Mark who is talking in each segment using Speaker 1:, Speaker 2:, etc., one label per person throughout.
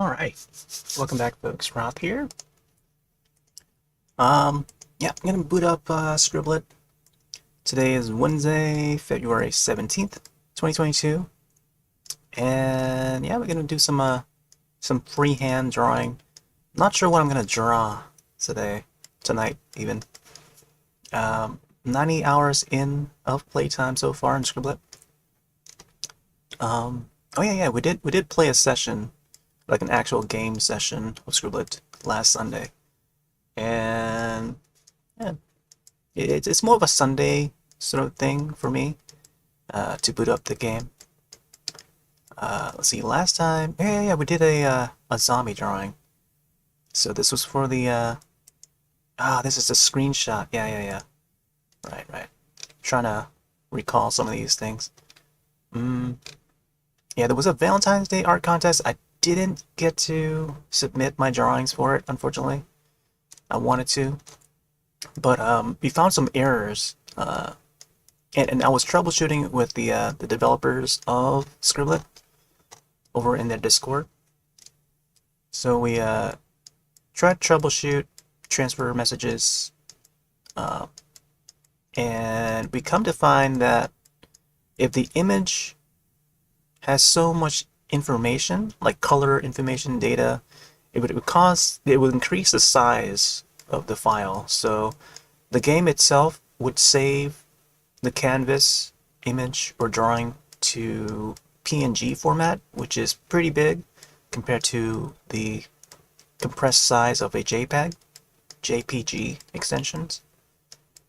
Speaker 1: Alright, welcome back folks, Roth here. Yeah, I'm gonna boot up Scribble. Today is Wednesday, February 17th, 2022. And yeah, we're gonna do some freehand drawing. Not sure what I'm gonna draw tonight even. 90 hours in of playtime so far in Scribble. Oh yeah, we did play a session, like an actual game session of Scribble last Sunday. And yeah, it's more of a Sunday sort of thing for me to boot up the game. Let's see, last time, yeah, we did a zombie drawing. So this was for the, this is a screenshot. Yeah. Right. Trying to recall some of these things. Yeah, there was a Valentine's Day art contest. I didn't get to submit my drawings for it, unfortunately. I wanted to, but we found some errors, and I was troubleshooting with the developers of Scribble over in their Discord. So we tried to troubleshoot, transfer messages, and we come to find that if the image has so much information, like color information, data, it would increase the size of the file. So the game itself would save the canvas image or drawing to PNG format, which is pretty big compared to the compressed size of a JPEG, JPG extensions.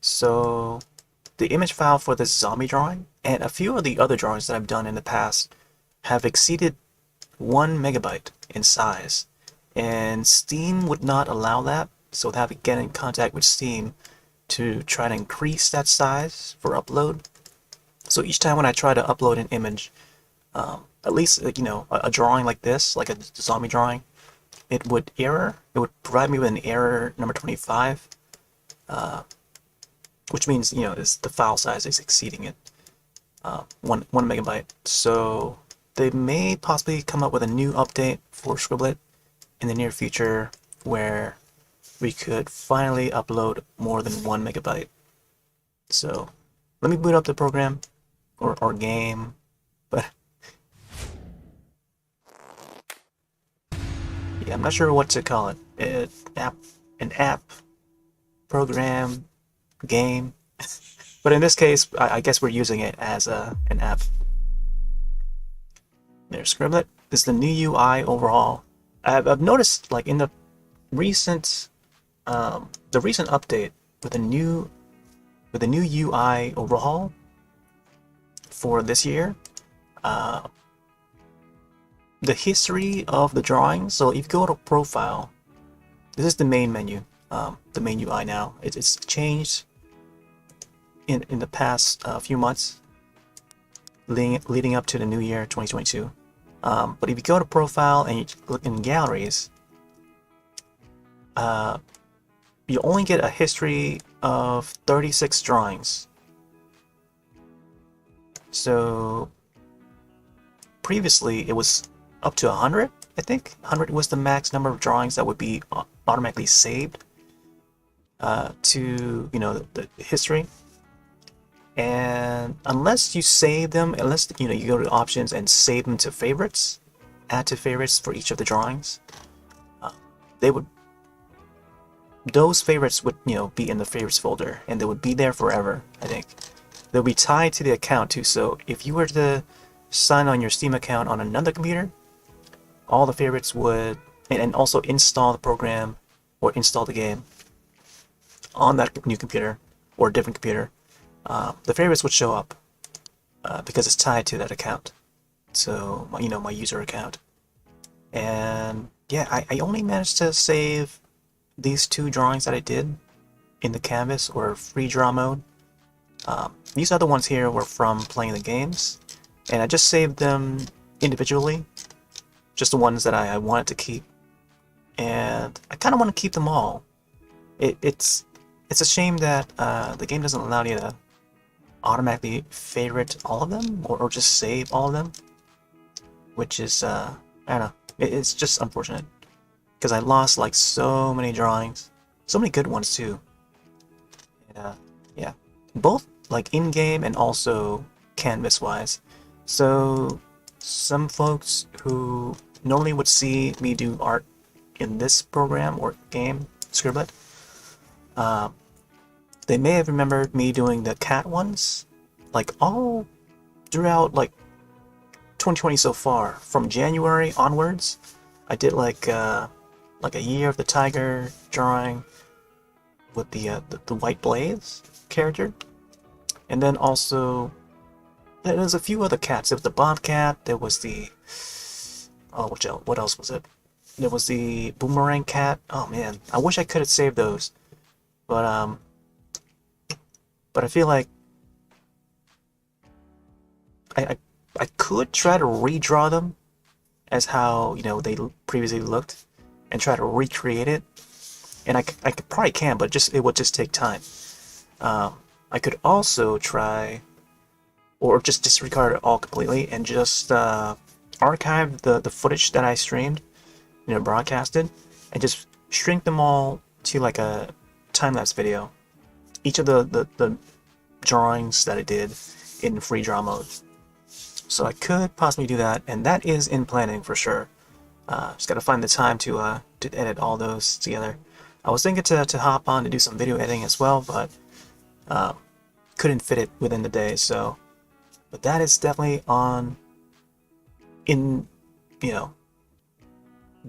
Speaker 1: So the image file for this zombie drawing and a few of the other drawings that I've done in the past have exceeded 1 megabyte in size, and Steam would not allow that, so I'd have to get in contact with Steam to try to increase that size for upload. So each time when I try to upload an image, at least a drawing like this, like a zombie drawing, it would error. It would provide me with an error number 25, which means the file size is exceeding it, 1 megabyte. So they may possibly come up with a new update for Scribble in the near future where we could finally upload more than 1 megabyte. So let me boot up the program or game, but yeah, I'm not sure what to call it. An app, program, game. But in this case, I guess we're using it as an app. There's Scribble. This is the new UI overall. I've noticed, like, in the recent update with the new UI overhaul for this year, the history of the drawings. So if you go to profile, this is the main menu, the main UI now. It's changed in the past few months, leading up to the new year 2022. But if you go to profile and you look in galleries, you only get a history of 36 drawings. So previously it was up to 100, I think. 100 was the max number of drawings that would be automatically saved to the history. And unless you save them, unless you go to options and save them to favorites, add to favorites for each of the drawings, those favorites would be in the favorites folder, and they would be there forever. I think they'll be tied to the account too. So if you were to sign on your Steam account on another computer, all the favorites would, and also install the program or install the game on that new computer or a different computer, the favorites would show up because it's tied to that account. So my user account. And yeah, I only managed to save these 2 drawings that I did in the canvas or free draw mode. These other ones here were from playing the games, and I just saved them individually, just the ones that I wanted to keep, and I kind of want to keep them all. It's a shame that the game doesn't allow you to automatically favorite all of them or just save all of them, which is I don't know. It's just unfortunate because I lost like so many drawings, so many good ones too. Yeah, both like in-game and also canvas-wise. So some folks who normally would see me do art in this program or game, Scribble, they may have remembered me doing the cat ones, like all throughout like 2020 so far. From January onwards, I did like a year of the tiger drawing with the white blaze character, and then also there's a few other cats. There was the bobcat. There was the what else was it? There was the boomerang cat. Oh man, I wish I could have saved those, but I feel like I I could try to redraw them as how they previously looked, and try to recreate it, and I could probably can, but it would just take time. I could also try, or just disregard it all completely and just archive the footage that I streamed, broadcasted, and just shrink them all to like a time-lapse video. Each of the drawings that I did in free draw mode. So I could possibly do that, and that is in planning for sure. Just gotta find the time to edit all those together. I was thinking to hop on to do some video editing as well, but couldn't fit it within the day. So, but that is definitely in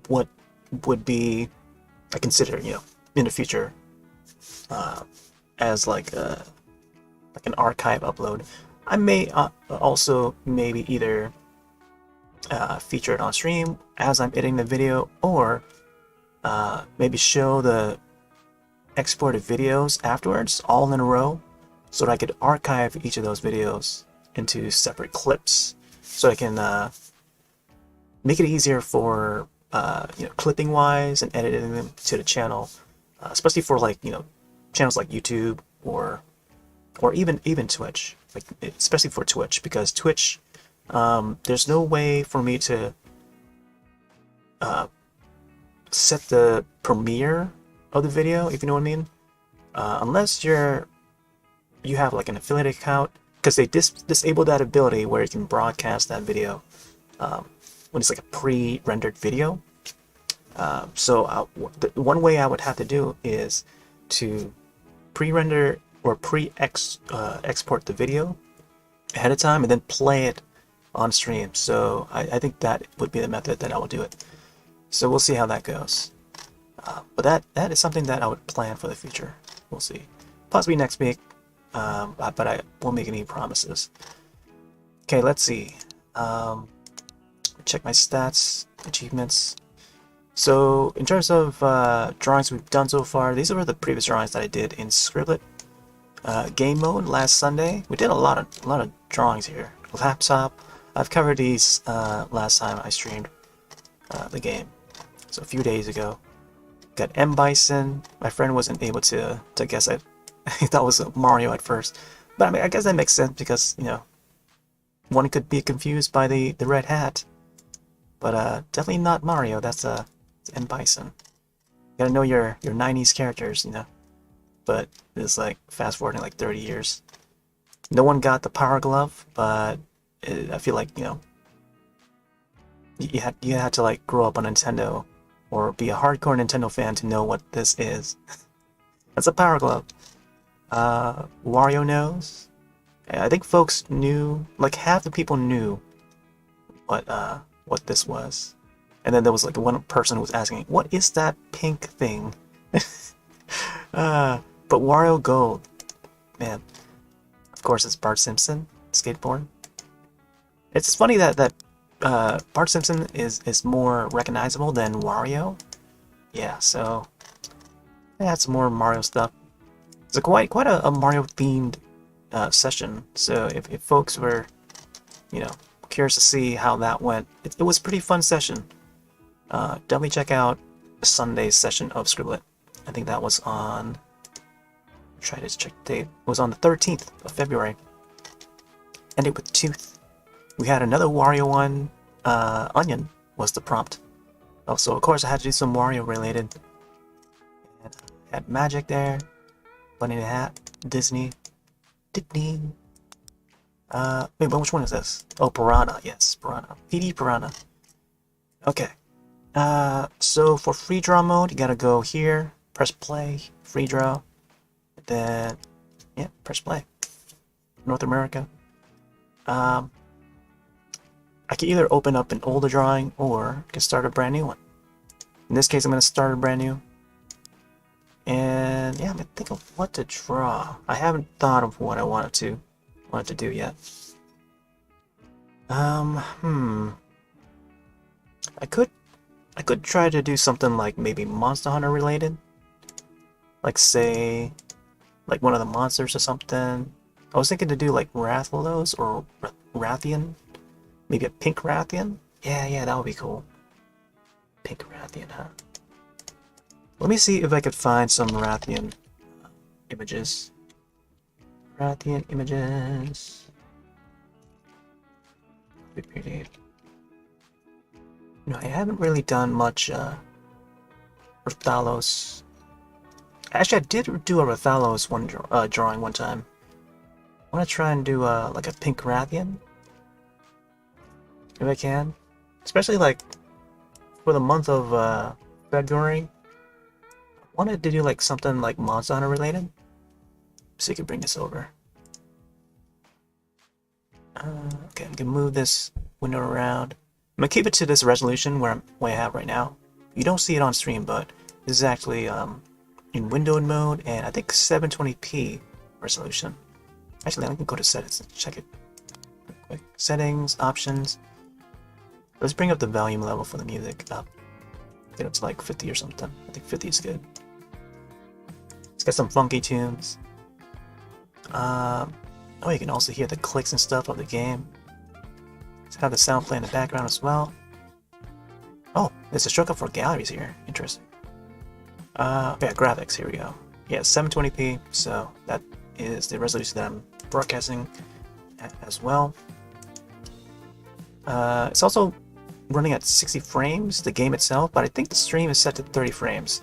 Speaker 1: what would be I consider in the future as like an archive upload. I may also maybe either feature it on stream as I'm editing the video, or maybe show the exported videos afterwards all in a row, so that I could archive each of those videos into separate clips, so I can make it easier for clipping wise and editing them to the channel, especially for like channels like YouTube or even Twitch, like especially for Twitch, because Twitch there's no way for me to set the premiere of the video, if you know what I mean, unless you have like an affiliate account, because they disable that ability where you can broadcast that video when it's like a pre-rendered video. So the one way I would have to do is to pre-render or export the video ahead of time and then play it on stream. So I think that would be the method that I will do it. So we'll see how that goes. But that is something that I would plan for the future. We'll see. Possibly next week, but I won't make any promises. Okay, let's see. Check my stats, achievements. So in terms of drawings we've done so far, these are the previous drawings that I did in Scribble game mode last Sunday. We did a lot of drawings here. Laptop. I've covered these last time I streamed the game, so a few days ago. Got M Bison. My friend wasn't able to guess it. He thought it was Mario at first, but I mean, I guess that makes sense because one could be confused by the red hat, but definitely not Mario. That's it's M Bison. You gotta know your 90s characters, But it's like fast forwarding like 30 years. No one got the Power Glove, but I feel like you had to like grow up on Nintendo or be a hardcore Nintendo fan to know what this is. That's a Power Glove. Wario knows. I think folks knew, like half the people knew what this was. And then there was like one person who was asking, what is that pink thing? But Wario Gold, man, of course it's Bart Simpson, skateboard. It's funny that Bart Simpson is more recognizable than Wario. Yeah, so that's more Mario stuff. It's a quite a Mario themed session. So if folks were curious to see how that went, it was a pretty fun session. Definitely check out Sunday's session of Scribble. I think that was on. Try to check the date. It was on the 13th of February. Ended with Tooth. We had another Wario one. Onion was the prompt. Also, of course, I had to do some Mario related. And I had Magic there, Bunny the Hat, Disney. Wait, which one is this? Oh, Piranha. Yes, Piranha. PD Piranha. Okay. So for free draw mode, you gotta go here, press play, free draw, then, yeah, press play. North America. I can either open up an older drawing or I can start a brand new one. In this case, I'm gonna start a brand new. And yeah, I'm gonna think of what to draw. I haven't thought of what I wanted to do yet. I could try to do something like maybe Monster Hunter related. Like say, like one of the monsters or something. I was thinking to do like Rathalos or Rathian. Maybe a pink Rathian? Yeah, that would be cool. Pink Rathian, huh? Let me see if I could find some Rathian images. Rathian images. Be pretty. No, I haven't really done much Rathalos. Actually, I did do a Rathalos drawing one time. I want to try and do like a pink Rathian, if I can. Especially like for the month of February. I wanted to do like something like Monster Hunter related. So you can bring this over. Okay, I'm gonna move this window around. I'm gonna keep it to this resolution where I have right now. You don't see it on stream, but this is actually in windowed mode and I think 720p resolution. Actually, I can go to settings and check it real quick. Settings, options. Let's bring up the volume level for the music up. Get up to like 50 or something. I think 50 is good. It's got some funky tunes. Oh, you can also hear the clicks and stuff of the game. Let's have the sound play in the background as well. Oh, there's a shortcut for galleries here. Interesting. Yeah, graphics. Here we go. Yeah, 720p. So that is the resolution that I'm broadcasting at as well. It's also running at 60 frames, the game itself, but I think the stream is set to 30 frames.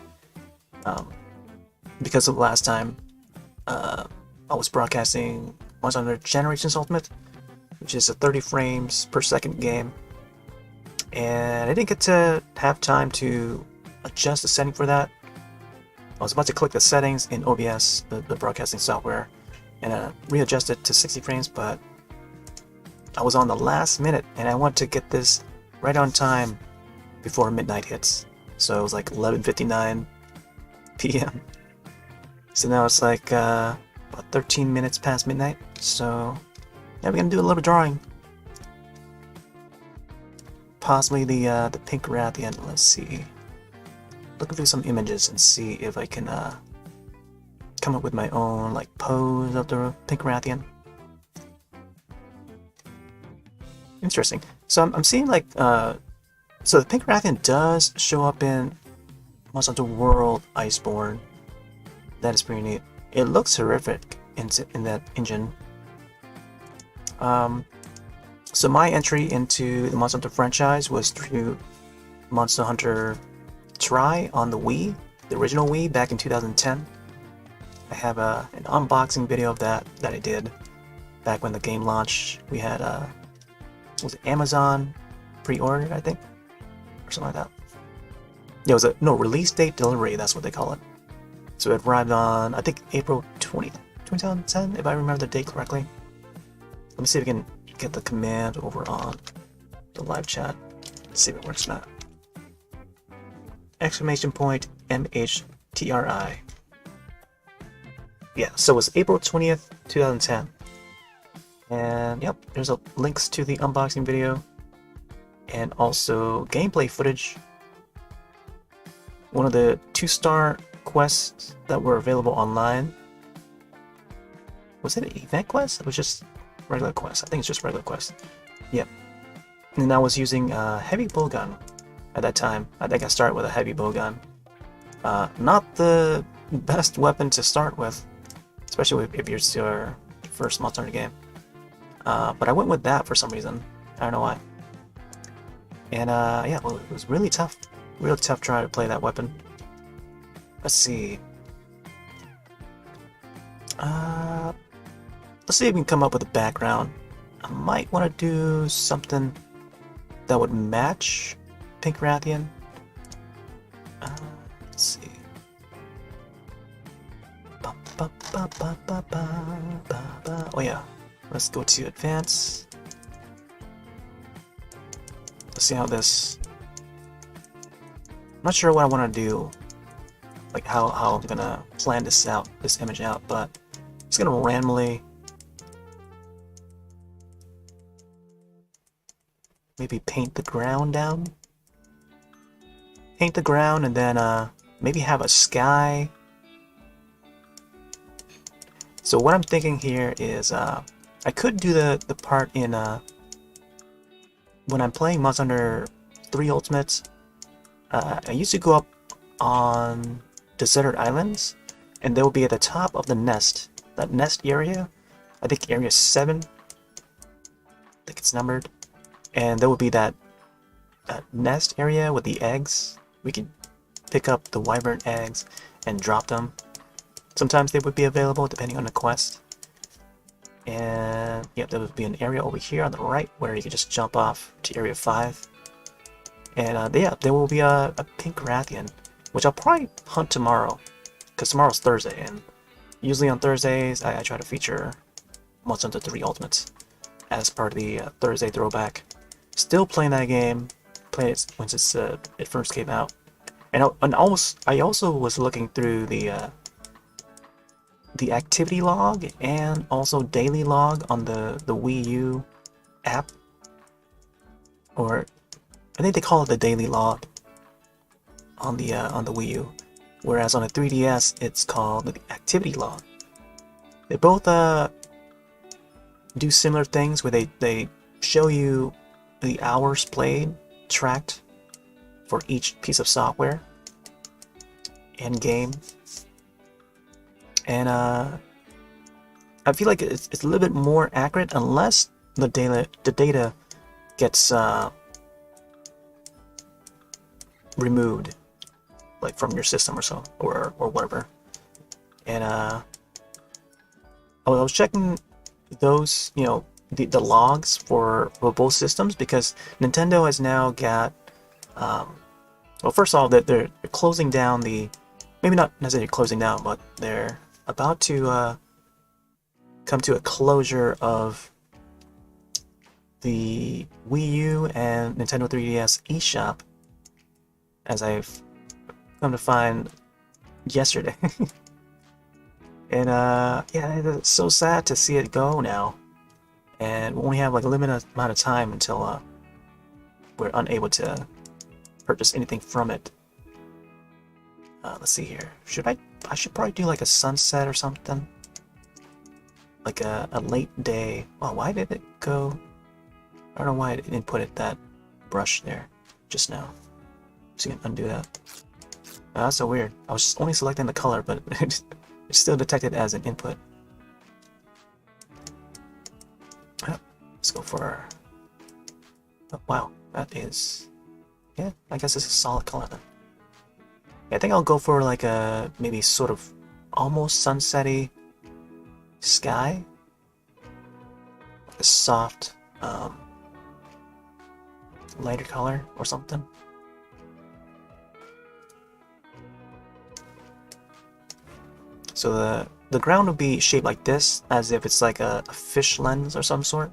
Speaker 1: Because of the last time I was broadcasting Monster Hunter Generations Ultimate, which is a 30 frames per second game. And I didn't get to have time to adjust the setting for that. I was about to click the settings in OBS, the broadcasting software, and readjust it to 60 frames, but I was on the last minute and I want to get this right on time before midnight hits. So it was like 11:59 p.m. So now it's like about 13 minutes past midnight. So yeah, we're gonna do a little drawing. Possibly the pink Rathian. Let's see. Looking through some images and see if I can come up with my own like pose of the pink Rathian. Interesting. So I'm seeing like so the pink Rathian does show up in Monster Hunter World Iceborne. That is pretty neat. It looks horrific in that engine. So my entry into the Monster Hunter franchise was through Monster Hunter Tri on the Wii, the original Wii, back in 2010. I have an unboxing video of that I did back when the game launched. We had was it Amazon pre-ordered, I think, or something like that. Yeah, it was release date delivery. That's what they call it. So it arrived on, I think, April 20th, 2010, if I remember the date correctly. Let me see if we can get the command over on the live chat. Let's see if it works or not. Exclamation point MHTRI. Yeah, so it was April 20th, 2010. And yep, there's links to the unboxing video and also gameplay footage. One of the 2-star quests that were available online. Was it an event quest? It was just regular quest. I think it's just regular quest. Yep. And I was using a heavy bowgun at that time. I think I started with a heavy bowgun. Not the best weapon to start with, especially if you're your first Monster Hunter game. But I went with that for some reason. I don't know why. And yeah, well, it was really tough. Real tough trying to play that weapon. Let's see. Let's see if we can come up with a background. I might want to do something that would match Pink Rathian. Let's see. Oh yeah, let's go to advance. Let's see how this. I'm not sure what I want to do, like how I'm gonna plan this image out, but I'm just gonna randomly maybe paint the ground down. Paint the ground and then maybe have a sky. So what I'm thinking here is I could do the part in when I'm playing Monster Hunter 3 Ultimate. I used to go up on deserted islands, and they will be at the top of the nest. That nest area, I think area 7. I think it's numbered, and there will be that nest area with the eggs. We could pick up the wyvern eggs and drop them. Sometimes they would be available depending on the quest. And yep, there would be an area over here on the right where you can just jump off to area 5. And yeah, there will be a Pink Rathian, which I'll probably hunt tomorrow, because tomorrow's Thursday, and usually on Thursdays I try to feature Monster Hunter 3 Ultimate as part of the Thursday throwback. Still playing that game, played it once it first came out, and I also was looking through the activity log and also daily log on the Wii U app, or I think they call it the daily log on the Wii U, whereas on the 3DS it's called the activity log. They both do similar things where they show you the hours played tracked for each piece of software and game. And I feel like it's a little bit more accurate unless the data gets removed, like from your system or so, or whatever. And I was checking those, the logs for both systems, because Nintendo has now got well, first of all, that they're closing down maybe not necessarily closing down, but they're about to come to a closure of the Wii U and Nintendo 3DS eShop, as I've come to find yesterday. And yeah, it's so sad to see it go now, and we only have like a limited amount of time until we're unable to purchase anything from it. Let's see here. I should probably do like a sunset or something, like a late day. Oh, why did it go? I don't know why it didn't put it that brush there just now. So you can undo that. That's so weird. I was only selecting the color, but it's still detected as an input. Let's go for. Oh, wow, that is. Yeah, I guess it's a solid color then. Yeah, I think I'll go for like a maybe sort of almost sunsetty sky. A soft, lighter color or something. So the ground will be shaped like this, as if it's like a fish lens or some sort.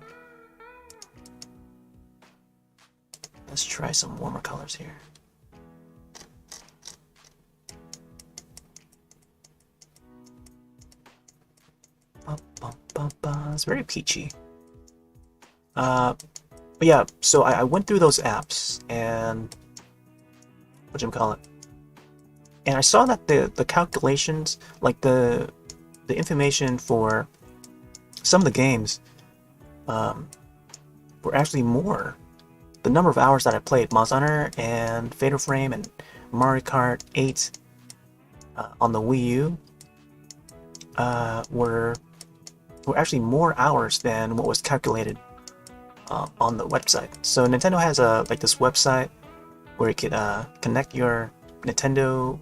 Speaker 1: Let's try some warmer colors here. It's very peachy. But yeah, so I went through those apps and whatchamacallit, and I saw that the calculations, like the information for some of the games, were actually more. The number of hours that I played Monster Hunter and Fatal Frame and Mario Kart 8 on the Wii U were actually more hours than what was calculated on the website. So Nintendo has like this website where you could connect your Nintendo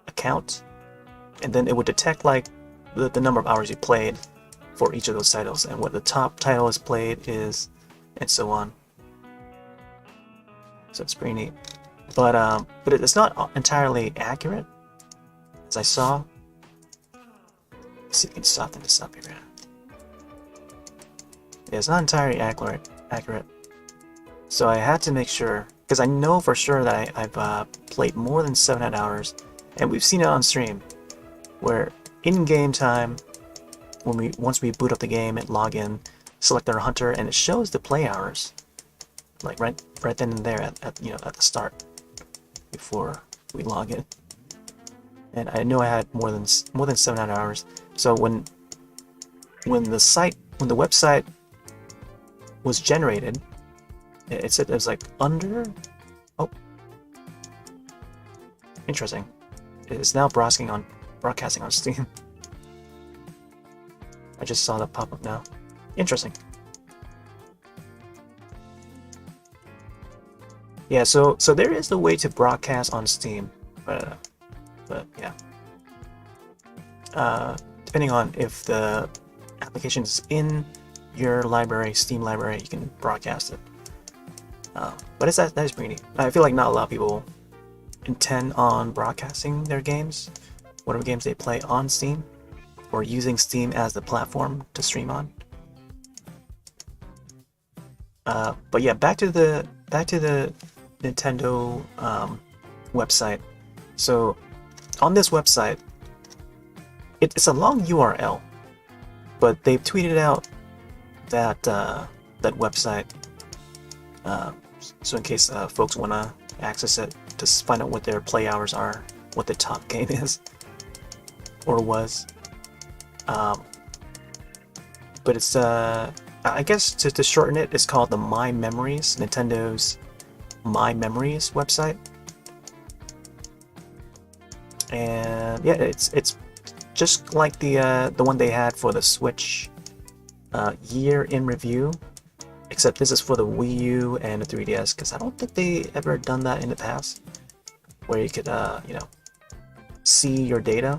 Speaker 1: account, and then it would detect like the number of hours you played for each of those titles, and what the top title is played is, and so on. So it's pretty neat. But it's not entirely accurate, as I saw. Let's see if we can soften this up here. Yeah, it's not entirely accurate. So I had to make sure, because I know for sure that I've played more than 700 hours, and we've seen it on stream, where in-game time, once we boot up the game and log in, select our hunter, and it shows the play hours, like right then and there at the start, before we log in. And I know I had more than 700 hours. So when the website was generated, it said it was like under. Oh, interesting. It's now broadcasting on Steam. I just saw that pop up now. Interesting. Yeah, so there is a way to broadcast on Steam, but yeah. Depending on if the application is in your library, Steam library, you can broadcast it. But that is pretty neat. I feel like not a lot of people intend on broadcasting their games, whatever games they play on Steam, or using Steam as the platform to stream on. But yeah, back to the Nintendo website. So on this website, it's a long URL, but they've tweeted out that that website, so in case folks want to access it to find out what their play hours are, what the top game is or was. But it's I guess to shorten it, it's called the My Memories, Nintendo's My Memories website. And yeah, it's just like the one they had for the Switch year in review, except this is for the Wii U and the 3DS, because I don't think they ever done that in the past, where you could see your data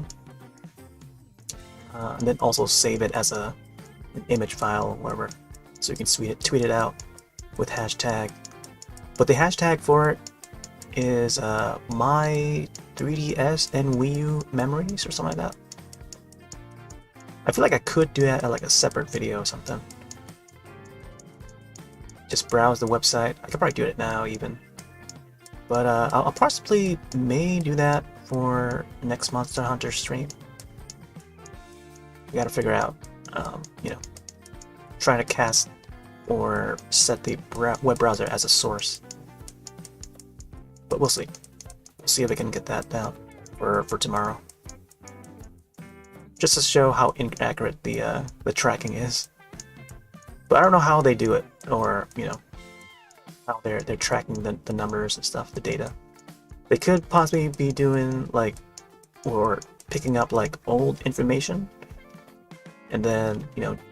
Speaker 1: and then also save it as an image file or whatever, so you can tweet it out with hashtag. But the hashtag for it is my 3DS and Wii U memories or something like that. I feel like I could do that at like a separate video or something. Just browse the website. I could probably do it now even. But I'll possibly may do that for next Monster Hunter stream. We gotta figure out, trying to cast or set the web browser as a source. But we'll see. We'll see if I can get that down for tomorrow. Just to show how inaccurate the tracking is. But I don't know how they do it, or how they're tracking the numbers and stuff, the data. They could possibly be doing like, or picking up like old information, and then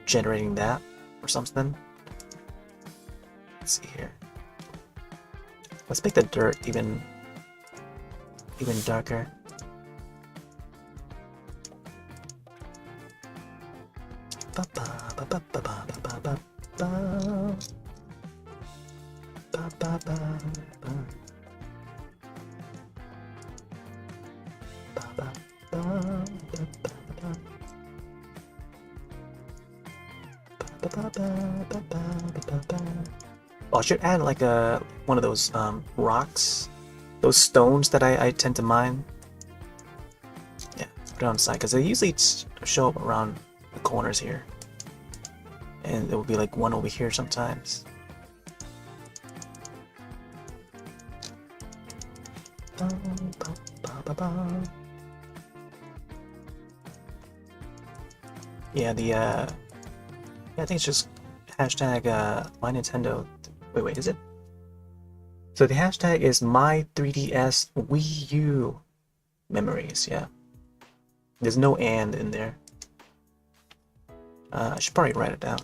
Speaker 1: generating that or something. Let's see here. Let's make the dirt even darker. Oh, I should add like one of those rocks, those stones that I tend to mine. Yeah, put it on the side, because they usually show up around the corners here, and there will be like one over here sometimes. Yeah, I think it's just hashtag my Nintendo. Wait, is it? So the hashtag is my 3DS Wii U memories. Yeah, there's no and in there. I should probably write it down.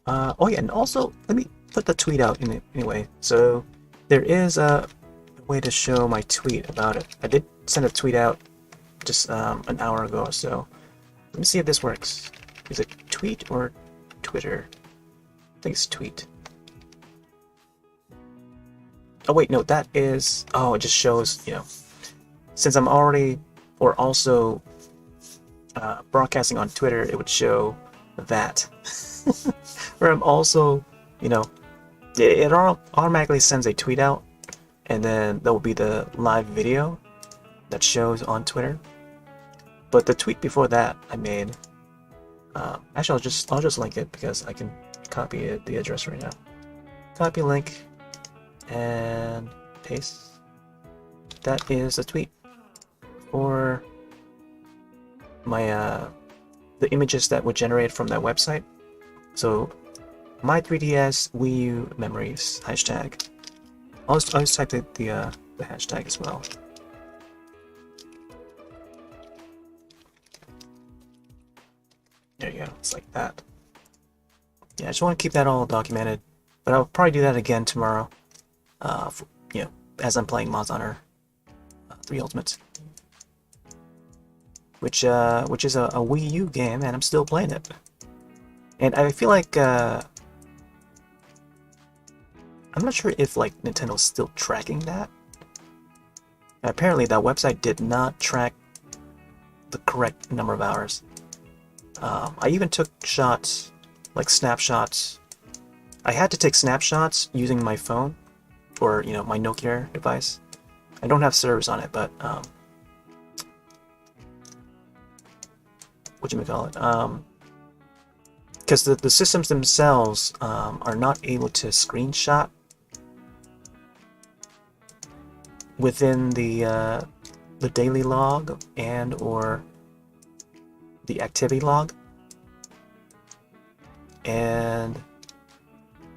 Speaker 1: Oh yeah, and also let me put the tweet out anyway. So there is a way to show my tweet about it. I did send a tweet out just an hour ago or so. Let me see if this works. Is it tweet or Twitter? I think it's tweet. Oh wait, no, that is... Oh, it just shows, you know, since I'm already or also broadcasting on Twitter, it would show that. Where I'm also, you know, it automatically sends a tweet out, and then there will be the live video that shows on Twitter. But the tweet before that I made, actually I'll just link it because I can copy the address right now. Copy link and paste. That is a tweet for my the images that were generated from that website. So my 3DS Wii U memories hashtag. I'll just type the hashtag as well. There you go. It's like that. Yeah, I just want to keep that all documented, but I'll probably do that again tomorrow. For, you know, as I'm playing Monster Hunter 3 Ultimate, which is a Wii U game, and I'm still playing it. And I feel like I'm not sure if like Nintendo's still tracking that. Apparently, that website did not track the correct number of hours. I even took shots, like snapshots. I had to take snapshots using my phone, or you know, my Nokia device. I don't have service on it, but whatchamacallit, because the systems themselves are not able to screenshot within the daily log and or the activity log. And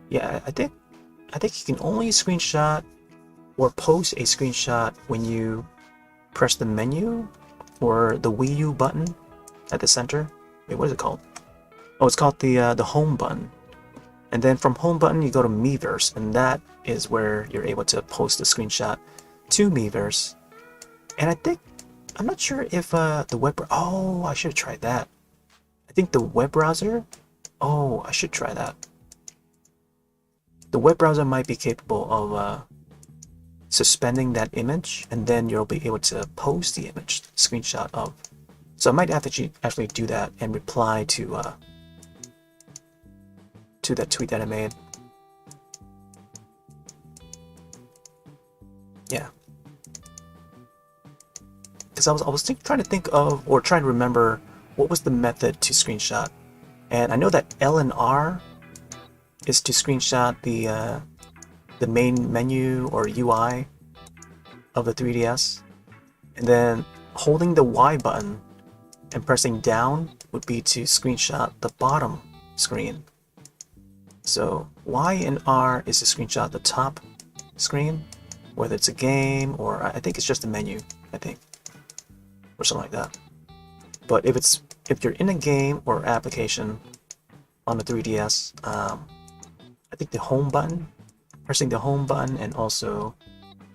Speaker 1: yeah, I think you can only screenshot or post a screenshot when you press the menu or the Wii U button at the center. Wait, what is it called? Oh, it's called the home button. And then from home button you go to Miiverse, and that is where you're able to post a screenshot to Miiverse. And I'm not sure if the web... Oh, I should have tried that. I think the web browser... Oh, I should try that. The web browser might be capable of suspending that image, and then you'll be able to post the image screenshot of. So I might have to actually do that and reply to that tweet that I made. Yeah. Because I was trying to think of, or trying to remember, what was the method to screenshot. And I know that L and R is to screenshot the main menu or UI of the 3DS. And then holding the Y button and pressing down would be to screenshot the bottom screen. So Y and R is to screenshot the top screen, whether it's a game or I think it's just a menu, I think, or something like that. But if you're in a game or application on the 3DS, I think the home button, pressing the home button, and also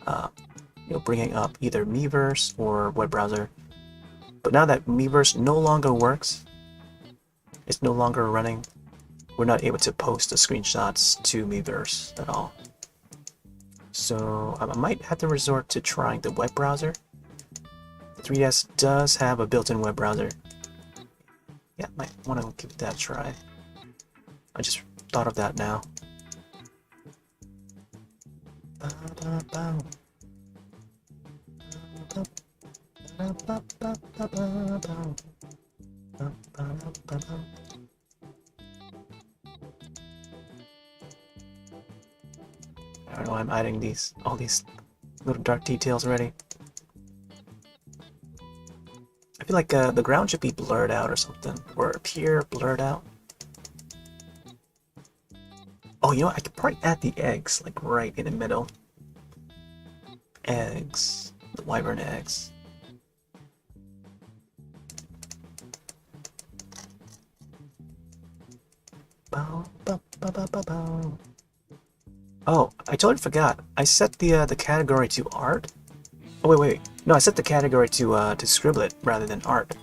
Speaker 1: you know, bringing up either Miiverse or web browser. But now that Miiverse no longer works, it's no longer running, we're not able to post the screenshots to Miiverse at all. So I might have to resort to trying the web browser. The 3DS does have a built-in web browser. Yeah, might want to give that a try. I just thought of that now. I don't know why I'm adding all these little dark details already. I feel like the ground should be blurred out or something, or appear blurred out. Oh, you know what? I could probably add the eggs, like right in the middle. Eggs. The wyvern eggs. Bow, bow, bow, bow, bow, bow. Oh, I totally forgot. I set the category to art. Oh wait. No, I set the category to Scribble it rather than art.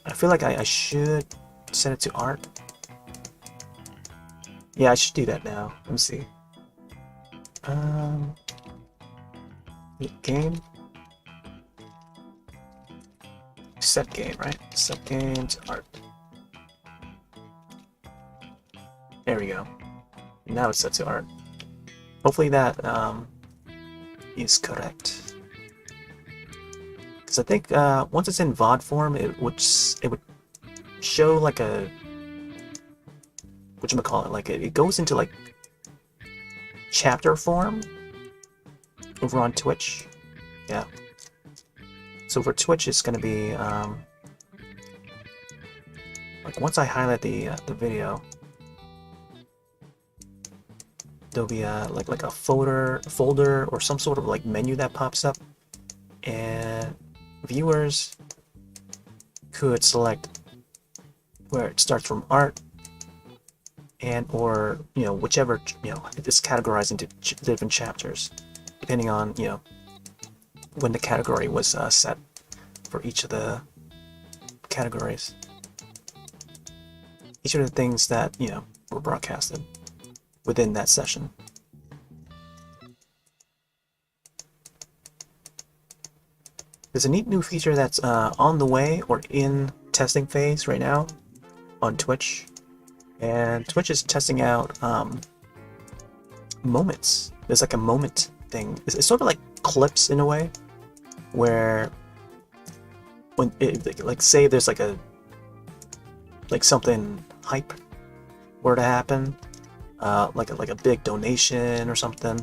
Speaker 1: I feel like I should set it to art. Yeah, I should do that now. Let me see. Um, game. Set game, right? Set game to art. There we go. Now it's set to art. Hopefully that is correct. Because I think once it's in VOD form, it would show like a whatchamacallit, like it goes into like chapter form over on Twitch. Yeah. So for Twitch, it's gonna be like once I highlight the video, there'll be like a folder or some sort of like menu that pops up, and viewers could select where it starts from art, and or whichever it's categorized into different chapters depending on when the category was set for each of the categories. Each of the things that were broadcasted within that session. There's a neat new feature that's on the way or in testing phase right now on Twitch, and Twitch is testing out moments. There's like a moment thing. It's sort of like clips in a way, where when like say there's like something hype were to happen, like a big donation or something,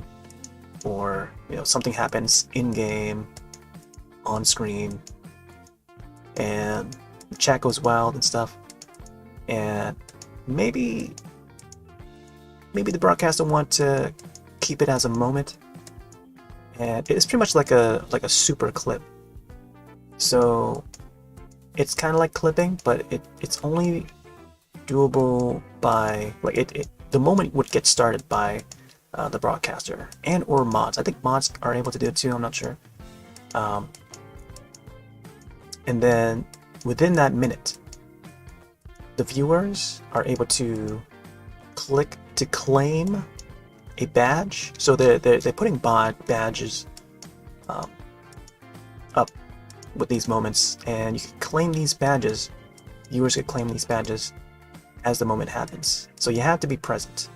Speaker 1: or something happens in game, on screen, and the chat goes wild and stuff, and maybe the broadcaster want to keep it as a moment, and it's pretty much like a super clip. So it's kind of like clipping, but it's only doable by the moment would get started by the broadcaster and or mods. I think mods are able to do it too. I'm not sure. And then within that minute, the viewers are able to click to claim a badge. So they're putting badges up with these moments, and you can claim these badges. Viewers can claim these badges as the moment happens. So you have to be present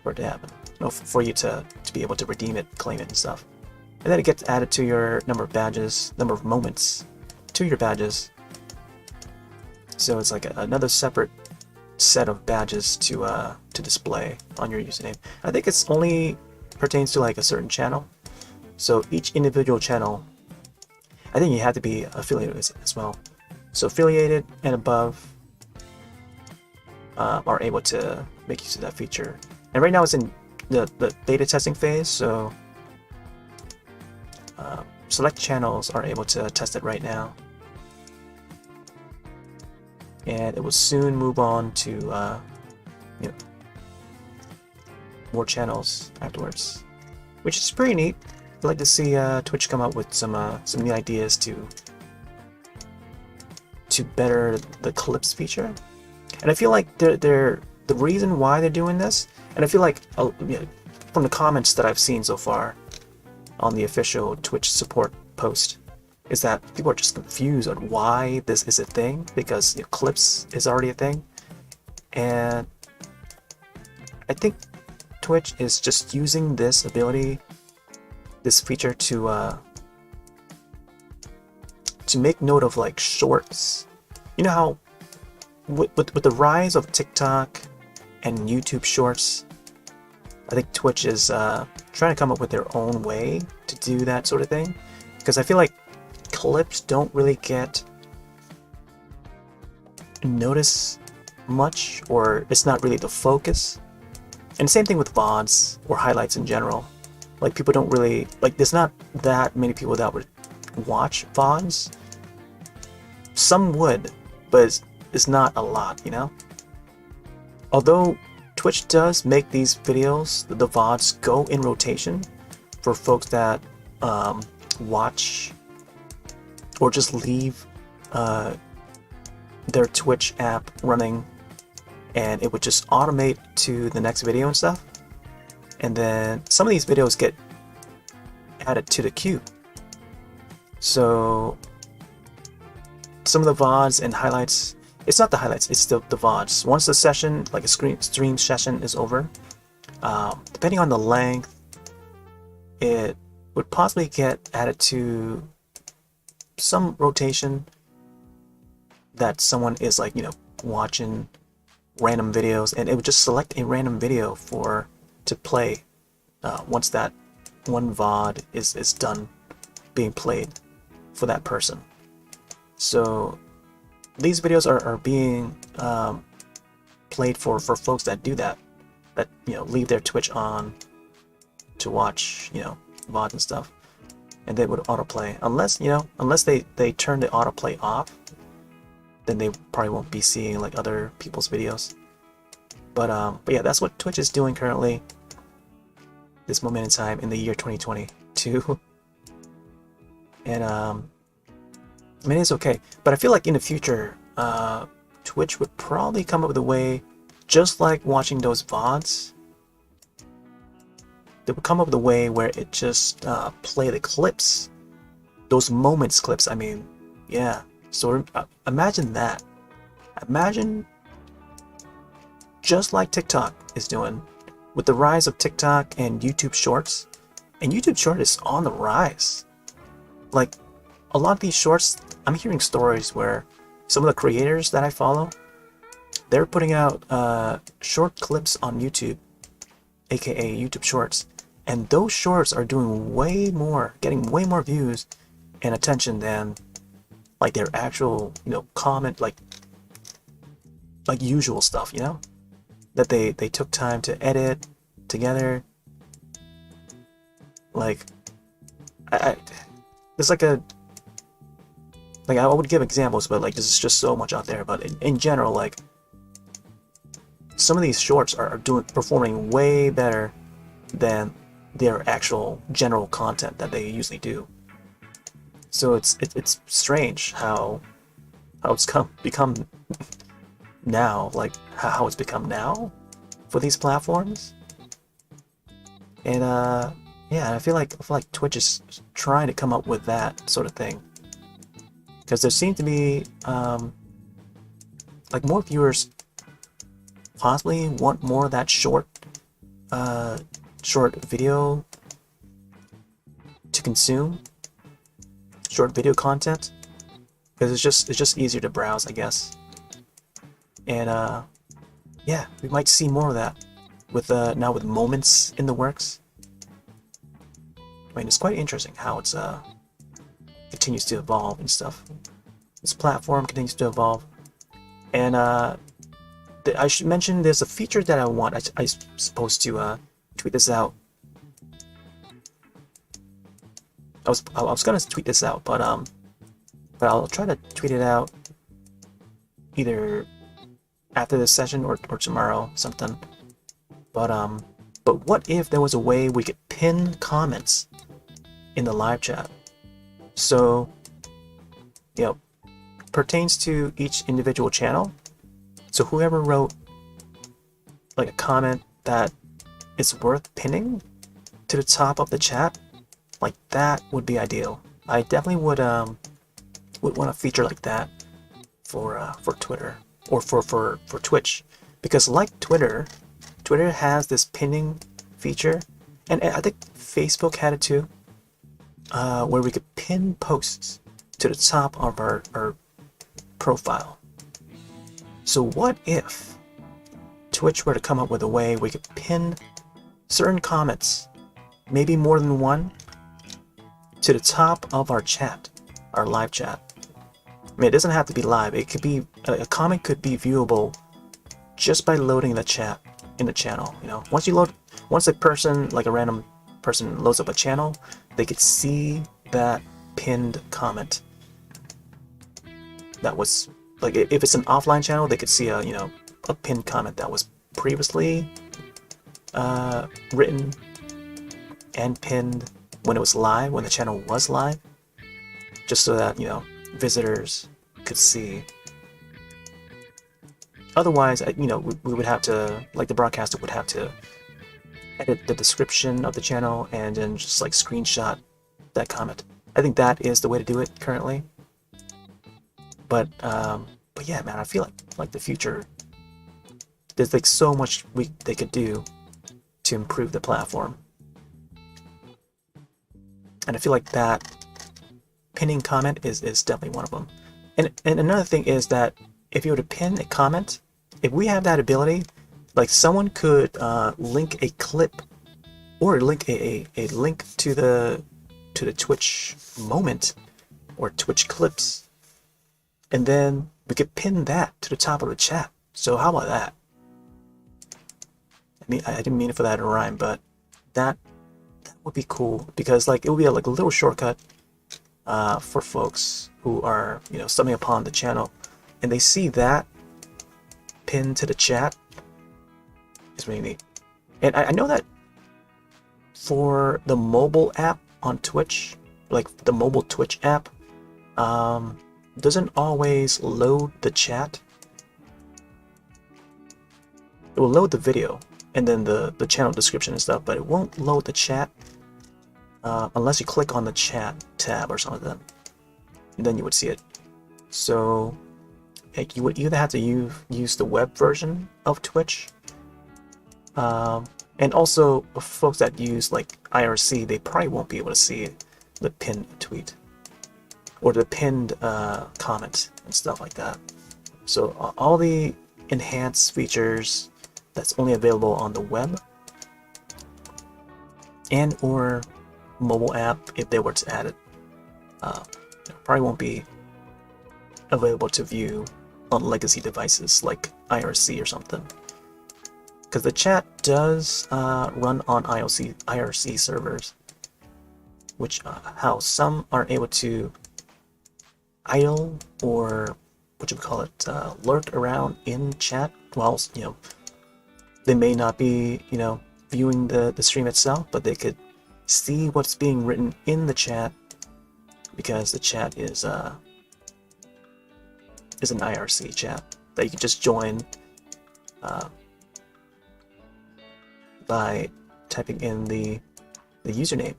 Speaker 1: for it to happen, for you to be able to redeem it, claim it, and stuff. And then it gets added to your number of badges, number of moments to your badges. So it's like another separate set of badges to display on your username. I think it's only pertains to like a certain channel. So each individual channel, I think you have to be affiliated with it as well. So affiliated and above are able to make use of that feature. And right now it's in the beta testing phase, so select channels are able to test it right now. And it will soon move on to more channels afterwards, which is pretty neat. I'd like to see Twitch come up with some new ideas to better the clips feature. And I feel like the reason why they're doing this, and I feel like from the comments that I've seen so far on the official Twitch support post, is that people are just confused on why this is a thing, because clips is already a thing. And I think Twitch is just using this ability, this feature to make note of like shorts. You know how with the rise of TikTok and YouTube Shorts, I think Twitch is trying to come up with their own way to do that sort of thing, because I feel like clips don't really get noticed much, or it's not really the focus. And same thing with VODs or highlights in general. Like people don't really there's not that many people that would watch VODs. Some would, but it's not a lot, Although Twitch does make these videos, the VODs, go in rotation for folks that watch or just leave their Twitch app running, and it would just automate to the next video and stuff. And then some of these videos get added to the queue. So some of the VODs and highlights, it's not the highlights, it's the VODs. Once the session, like a stream session is over, depending on the length, it would possibly get added to some rotation that someone is like, watching random videos, and it would just select a random video to play once that one VOD is done being played for that person. So these videos are being played for folks that do that leave their Twitch on to watch VOD and stuff, and they would autoplay. Unless they turn the autoplay off, then they probably won't be seeing like other people's videos. But yeah, that's what Twitch is doing currently, this moment in time in the year 2022. And I mean, it's okay, but I feel like in the future, Twitch would probably come up with a way, just like watching those VODs, they would come up with a way where it just play the clips, those moments clips. I mean, yeah. So imagine that. Imagine just like TikTok is doing, with the rise of TikTok and YouTube Shorts. And YouTube Short is on the rise. Like, a lot of these shorts, I'm hearing stories where some of the creators that I follow, they're putting out short clips on YouTube, aka YouTube Shorts, and those shorts are doing getting way more views and attention than like their actual, comment, like usual stuff, that they took time to edit together. Like, there's like I would give examples, but like, there's just so much out there. But in general, like, some of these shorts are performing way better than their actual general content that they usually do. So it's strange how it's become now, like how it's become now for these platforms. And yeah, I feel like Twitch is trying to come up with that sort of thing, because there seem to be like more viewers possibly want more of that short video to consume, short video content, because it's just easier to browse, I guess. And yeah, we might see more of that with now with moments in the works. I mean, it's quite interesting how it's continues to evolve and stuff. This platform continues to evolve, and I should mention there's a feature that I want. I'm supposed to tweet this out. I was gonna tweet this out, but I'll try to tweet it out either after this session or tomorrow, something. But what if there was a way we could pin comments in the live chat? So, pertains to each individual channel. So whoever wrote like a comment that is worth pinning to the top of the chat, like that would be ideal. I definitely would want a feature like that for Twitter or for Twitch, because like Twitter has this pinning feature, and I think Facebook had it too, where we could pin posts to the top of our profile. So what if Twitch were to come up with a way we could pin certain comments, maybe more than one, to the top of our chat, our live chat? I mean, it doesn't have to be live. It could be a comment could be viewable just by loading the chat in the channel. Once a person, like a random person, loads up a channel, they could see that pinned comment. That was like, if it's an offline channel, they could see a pinned comment that was previously written and pinned when it was live, when the channel was live, just so that, you know, visitors could see. Otherwise, you know, we would have to, like, the broadcaster would have to edit the description of the channel and then just like screenshot that comment. I think that is the way to do it currently. But yeah, man, I feel like the future, there's like so much they could do to improve the platform. And I feel like that pinning comment is definitely one of them. And another thing is that if you were to pin a comment, if we have that ability, like someone could link a clip or link a link to the Twitch moment or Twitch clips, and then we could pin that to the top of the chat. So how about that? I mean, I didn't mean for that to rhyme, but that would be cool, because like it would be like a little shortcut for folks who are, you know, stumbling upon the channel and they see that pinned to the chat. It's really neat. And I know that for the mobile app on Twitch, like the mobile Twitch app, doesn't always load the chat. It will load the video and then the channel description and stuff, but it won't load the chat unless you click on the chat tab or something. And then you would see it. So like, you would either have to use the web version of Twitch, and also folks that use like IRC, they probably won't be able to see the pinned tweet or the pinned comment and stuff like that. So all the enhanced features that's only available on the web and or mobile app, if they were to add it, probably won't be available to view on legacy devices like IRC or something. Because the chat does run on IRC servers, which how some are able to idle or what you would call it, lurk around in chat whilst, you know, they may not be, you know, viewing the stream itself, but they could see what's being written in the chat because the chat is an IRC chat that you can just join by typing in the username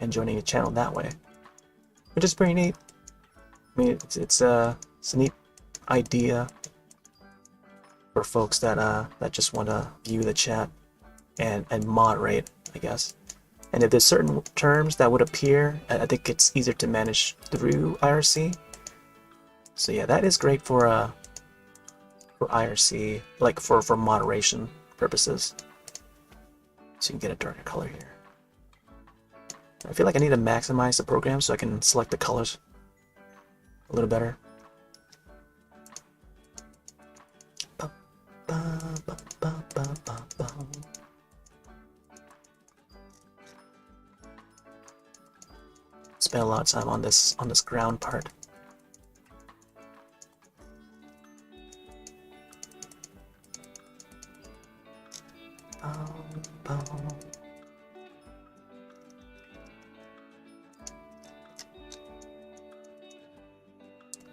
Speaker 1: and joining a channel that way, which is pretty neat. I mean, it's a neat idea for folks that that just want to view the chat and moderate, I guess. And if there's certain terms that would appear, I think it's easier to manage through IRC. So yeah, that is great for IRC, like for moderation purposes. So you can get a darker color here. I feel like I need to maximize the program so I can select the colors a little better. Spent a lot of time on this ground part.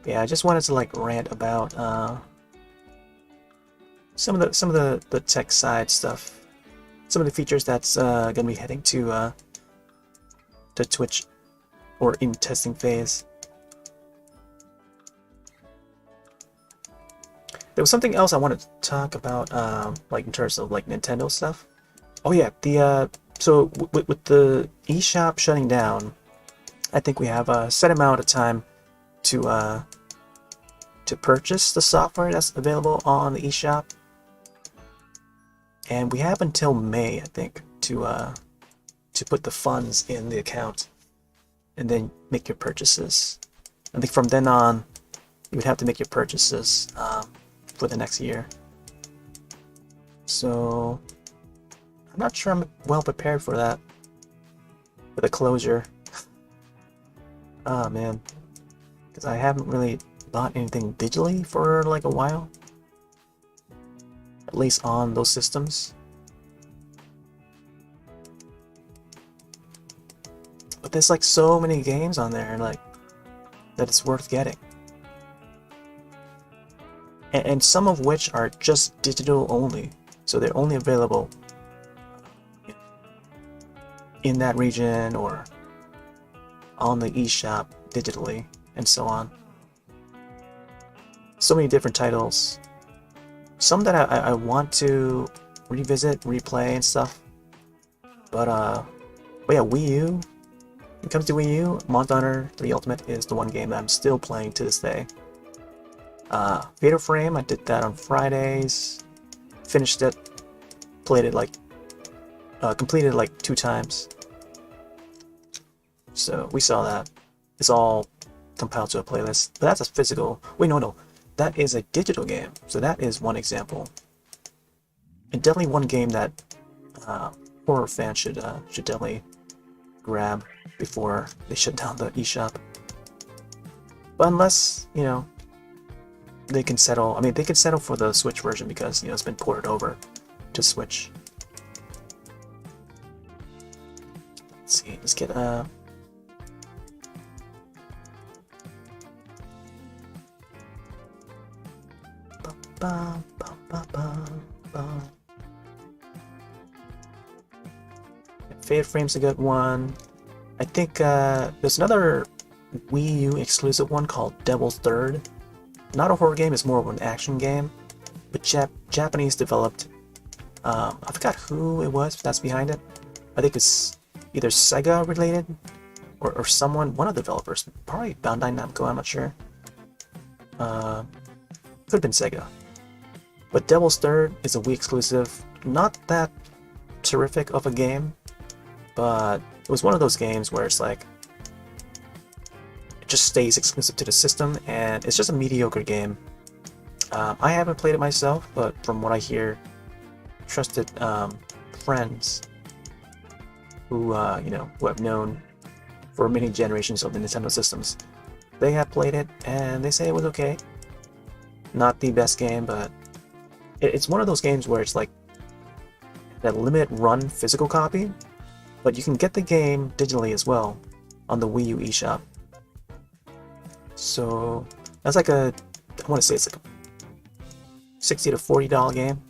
Speaker 1: Yeah, I just wanted to like rant about some of the tech side stuff, some of the features that's gonna be heading to Twitch or in testing phase. There was something else I wanted to talk about, like in terms of like Nintendo stuff. Oh yeah, the so with the eShop shutting down, I think we have a set amount of time to purchase the software that's available on the eShop, and we have until May, I think, to put the funds in the account and then make your purchases. I think from then on, you would have to make your purchases for the next year. So I'm not sure I'm well prepared for that, for the closure. Oh man, because I haven't really bought anything digitally for like a while. at least on those systems. But there's like so many games on there, like, that it's worth getting. And some of which are just digital only, so they're only available in that region or on the eShop digitally, and so on. So many different titles. Some that I want to revisit, replay, and stuff. But yeah, Wii U. When it comes to Wii U, Monster Hunter 3 Ultimate is the one game that I'm still playing to this day. Fatal Frame, I did that on Fridays. Finished it. Played it like... completed it like 2 times. So we saw that. It's all compiled to a playlist. But that's a physical... Wait, no. That is a digital game. So that is one example. And definitely one game that horror fans should definitely grab before they shut down the eShop. But unless, you know, they can settle... I mean, they can settle for the Switch version because, you know, it's been ported over to Switch. Let's see. Let's get... Fatal Frame's a good one. I think there's another Wii U exclusive one called Devil's Third. Not a horror game, it's more of an action game. But Japanese developed. I forgot who it was that's behind it. I think it's either Sega related or someone, one of the developers. Probably Bandai Namco, I'm not sure. Could have been Sega. But Devil's Third is a Wii exclusive. Not that terrific of a game, but it was one of those games where it's like it just stays exclusive to the system, and it's just a mediocre game. I haven't played it myself, but from what I hear, trusted friends who you know, who I've known for many generations of the Nintendo systems, they have played it and they say it was okay. Not the best game, but it's one of those games where it's like that limited run physical copy, but you can get the game digitally as well on the Wii U eShop. So that's like I want to say it's like a $60 to $40 game,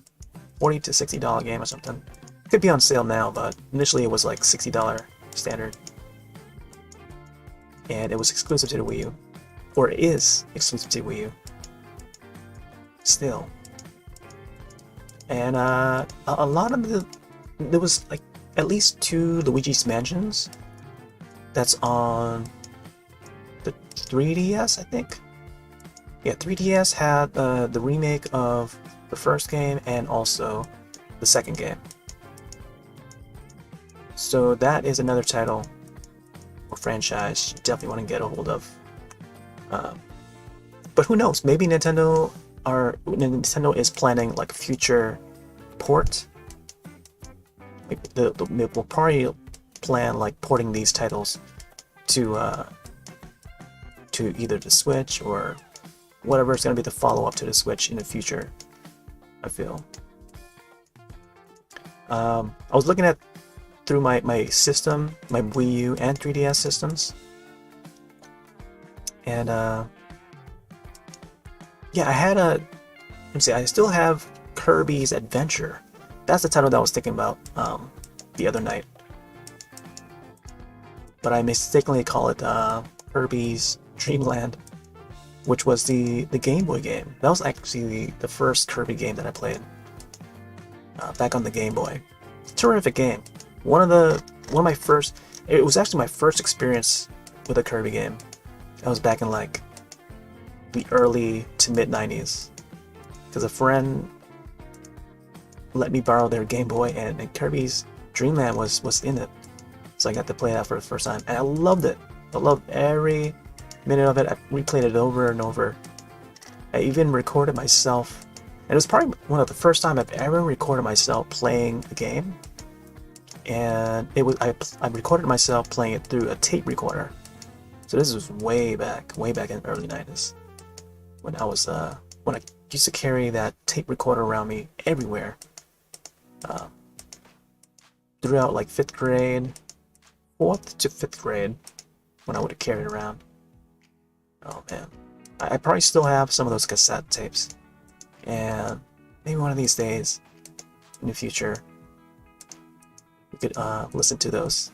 Speaker 1: $40 to $60 game or something. It could be on sale now, but initially it was like $60 standard, and it was exclusive to the Wii U, or it is exclusive to the Wii U still. And a lot of there was like at least 2 Luigi's Mansions that's on the 3DS, I think. Yeah, 3DS had the remake of the first game and also the second game. So that is another title or franchise you definitely want to get a hold of. But who knows? Maybe Nintendo is planning like a future port. They'll probably plan like porting these titles to either the Switch or whatever is going to be the follow-up to the Switch in the future, I feel. I was looking at through my system, my Wii U and 3DS systems, and yeah, I had let me see, I still have Kirby's Adventure. That's the title that I was thinking about the other night, but I mistakenly call it Kirby's Dream Land, which was the Game Boy game. That was actually the first Kirby game that I played back on the Game Boy. Terrific game. One of my first. It was actually my first experience with a Kirby game. That was back in like the early to mid 90s, because a friend let me borrow their Game Boy, and Kirby's Dream Land was in it, so I got to play that for the first time, and I loved it. I loved every minute of it. I replayed it over and over. I even recorded myself, and it was probably one of the first time I've ever recorded myself playing the game. And it was I recorded myself playing it through a tape recorder. So this was way back in the early 90s, when I was when I used to carry that tape recorder around me everywhere, throughout like 5th grade, 4th to 5th grade, when I would carry it around. Oh man, I probably still have some of those cassette tapes, and maybe one of these days in the future we could listen to those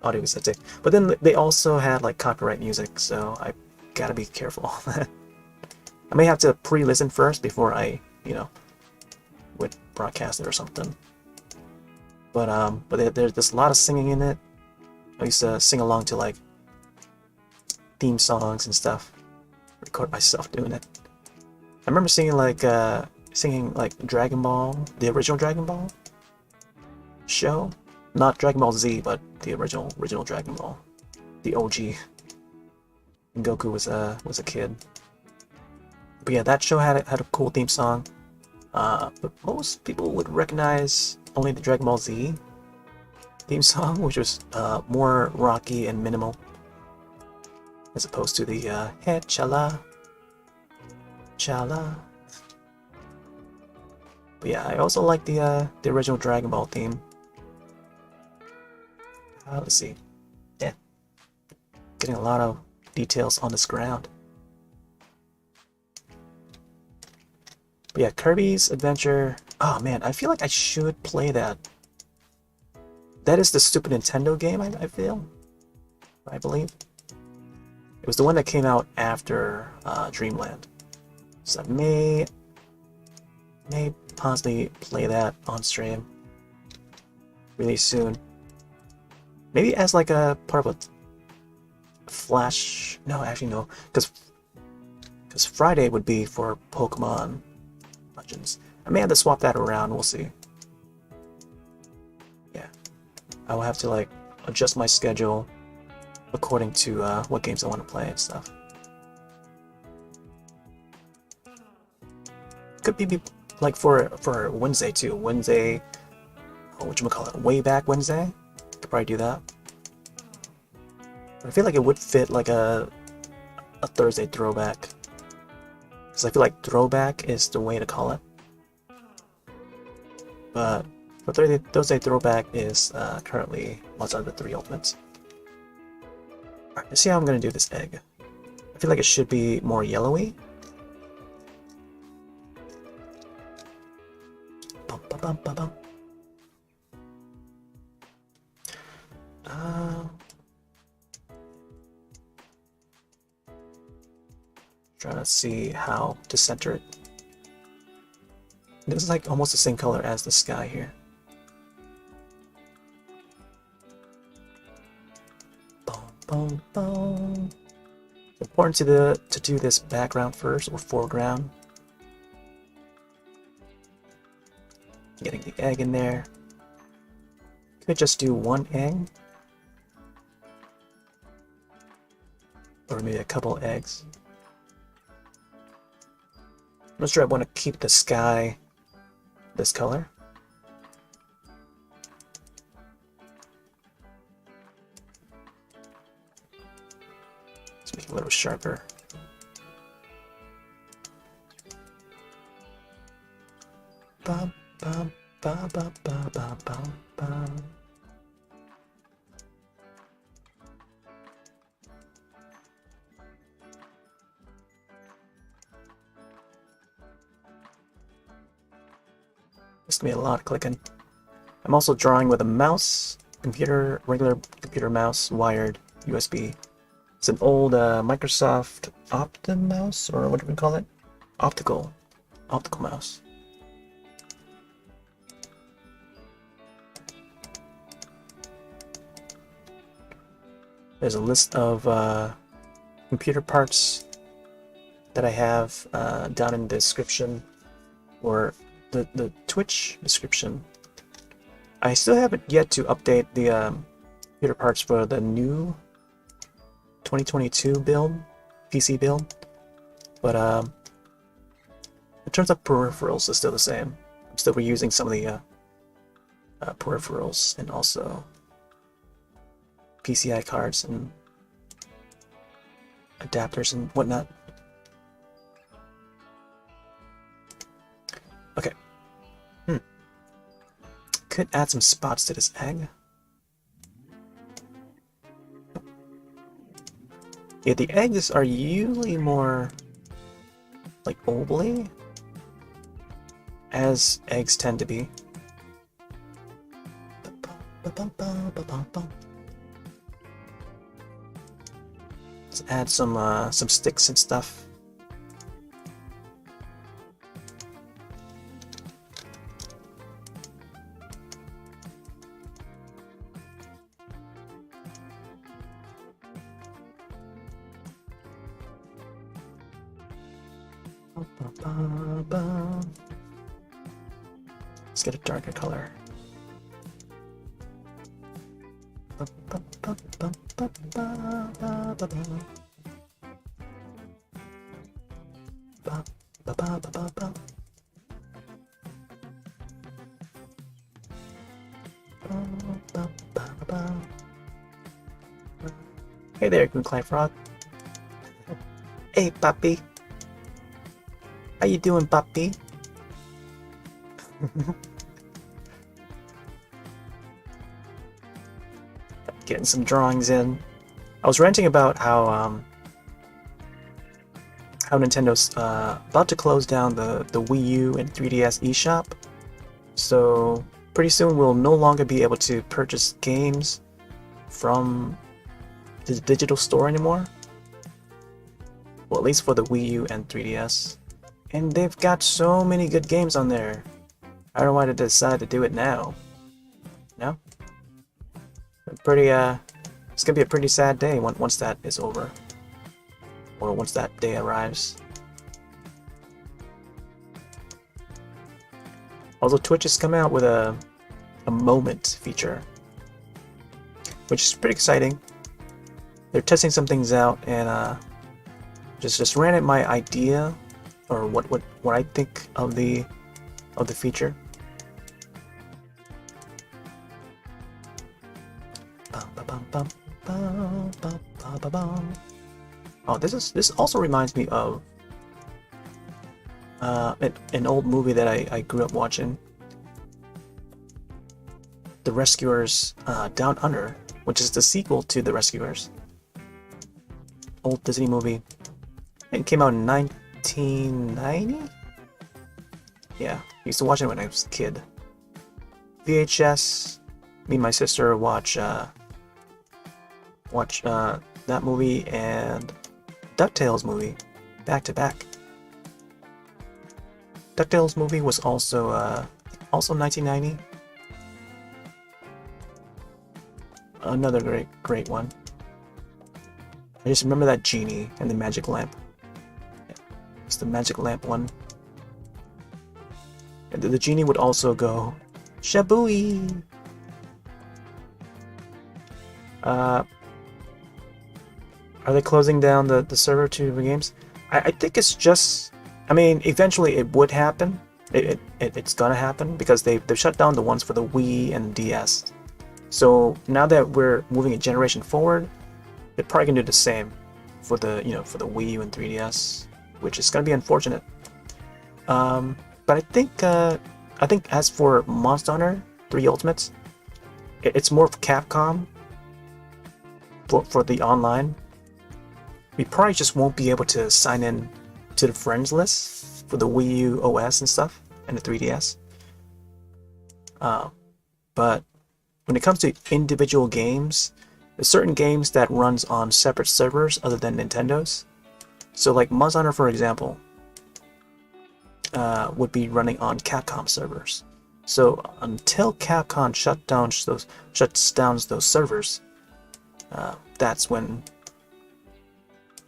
Speaker 1: audio cassette tape. But then they also had like copyright music, so I gotta be careful. I may have to pre-listen first before I, would broadcast it or something. But there's a lot of singing in it. I used to sing along to like theme songs and stuff. Record myself doing it. I remember singing like Dragon Ball, the original Dragon Ball show, not Dragon Ball Z, but the original Dragon Ball, the OG. And Goku was a kid. But yeah, that show had a cool theme song. But most people would recognize only the Dragon Ball Z theme song, which was more rocky and minimal, as opposed to the hey chala chala. But yeah, I also like the original Dragon Ball theme. Let's see. Yeah, getting a lot of details on this ground. But yeah, Kirby's Adventure. Oh man, I feel like I should play that. That is the Super Nintendo game, I believe. It was the one that came out after Dreamland. So I may possibly play that on stream really soon. Maybe as like a part of a Flash. No, actually no, because Friday would be for Pokemon Legends. I may have to swap that around. We'll see. Yeah, I will have to like adjust my schedule according to what games I want to play and stuff. Could be like for Wednesday too. Wednesday, whatchamacallit, way back Wednesday. Could probably do that. But I feel like it would fit like a Thursday throwback. Because I feel like throwback is the way to call it. But for Thursday throwback is currently Monster Hunter 3 Ultimates. Alright, let's see how I'm going to do this egg. I feel like it should be more yellowy. Bum, ba, bum, ba, bum. Trying to see how to center it. This is like almost the same color as the sky here. Boom, boom, boom. It's important to do this background first, or foreground. Getting the egg in there. Could just do one egg, or maybe a couple eggs. I'm not sure I want to keep the sky this color. Let's make it a little sharper. Bum, bum, ba, ba, ba, ba, bum, bum. There's gonna be a lot of clicking. I'm also drawing with a mouse, regular computer mouse, wired USB. It's an old Microsoft Optim mouse, or what do we call it? Optical mouse. There's a list of computer parts that I have down in the description, or the Twitch description. I still haven't yet to update the computer parts for the new 2022 build, PC build, but in terms of peripherals, it's still the same. I'm still reusing some of the peripherals, and also PCI cards and adapters and whatnot. could add some spots to this egg. Yeah, the eggs are usually more like ovally, as eggs tend to be. Let's add some sticks and stuff. Let's get a darker color. Hey there, Gooncly Frog. Hey, puppy. How you doing, puppy? Getting some drawings in. I was ranting about how Nintendo's about to close down the Wii U and 3DS eShop. So pretty soon we'll no longer be able to purchase games from the digital store anymore. Well, at least for the Wii U and 3DS. And they've got so many good games on there. I don't know why they decided to do it now. No? Pretty, it's gonna be a pretty sad day once that is over. Or once that day arrives. Although Twitch has come out with a moment feature, which is pretty exciting. They're testing some things out, and just ran at my idea, or what I think of the feature. Oh, this also reminds me of an old movie that I grew up watching, The Rescuers Down Under, which is the sequel to The Rescuers. Old Disney movie. It came out in 1990? Yeah, I used to watch it when I was a kid. VHS, me and my sister watch that movie and DuckTales movie back to back. DuckTales movie was also 1990. Another great one. I just remember that genie and the magic lamp. It's the magic lamp one. And the genie would also go, Shabooey! Are they closing down the server to the games? I think it's just... I mean, eventually it would happen. It's gonna happen because they've shut down the ones for the Wii and the DS. So now that we're moving a generation forward, they're probably gonna do the same for the for the Wii U and 3DS, which is gonna be unfortunate. But I think as for Monster Hunter 3 Ultimates, it's more of Capcom for the online. We probably just won't be able to sign in to the friends list for the Wii U OS and stuff and the 3DS. But when it comes to individual games, there's certain games that runs on separate servers other than Nintendo's. So like Monster Hunter, for example, would be running on Capcom servers. So until Capcom shuts down those servers, that's when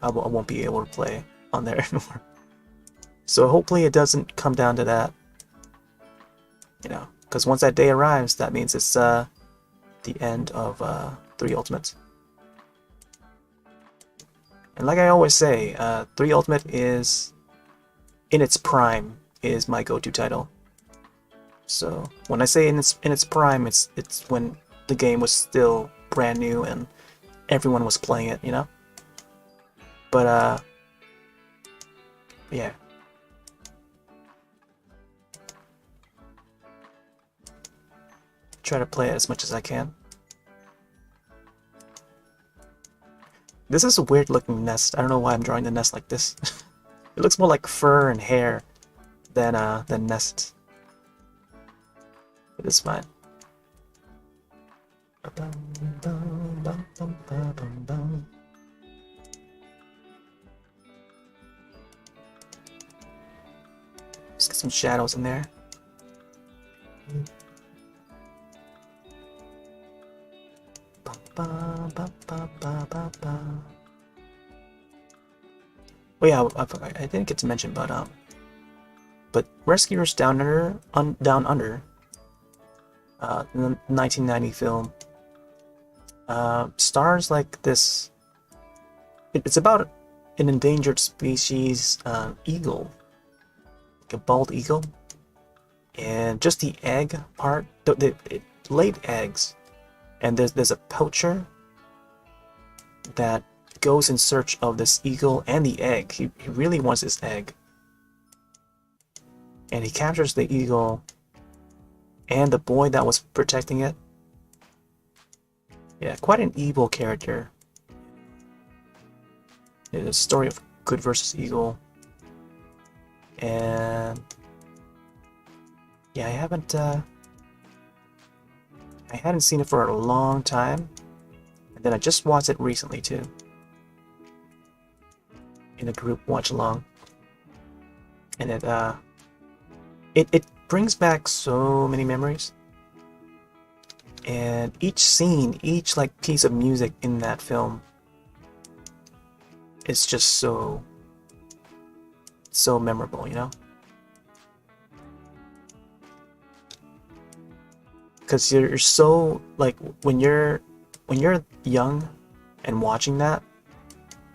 Speaker 1: I won't be able to play on there anymore. So hopefully it doesn't come down to that, because once that day arrives, that means it's the end of 3 Ultimate. And like I always say, 3 Ultimate is in its prime is my go-to title. So when I say in its prime, it's when the game was still brand new and everyone was playing it, But yeah. try to play it as much as I can. This is a weird looking nest. I don't know why I'm drawing the nest like this. It looks more like fur and hair than nest. But it's fine. Let's get some shadows in there. Oh yeah, I didn't get to mention, but Rescuers Down Under, the 1990 film, stars like this. It's about an endangered species, eagle, like a bald eagle, and just the egg part. It laid eggs, and there's a poacher that goes in search of this eagle and the egg. He really wants this egg, and he captures the eagle and the boy that was protecting it. Yeah, quite an evil character. It's a story of good versus evil. And yeah, I hadn't seen it for a long time, and then I just watched it recently too, in a group watch along, and it brings back so many memories. And each scene, each like piece of music in that film is just so memorable, you know? Because you're so, like, when you're young and watching that,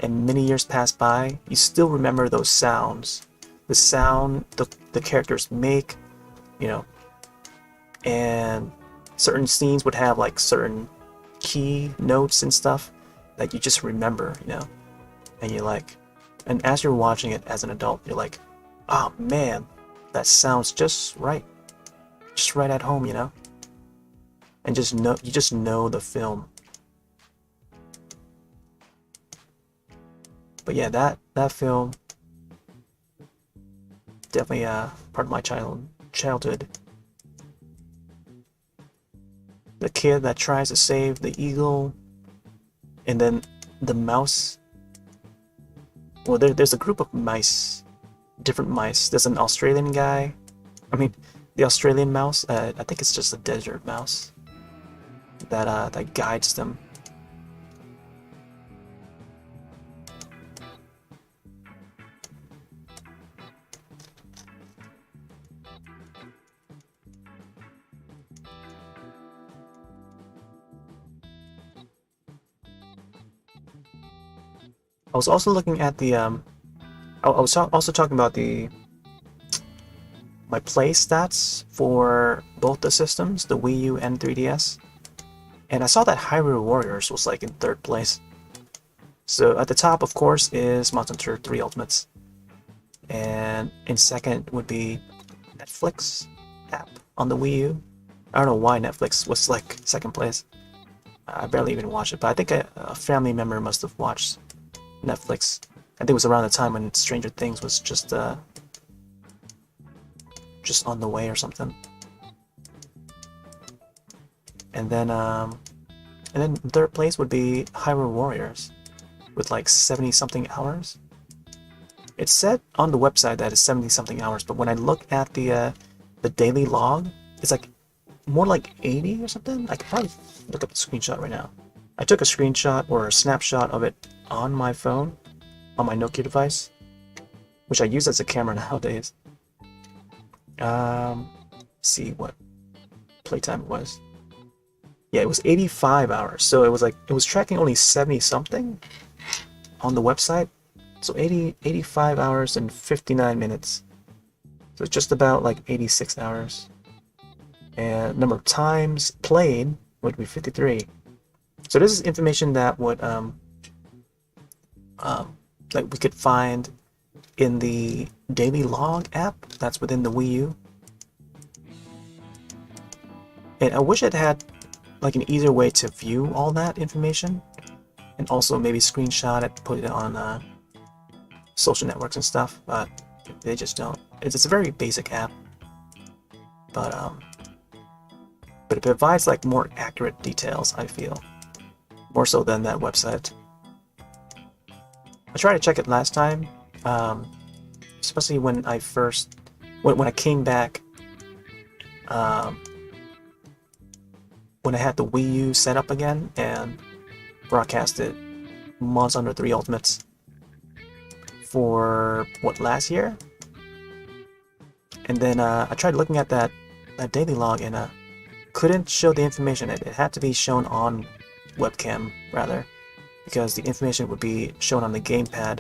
Speaker 1: and many years pass by, you still remember those sounds, the sound the characters make, you know. And certain scenes would have like certain key notes and stuff that you just remember, you know. And you're like, and as you're watching it as an adult, you're like, oh man, that sounds just right at home, you know. And you just know the film. But yeah, that film definitely part of my childhood. The kid that tries to save the eagle, and then the mouse. Well, there's a group of mice, different mice. There's an Australian guy. I mean, the Australian mouse. I think it's just a desert mouse that guides them. I was also looking at the I was also talking about my play stats for both the systems, the Wii U and 3DS, and I saw that Hyrule Warriors was like in 3rd place. So at the top, of course, is Monster Hunter 3 Ultimates, and in 2nd would be Netflix app on the Wii U. I don't know why Netflix was like 2nd place. I barely even watched it, but I think a family member must have watched Netflix. I think it was around the time when Stranger Things was just on the way or something. And then 3rd place would be Hyrule Warriors with like 70 something hours. It said on the website that it's 70 something hours, but when I look at the daily log, it's like more like 80 or something. I could probably look up the screenshot right now. I took a screenshot or a snapshot of it on my phone, on my Nokia device, which I use as a camera nowadays. See what playtime it was. Yeah, it was 85 hours. So it was tracking only 70 something on the website. So 85 hours and 59 minutes. So it's just about like 86 hours. And number of times played would be 53. So this is information that would like we could find in the daily log app that's within the Wii U. And I wish it had like an easier way to view all that information, and also maybe screenshot it, put it on social networks and stuff, but they just don't. It's a very basic app, but it provides like more accurate details, I feel, more so than that website. I tried to check it last time, especially when I first, when I came back, when I had the Wii U set up again and broadcasted Monster Hunter 3 Ultimates for, what, last year? And then I tried looking at that daily log and couldn't show the information. It had to be shown on webcam, rather, because the information would be shown on the gamepad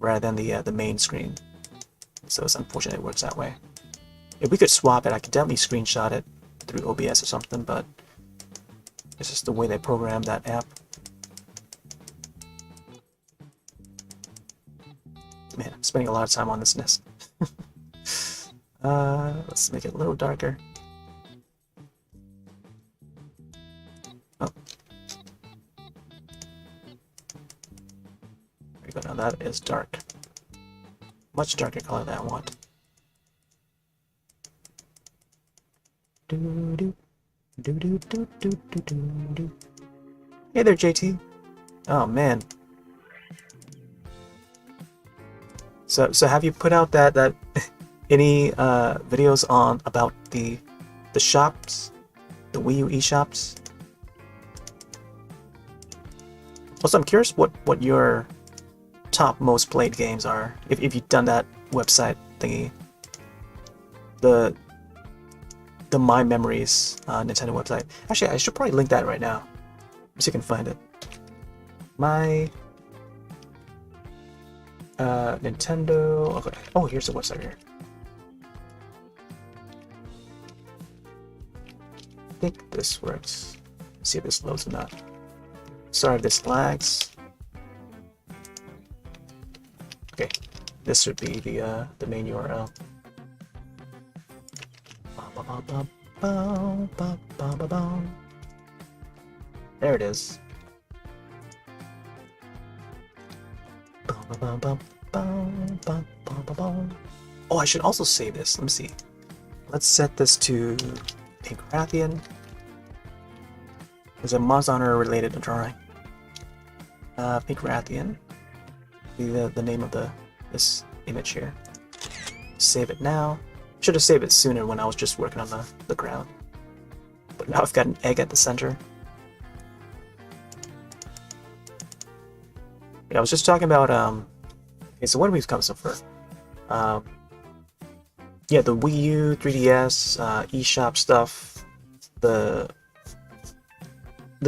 Speaker 1: rather than the main screen. So it's unfortunate it works that way. If we could swap it, I could definitely screenshot it through OBS or something, but it's just the way they program that app. Man, I'm spending a lot of time on this nest. Let's make it a little darker. Oh. There we go, now that is dark. Much darker color than I want. Hey there, JT. Oh man. So have you put out that any videos on about the shops, the Wii U eShops? Also, I'm curious what your top most played games are, if you've done that website thingy, the My Memories Nintendo website. Actually, I should probably link that right now, so you can find it. My Nintendo. Okay. Oh, here's the website here. I think this works. Let's see if this loads or not. Sorry if this lags. Okay, this should be the main URL. There it is. Oh, I should also save this. Let me see. Let's set this to Pink Rathian. There's a Monster Hunter related drawing. Pink Rathian. Be the name of this image here. Save it now. Should have saved it sooner when I was just working on the ground. But now I've got an egg at the center. Yeah, I was just talking about okay, so what do we come so far? Yeah, the Wii U, 3DS, eShop stuff, the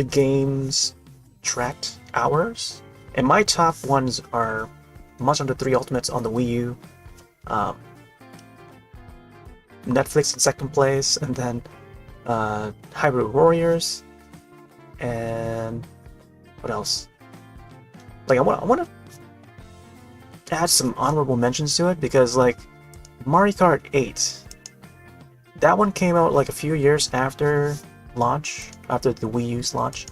Speaker 1: games tracked hours, and my top ones are Monster Hunter 3 Ultimates on the Wii U, Netflix in second place, and then Hyrule Warriors, and what else? Like I want to add some honorable mentions to it, because like Mario Kart 8, that one came out like a few years after launch, after the Wii U's launch,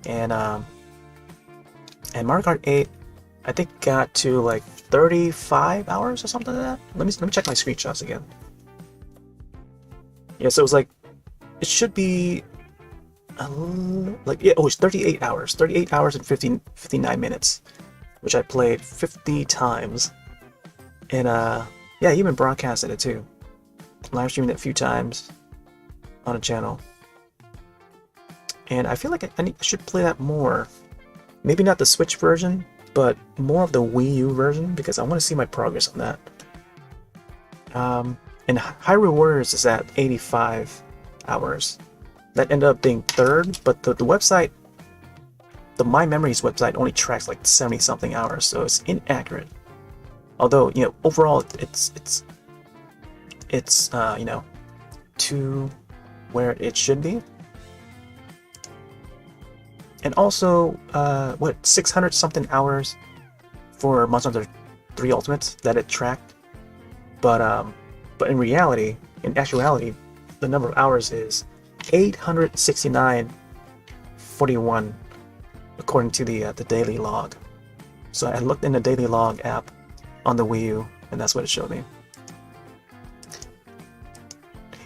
Speaker 1: and Mario Kart 8 I think got to like 35 hours or something like that. Let me check my screenshots again. Yeah, so it was like, it should be like, yeah, oh, it's 38 hours and 59 minutes, which I played 50 times. And yeah, I even broadcasted it too. Live streamed it a few times on a channel. And I feel like I should play that more. Maybe not the Switch version, but more of the Wii U version, because I want to see my progress on that. And Hyrule Warriors is at 85 hours. That ended up being third, but the website, the My Memories website, only tracks like 70-something hours, so it's inaccurate. Although, you know, overall it's you know, to where it should be. And also, what, 600-something hours for Monster Hunter 3 Ultimate that it tracked. But in reality, in actuality, the number of hours is 869.41 according to the daily log. So I looked in the daily log app on the Wii U, and that's what it showed me.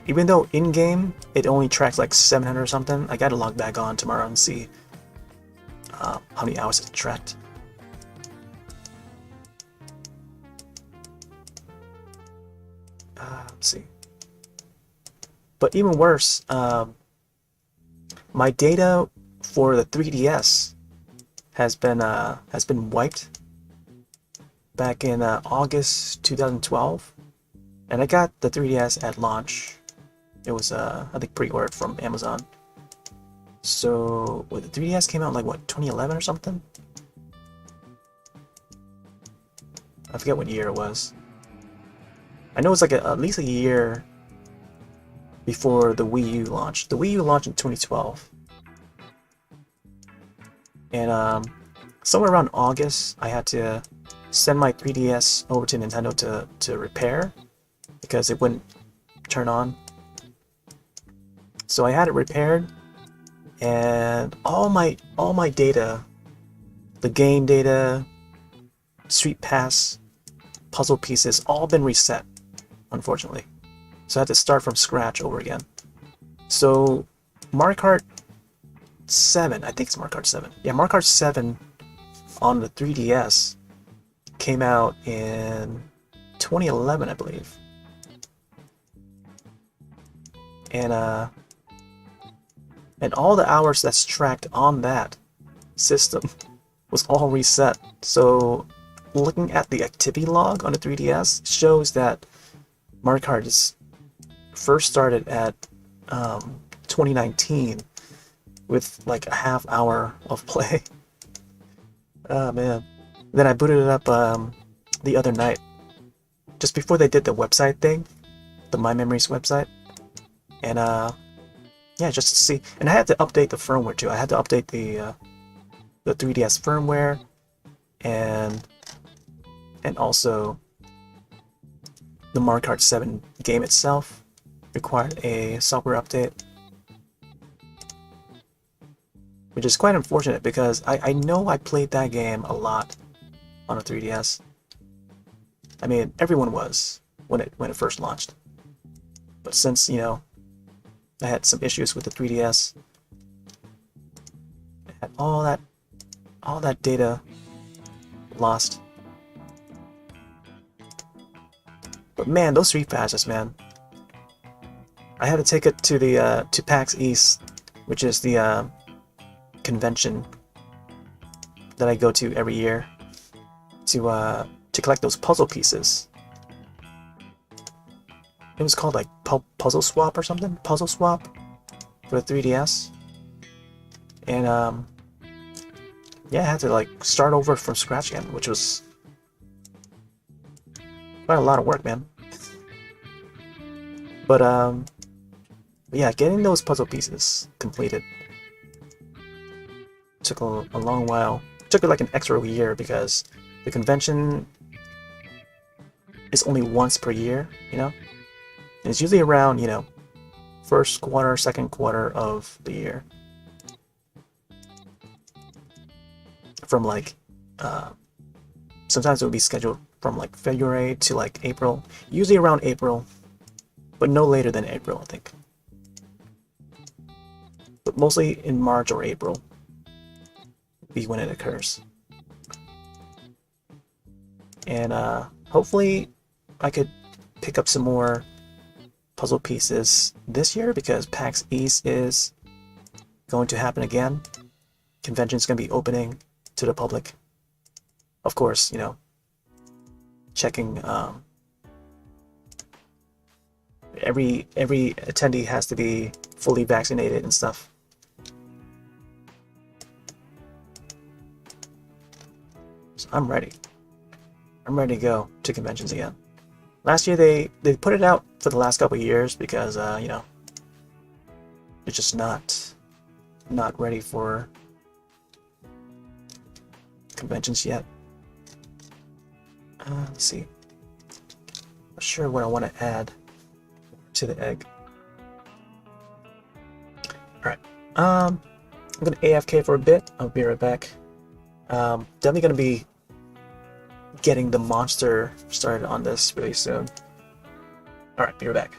Speaker 1: Even though in-game it only tracks like 700 or something, I gotta log back on tomorrow and see how many hours it tracked. Let's see. But even worse, my data for the 3DS has been wiped back in August 2012, and I got the 3DS at launch. It was I think pre-ordered from Amazon. So the 3DS came out like what, 2011 or something? I forget what year it was. I know it's like at least a year before the Wii U launched. The Wii U launched in 2012. And somewhere around August, I had to send my 3DS over to Nintendo to repair because it wouldn't turn on. So I had it repaired, and all my data, the game data, Street Pass, puzzle pieces, all been reset, unfortunately. So I had to start from scratch over again. So Mario Kart 7, I think it's Mario Kart 7. Yeah, Mario Kart 7 on the 3DS came out in 2011, I believe. And all the hours that's tracked on that system was all reset. So looking at the activity log on the 3DS shows that Mario Kart is first started at 2019 with like a half hour of play. Oh man. Then I booted it up the other night, just before they did the website thing, the My Memories website. And yeah, just to see. And I had to update the firmware too. I had to update the 3DS firmware, and also the Mario Kart 7 game itself required a software update, which is quite unfortunate because I know I played that game a lot on a 3DS. I mean, everyone was when it first launched, but since, you know, I had some issues with the 3DS, I had all that data lost. But man, those Street Passes, man. I had to take it to the to PAX East, which is the convention that I go to every year, to collect those puzzle pieces. It was called like Puzzle Swap or something? Puzzle Swap for the 3DS. And yeah, I had to like start over from scratch again, which was quite a lot of work, man. But yeah, getting those puzzle pieces completed took a long while. It took like an extra year because the convention is only once per year, you know? And it's usually around, you know, first quarter, second quarter of the year. From like, sometimes it would be scheduled from like February to like April. Usually around April, but no later than April, I think. But mostly in March or April be when it occurs. And hopefully I could pick up some more puzzle pieces this year because PAX East is going to happen again. Convention's going to be opening to the public. Of course, you know, checking every attendee has to be fully vaccinated and stuff. So I'm ready. I'm ready to go to conventions again. Last year they put it out for the last couple of years because you know, it's just not ready for conventions yet. Let's see. Not sure what I want to add to the egg. Alright. I'm gonna AFK for a bit. I'll be right back. Definitely gonna be getting the monster started on this really soon. Alright, be right back.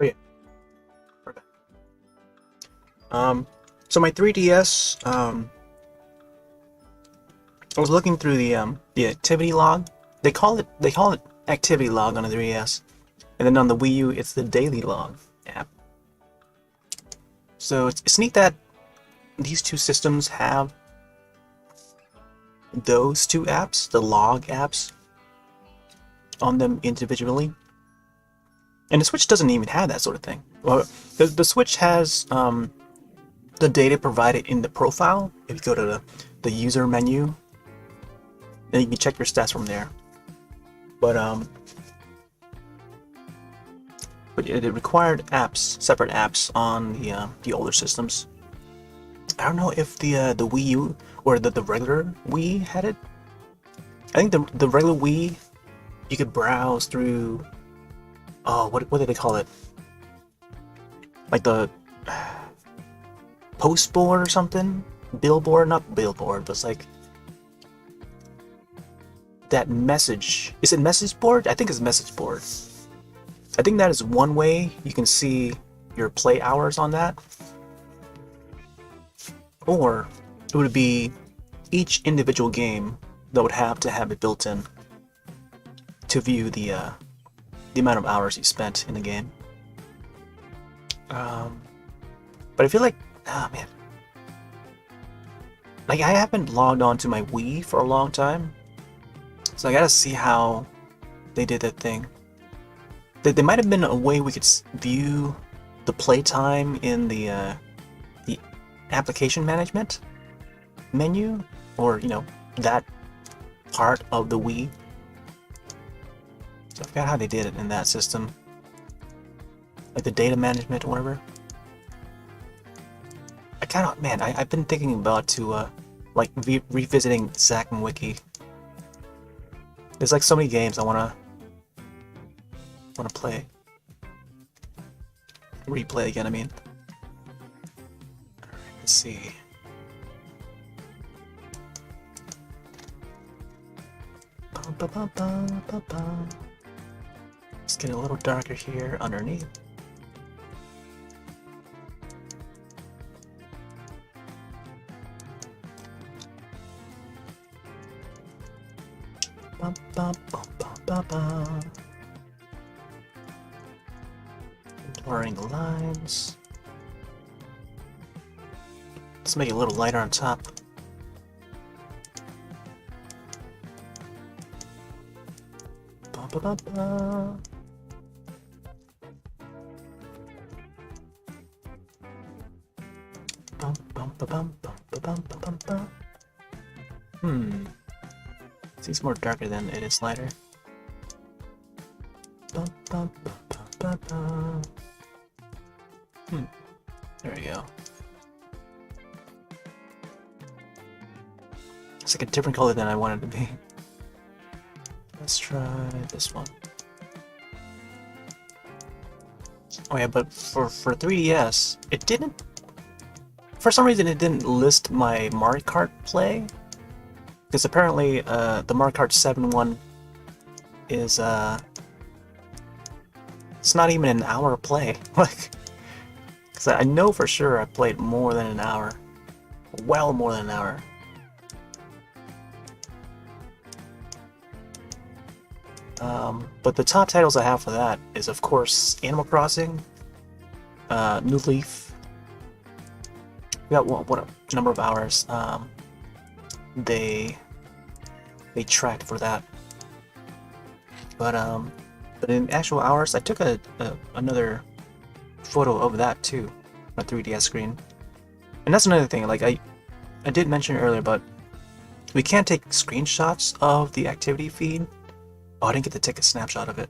Speaker 1: Oh yeah. We're back. So my 3DS, I was looking through the activity log. They call it activity log on the 3DS, and then on the Wii U it's the daily log app. So it's neat that these two systems have those two apps, the log apps, on them individually. And the Switch doesn't even have that sort of thing. Well, the Switch has the data provided in the profile. If you go to the user menu, then you can check your stats from there. But it required apps, separate apps on the older systems. I don't know if the Wii U or the regular Wii had it. I think the regular Wii, you could browse through. Oh, what did they call it? Like the post board or something? Billboard, not billboard, but it's like that message. Is it message board? I think it's message board. I think that is one way you can see your play hours on that. Or it would be each individual game that would have to have it built in to view the amount of hours you spent in the game. But I feel like, man, like I haven't logged on to my Wii for a long time, so I gotta see how they did that thing. There might have been a way we could view the playtime in the application management menu, or that part of the Wii. I forgot how they did it in that system, like the data management or whatever. I kind of, man, I've been thinking about like revisiting Zack and Wiki. There's like so many games I wanna play, replay again. I mean, all right, let's see. Let's get a little darker here underneath. Ba, ba, ba, ba, ba, ba. Blurring the lines. Let's make it a little lighter on top. Ba, ba, ba, ba. Bum, bum, ba, bum, bum, ba, bum, ba, bum, ba. Seems more darker than it is lighter. Bum, bum, ba, ba, ba, ba. There we go. It's like a different color than I wanted it to be. Let's try this one. Oh yeah, but for 3DS, it didn't... For some reason, it didn't list my Mario Kart play. Because apparently, the Mario Kart 7 one is, it's not even an hour play. Like, because I know for sure I played more than an hour. Well more than an hour. But the top titles I have for that is, of course, Animal Crossing, New Leaf. We got what a number of hours they tracked for that. But in actual hours, I took another photo of that too, on a 3DS screen. And that's another thing. Like I did mention earlier, but we can't take screenshots of the activity feed. Oh, I didn't get to take a snapshot of it.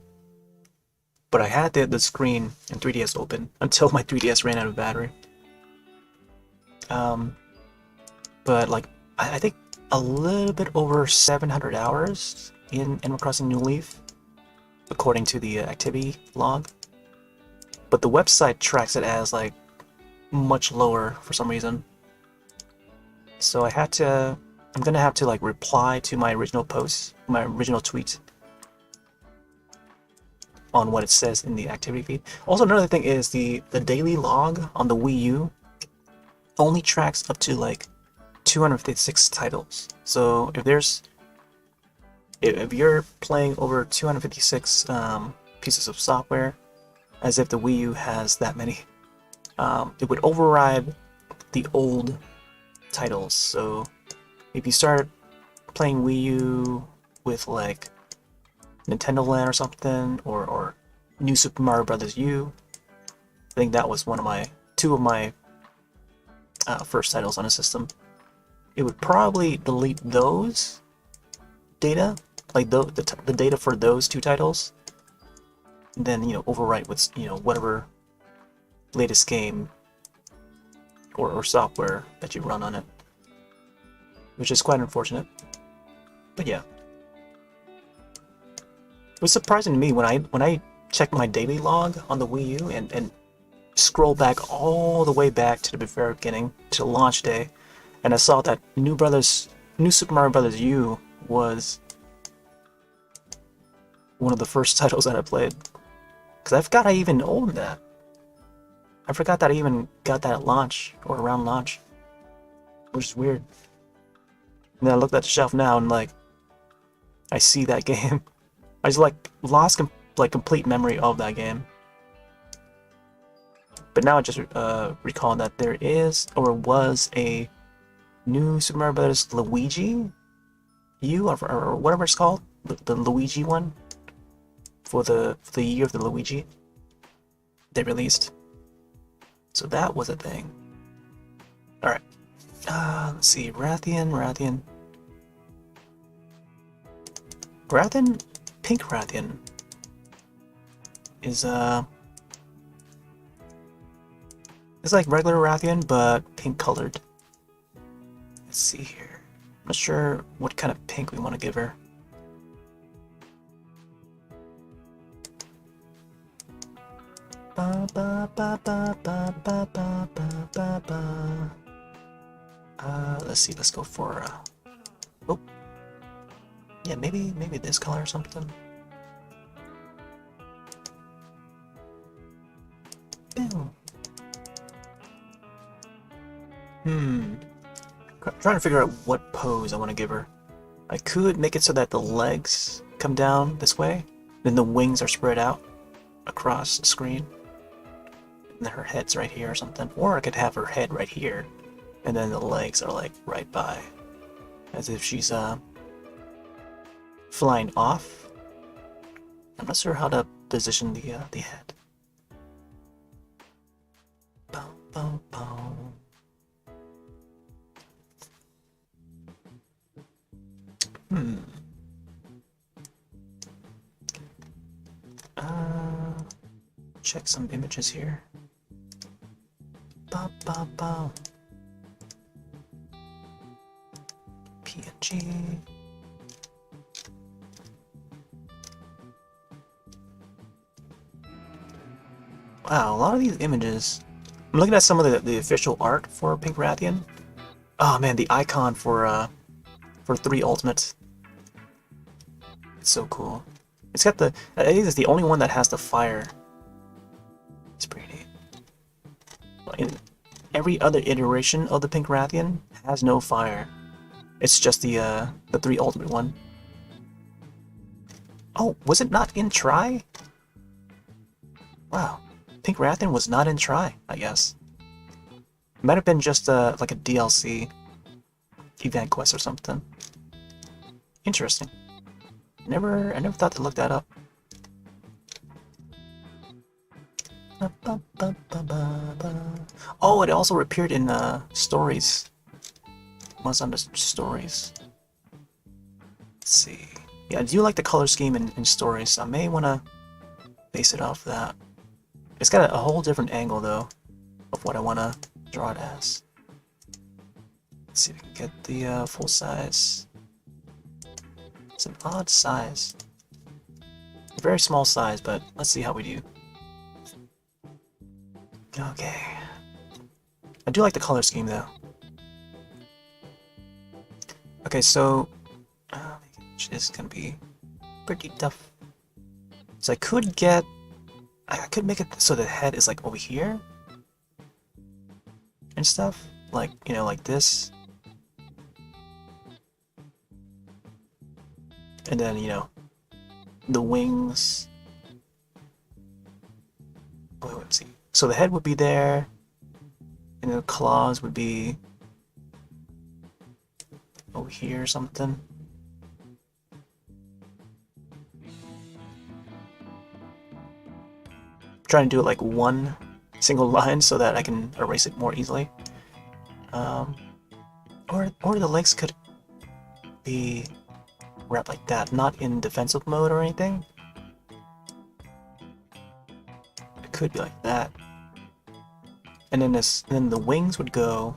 Speaker 1: But I had the screen in 3DS open until my 3DS ran out of battery. But like, I think a little bit over 700 hours in Animal Crossing New Leaf, according to the activity log. But the website tracks it as like much lower for some reason. So I'm gonna have to like reply to my original post, my original tweet, on what it says in the activity feed. Also, another thing is the daily log on the Wii U only tracks up to like 256 titles. So if you're playing over 256 pieces of software, as if the Wii U has that many, it would override the old titles. So if you start playing Wii U with like Nintendo Land or something, or New Super Mario Bros. U. I think that was two of my first titles on the system. It would probably delete those data, like the data for those two titles, and then overwrite with whatever latest game or software that you run on it, which is quite unfortunate. But yeah. It was surprising to me when I checked my daily log on the Wii U and scrolled back all the way back to the very beginning, to launch day, and I saw that New Super Mario Bros. U was one of the first titles that I played. Because I forgot I even owned that. I forgot that I even got that at launch, or around launch. Which is weird. And then I looked at the shelf now and like, I see that game. I just lost complete memory of that game. But now I just recall that there is, or was, a new Super Mario Bros. Luigi U, or whatever it's called, the Luigi one, for the year of the Luigi they released. So that was a thing. All right, let's see, Rathian. Pink Rathian is it's like regular Rathian, but pink colored. Let's see here. I'm not sure what kind of pink we want to give her. Ba, ba, ba, ba, ba, ba, ba, ba, ba. Let's see. Let's go for oh. Yeah, maybe this color or something. Boom. Trying to figure out what pose I want to give her. I could make it so that the legs come down this way, then the wings are spread out across the screen, and then her head's right here or something. Or I could have her head right here, and then the legs are like right by, as if she's flying off. I'm not sure how to position the head. Bow, bow, bow. Check some images here. Bow, bow, bow. PNG. Wow, a lot of these images. I'm looking at some of the official art for Pink Rathian. Oh man, the icon for 3 Ultimate. It's so cool. It's got the. I think it's the only one that has the fire. It's pretty neat. In every other iteration of the Pink Rathian has no fire. It's just the 3 Ultimate one. Oh, was it not in Try? Wow. Pink Rathian was not in Try, I guess. It might have been just like a DLC event quest or something. Interesting. I never thought to look that up. Oh, it also appeared in stories. Once on the stories. Let's see. Yeah, I do like the color scheme in stories, so I may want to base it off that. It's got a whole different angle, though, of what I want to draw it as. Let's see if we can get the full size. It's an odd size. A very small size, but let's see how we do. Okay. I do like the color scheme, though. Okay, so which is gonna be pretty tough. So I could make it so the head is like over here and stuff, like, you know, like this, and then, you know, the wings. Wait, let's see. So the head would be there, and the claws would be over here or something. Trying to do it like one single line so that I can erase it more easily. Or the legs could be wrapped like that, not in defensive mode or anything. It could be like that. And then the wings would go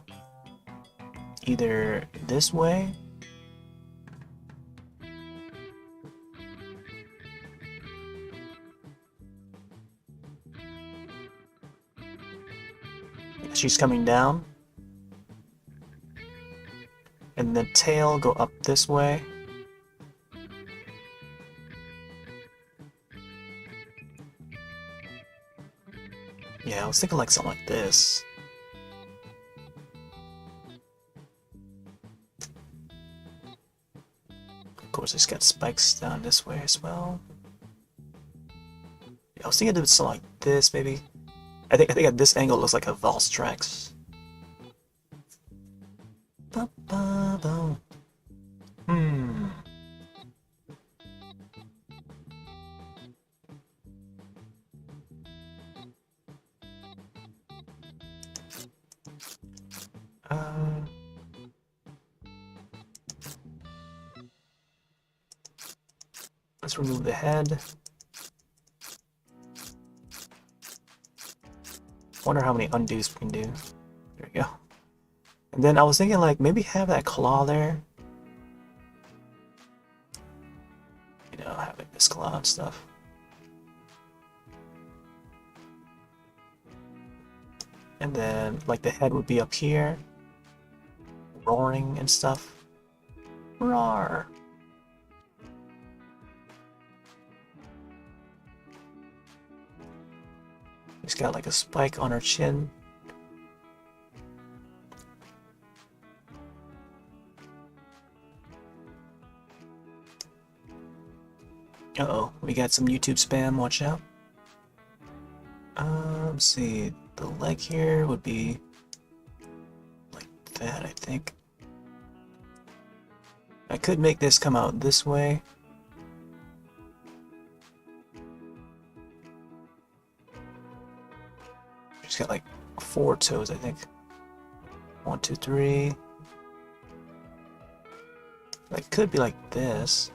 Speaker 1: either this way . She's coming down, and the tail go up this way. Yeah, I was thinking like something like this. Of course, it's got spikes down this way as well. Yeah, I was thinking of something like this, maybe. I think at this angle it looks like a valse tracks. Let's remove the head. Wonder how many undos we can do. There we go. And then I was thinking like maybe have that claw there. You know, having this claw and stuff. And then like the head would be up here, roaring and stuff. Roar. She's got like a spike on her chin. Uh-oh, we got some YouTube spam, watch out. Let's see, the leg here would be like that, I think. I could make this come out this way. She's got like 4 toes, I think. 1, 2, 3. Like, could be like this.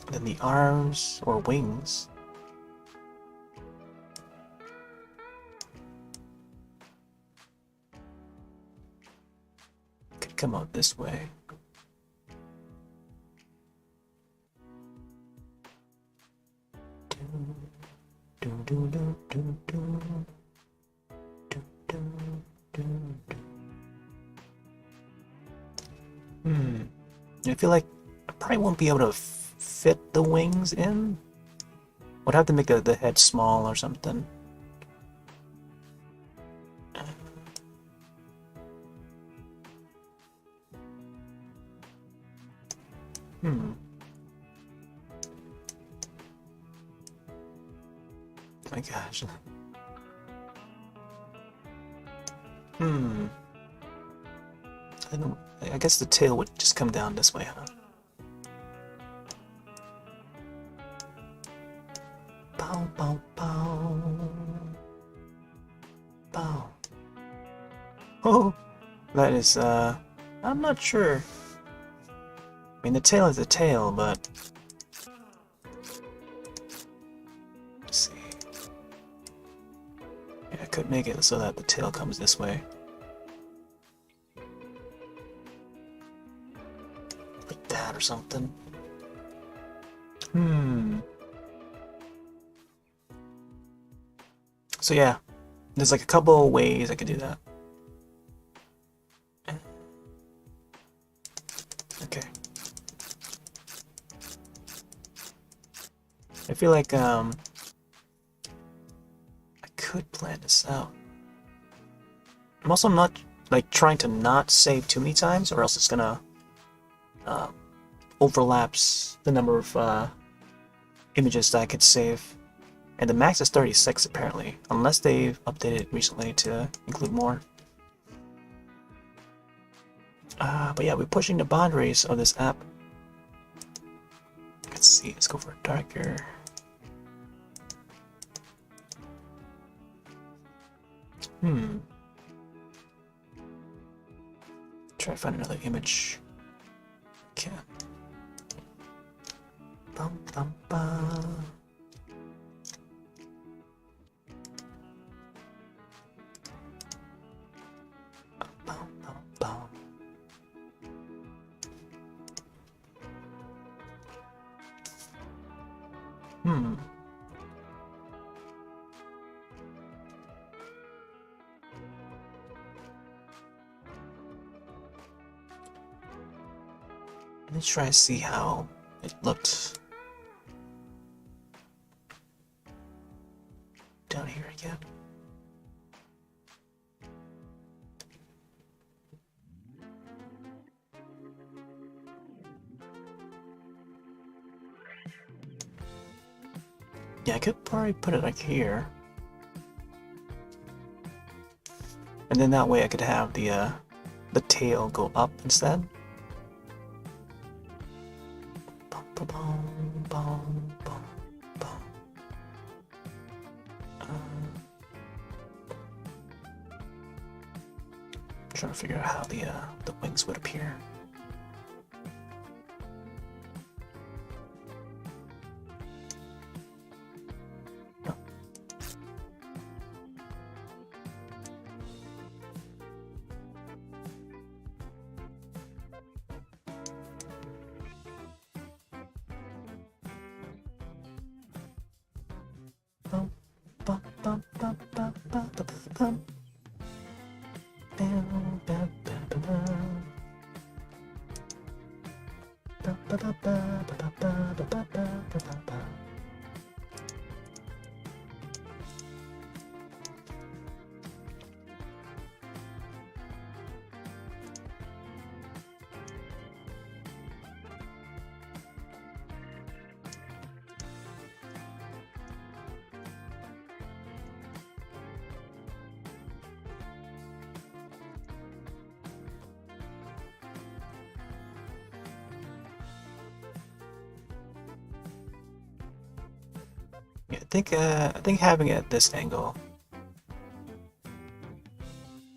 Speaker 1: And then the arms or wings. Could come out this way. I feel like I probably won't be able to fit the wings in. Would have to make the head small or something. My gosh. I guess the tail would just come down this way, huh? Bow, bow, bow. Bow. Oh, that is, I'm not sure. I mean, the tail is the tail, but... Let's see. Yeah, I could make it so that the tail comes this way. Like that or something. So yeah, there's like a couple of ways I could do that. Okay. I feel like I could plan this out. I'm also not like trying to not save too many times, or else it's gonna overlaps the number of images that I could save. And the max is 36 apparently, unless they've updated it recently to include more. But yeah, we're pushing the boundaries of this app. Let's see, let's go for darker. Try to find another image. Okay. Bum, bum, bum. Bum, bum, bum. Let's try to see how it looked down here again. Yeah, I could probably put it like here. And then that way I could have the tail go up instead. Trying to figure out how the wings would appear. No. Bum, bum, bum, bum, bum, bum, bum, bum. Yeah, I think having it at this angle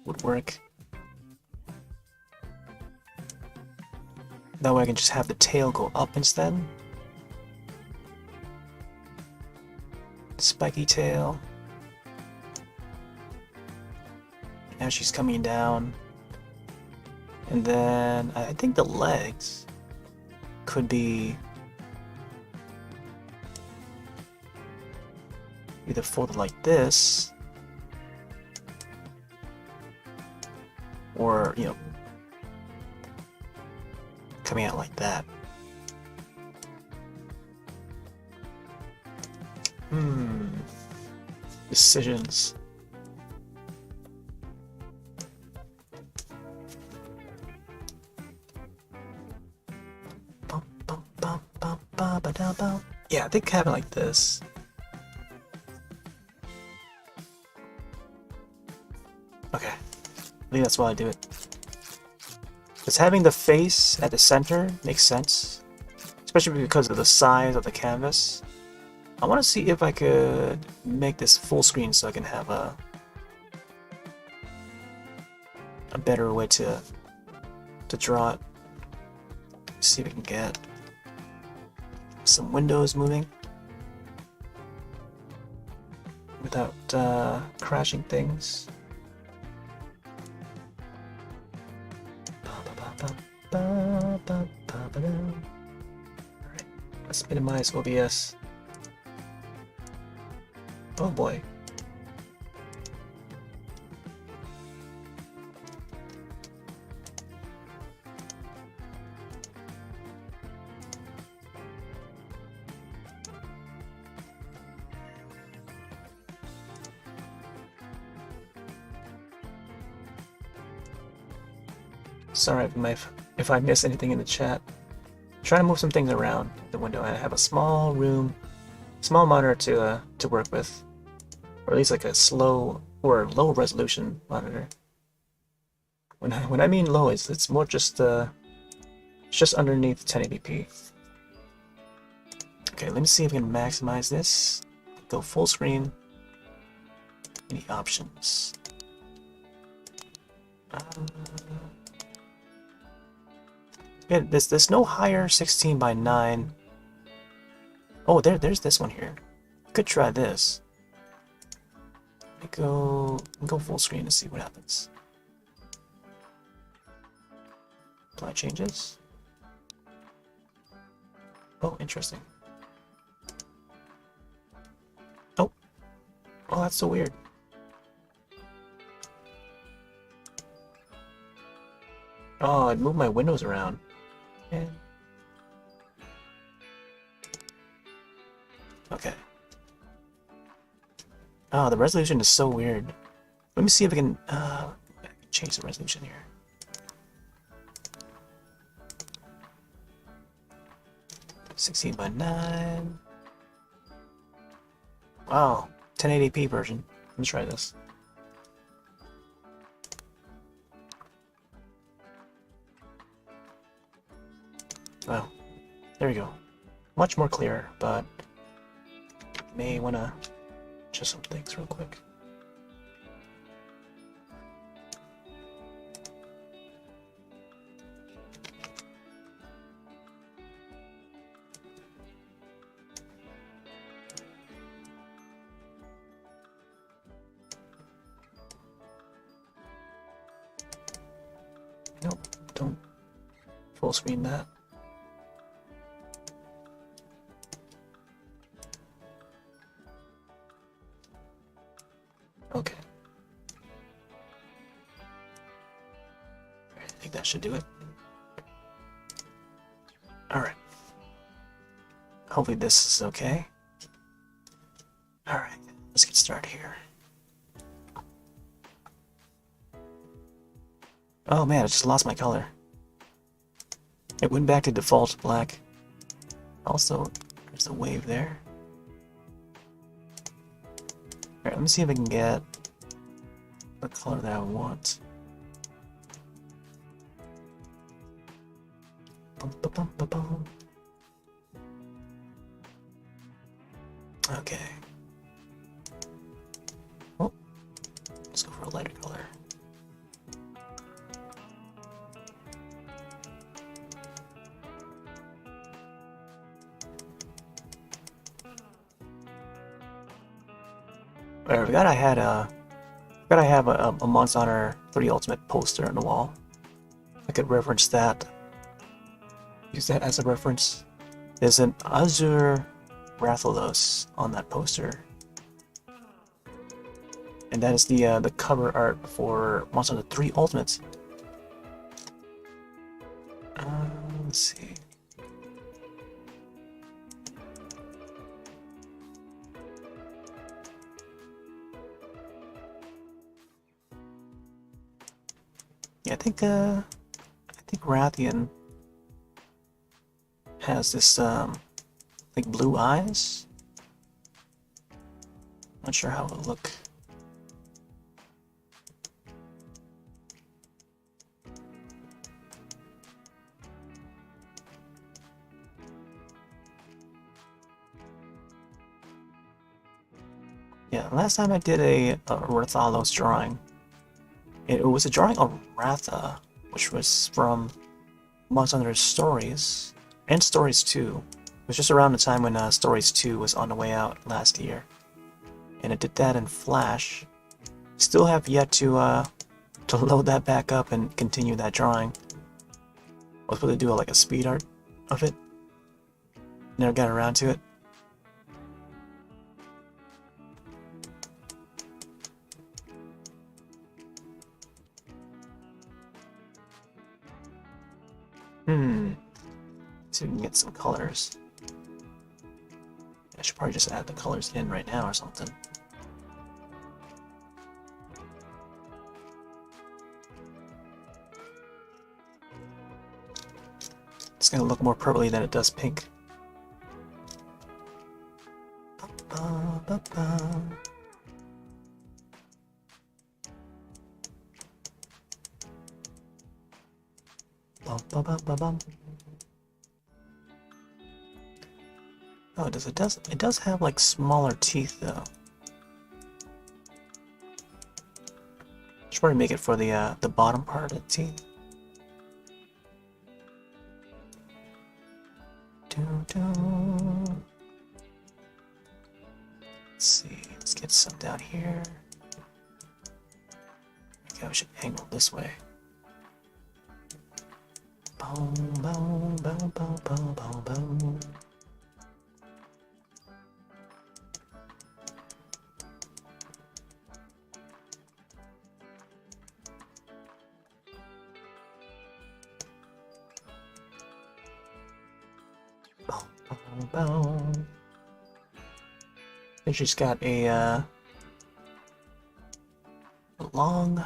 Speaker 1: would work. That way I can just have the tail go up instead. Spiky tail. Now she's coming down. And then I think the legs could be either folded like this, or, you know, coming out like that. Decisions. Yeah, I think having like this. Okay, I think that's why I do it. Because having the face at the center makes sense, especially because of the size of the canvas. I want to see if I could make this full screen so I can have a better way to draw it. See if we can get some windows moving without crashing things. Alright, let's minimize OBS. Oh boy. Sorry if I miss anything in the chat. I'm trying to move some things around the window. I have a small room, small monitor to work with, or at least like a slow or low resolution monitor. When I mean low, it's more just it's just underneath 1080p. Okay, let me see if we can maximize this. Go full screen. Any options? Yeah, there's no higher 16 by 9. Oh, there's this one here. Could try this. Let me go full screen to see what happens. Apply changes. Oh, interesting. Oh, that's so weird. Oh, I moved my windows around. And okay. Oh, the resolution is so weird. Let me see if I can change the resolution here. $16 by 9. Wow, 1080p version. Let me try this. Wow, there we go. Much more clear, but may want to adjust some things real quick. Nope, don't full screen that. Okay. I think that should do it. Alright. Hopefully this is okay. Alright, let's get started here. Oh man, I just lost my color. It went back to default black. Also, there's a wave there. Alright, let me see if I can get the color that I want. Okay. I forgot I have a Monster Hunter 3 Ultimate poster on the wall. I could reference that. Use that as a reference. There's an Azure Rathalos on that poster. And that is the cover art for Monster Hunter 3 Ultimate. Let's see. Yeah, I think Rathian has this like blue eyes. Not sure how it would look. Yeah, last time I did a Rathalos drawing. It was a drawing of Ratha, which was from Monster Hunter Stories, and Stories 2. It was just around the time when Stories 2 was on the way out last year. And I did that in Flash. Still have yet to load that back up and continue that drawing. I was supposed to do like a speed art of it. Never got around to it. See if we can get some colors. I should probably just add the colors in right now or something. It's gonna look more purpley than it does pink. Oh, it does have like smaller teeth though. Should probably make it for the bottom part of the teeth. Let's see, let's get some down here. Okay, we should angle this way. Boom, boom, boom, boom, boom, boom, boom. Boom. And she's got a long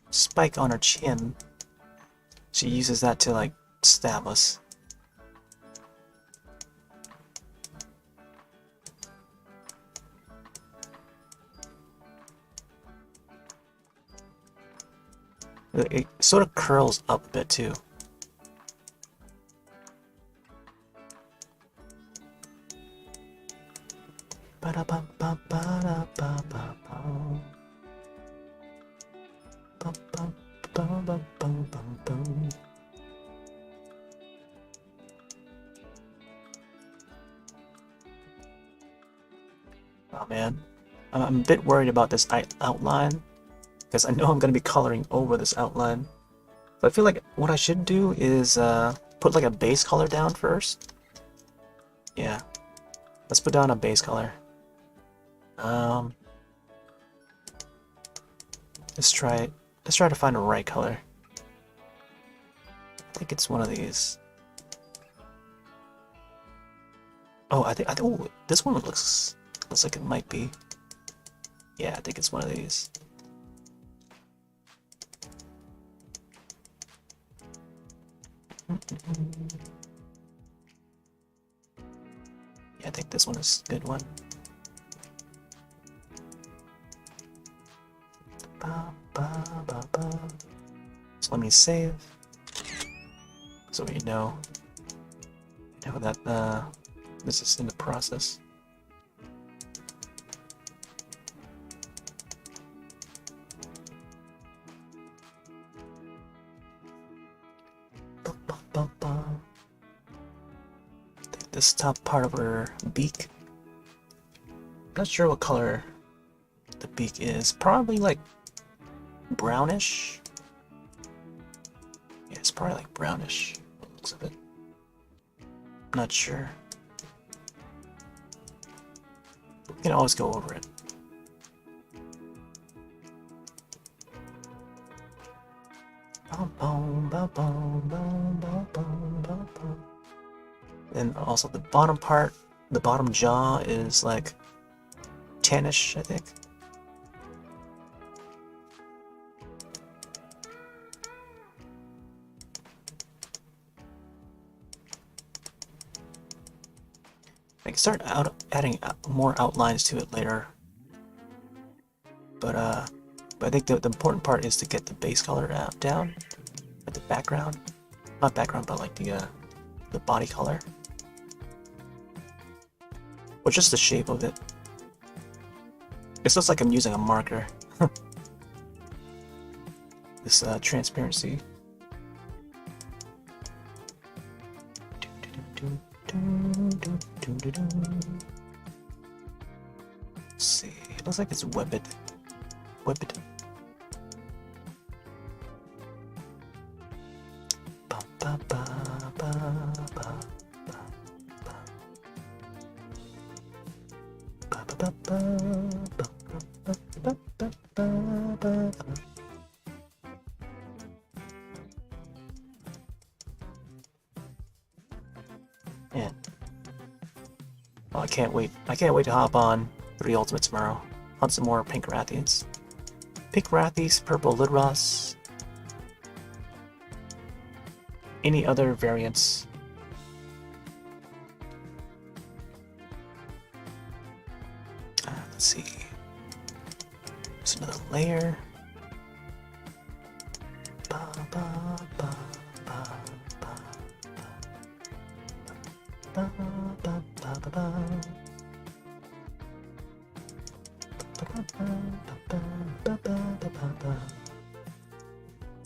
Speaker 1: spike on her chin. She uses that to like stab us. It sort of curls up a bit too. Oh man, I'm a bit worried about this outline because I know I'm going to be coloring over this outline. But I feel like what I should do is put like a base color down first. Yeah, let's put down a base color. Let's try to find the right color. I think it's one of these. Oh, I think oh, this one looks like it might be. Yeah, I think it's one of these. Yeah, I think this one is a good one. So let me save, so we know that this is in the process. This top part of her beak. Not sure what color beak is probably like brownish. Yeah, it's probably like brownish. Looks of it. Not sure. We can always go over it. And also the bottom part, the bottom jaw is like tannish, I think. I can start adding more outlines to it later. But I think the important part is to get the base color down, like the background, not background, but like the body color, or just the shape of it. It looks like I'm using a marker. This transparency. Let's see. It looks like it's webbed. Webbed. Yeah. Oh, I can't wait. I can't wait to hop on 3 Ultimate tomorrow. Hunt some more pink Rathians. Pink Rathies, purple Lidros. Any other variants. Let's see. There's another layer.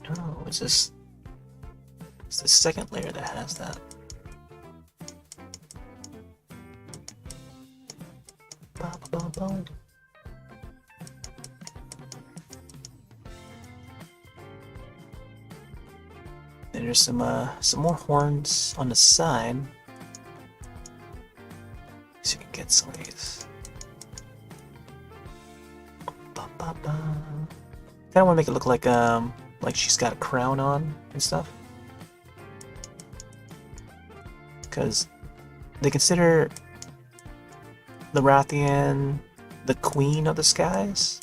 Speaker 1: Oh, it's this. It's the second layer that has that. And there's some more horns on the side. So you can get some of these. Kinda wanna make it look like she's got a crown on and stuff. Because they consider the Rathian the queen of the skies,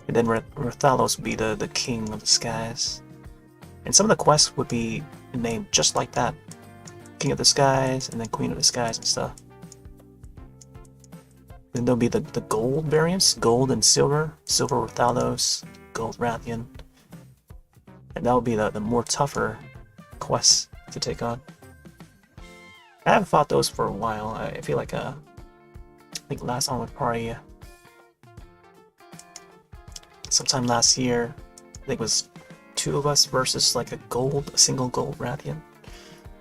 Speaker 1: and then Rathalos would be the king of the skies. And some of the quests would be named just like that. King of the skies, and then queen of the skies and stuff. Then there'll be the gold variants, gold and silver. Silver Rathalos, gold Rathian. And that would be the more tougher quests to take on. I haven't fought those for a while. I feel like I think last one was probably sometime last year. I think it was 2 of us versus like a single gold Rathian.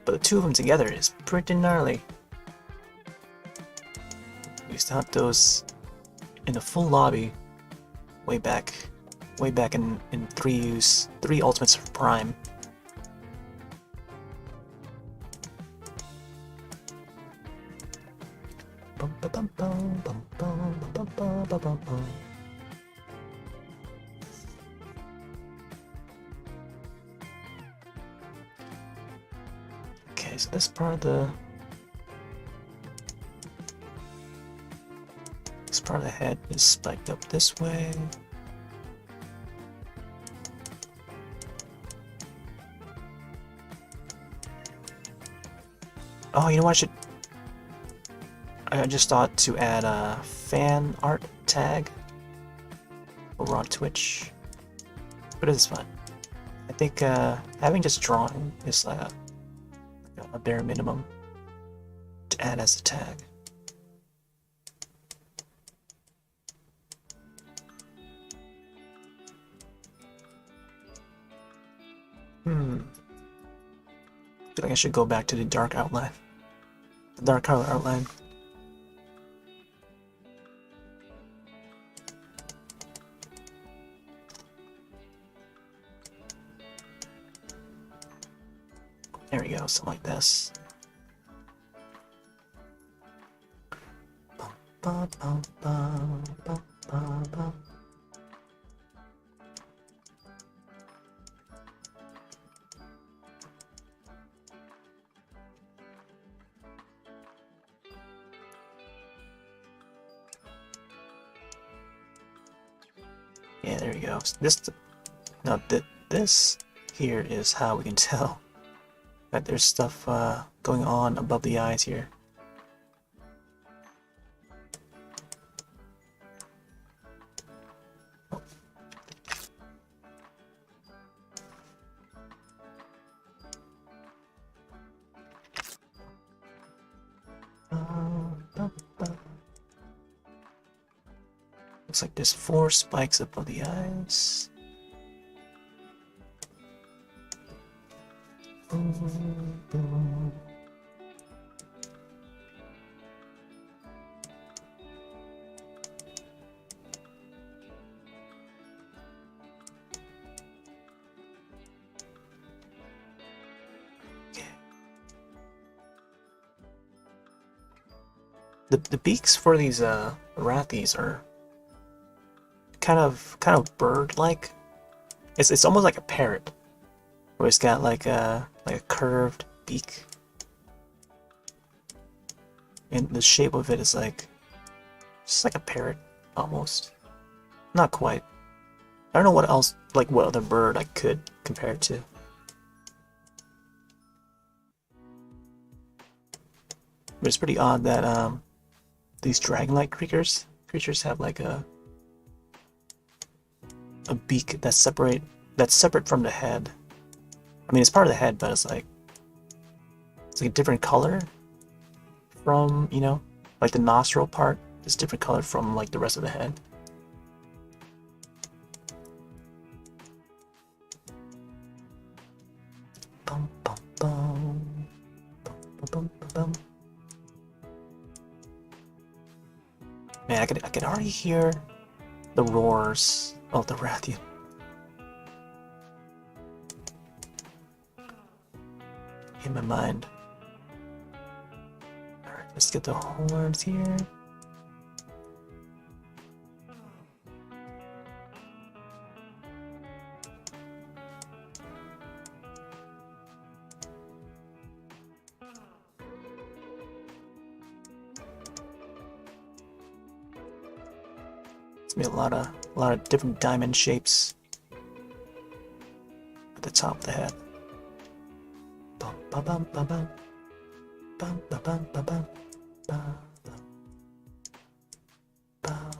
Speaker 1: But the 2 of them together is pretty gnarly. We used to hunt those in a full lobby way back in 3 Ultimates for Prime. Okay, so this part of the head is spiked up this way. Oh, you know what? I just thought to add a fan art tag over on Twitch, but it's fine. I think having just drawing is a bare minimum to add as a tag. I feel like I should go back to the dark outline. The dark color outline. There we go, something like this. Yeah, there we go. This here is how we can tell that there's stuff going on above the eyes here. Looks like there's 4 spikes above the eyes. The beaks for these Rathies are kind of bird-like. It's almost like a parrot, where it's got like a curved beak, and the shape of it is like just like a parrot almost. Not quite. I don't know what else, like what other bird I could compare it to. But it's pretty odd that these dragon-like creatures have like a beak that's separate from the head. I mean, it's part of the head, but it's like a different color from, you know, like the nostril part is different color from like the rest of the head. Bum, bum, bum. Bum, bum, bum, bum. Man, I could already hear the roars of the Rathian. In my mind. Alright, let's get the horns here. It's gonna be a lot of different diamond shapes at the top of the head. Bum bum bum bum bum bum bum bum bum bum bum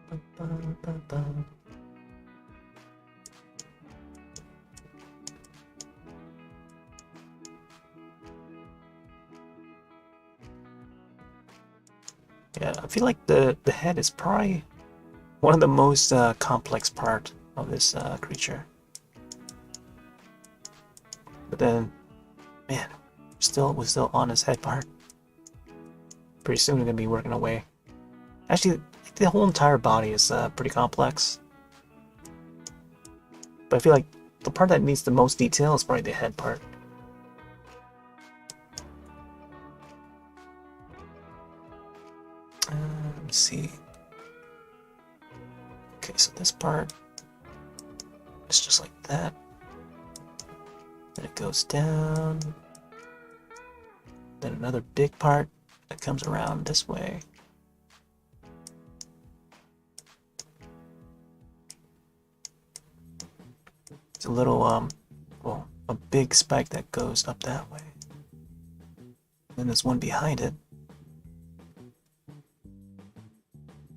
Speaker 1: bum bum bum bum. Yeah, I feel like the head is probably one of the most complex part of this creature. But then, man, we're still on his head part. Pretty soon we're gonna be working away. Actually, the whole entire body is pretty complex. But I feel like the part that needs the most detail is probably the head part. Let me see. Okay, so this part is just like that. Then it goes down. Then another big part that comes around this way. It's a little, well, a big spike that goes up that way. Then there's one behind it.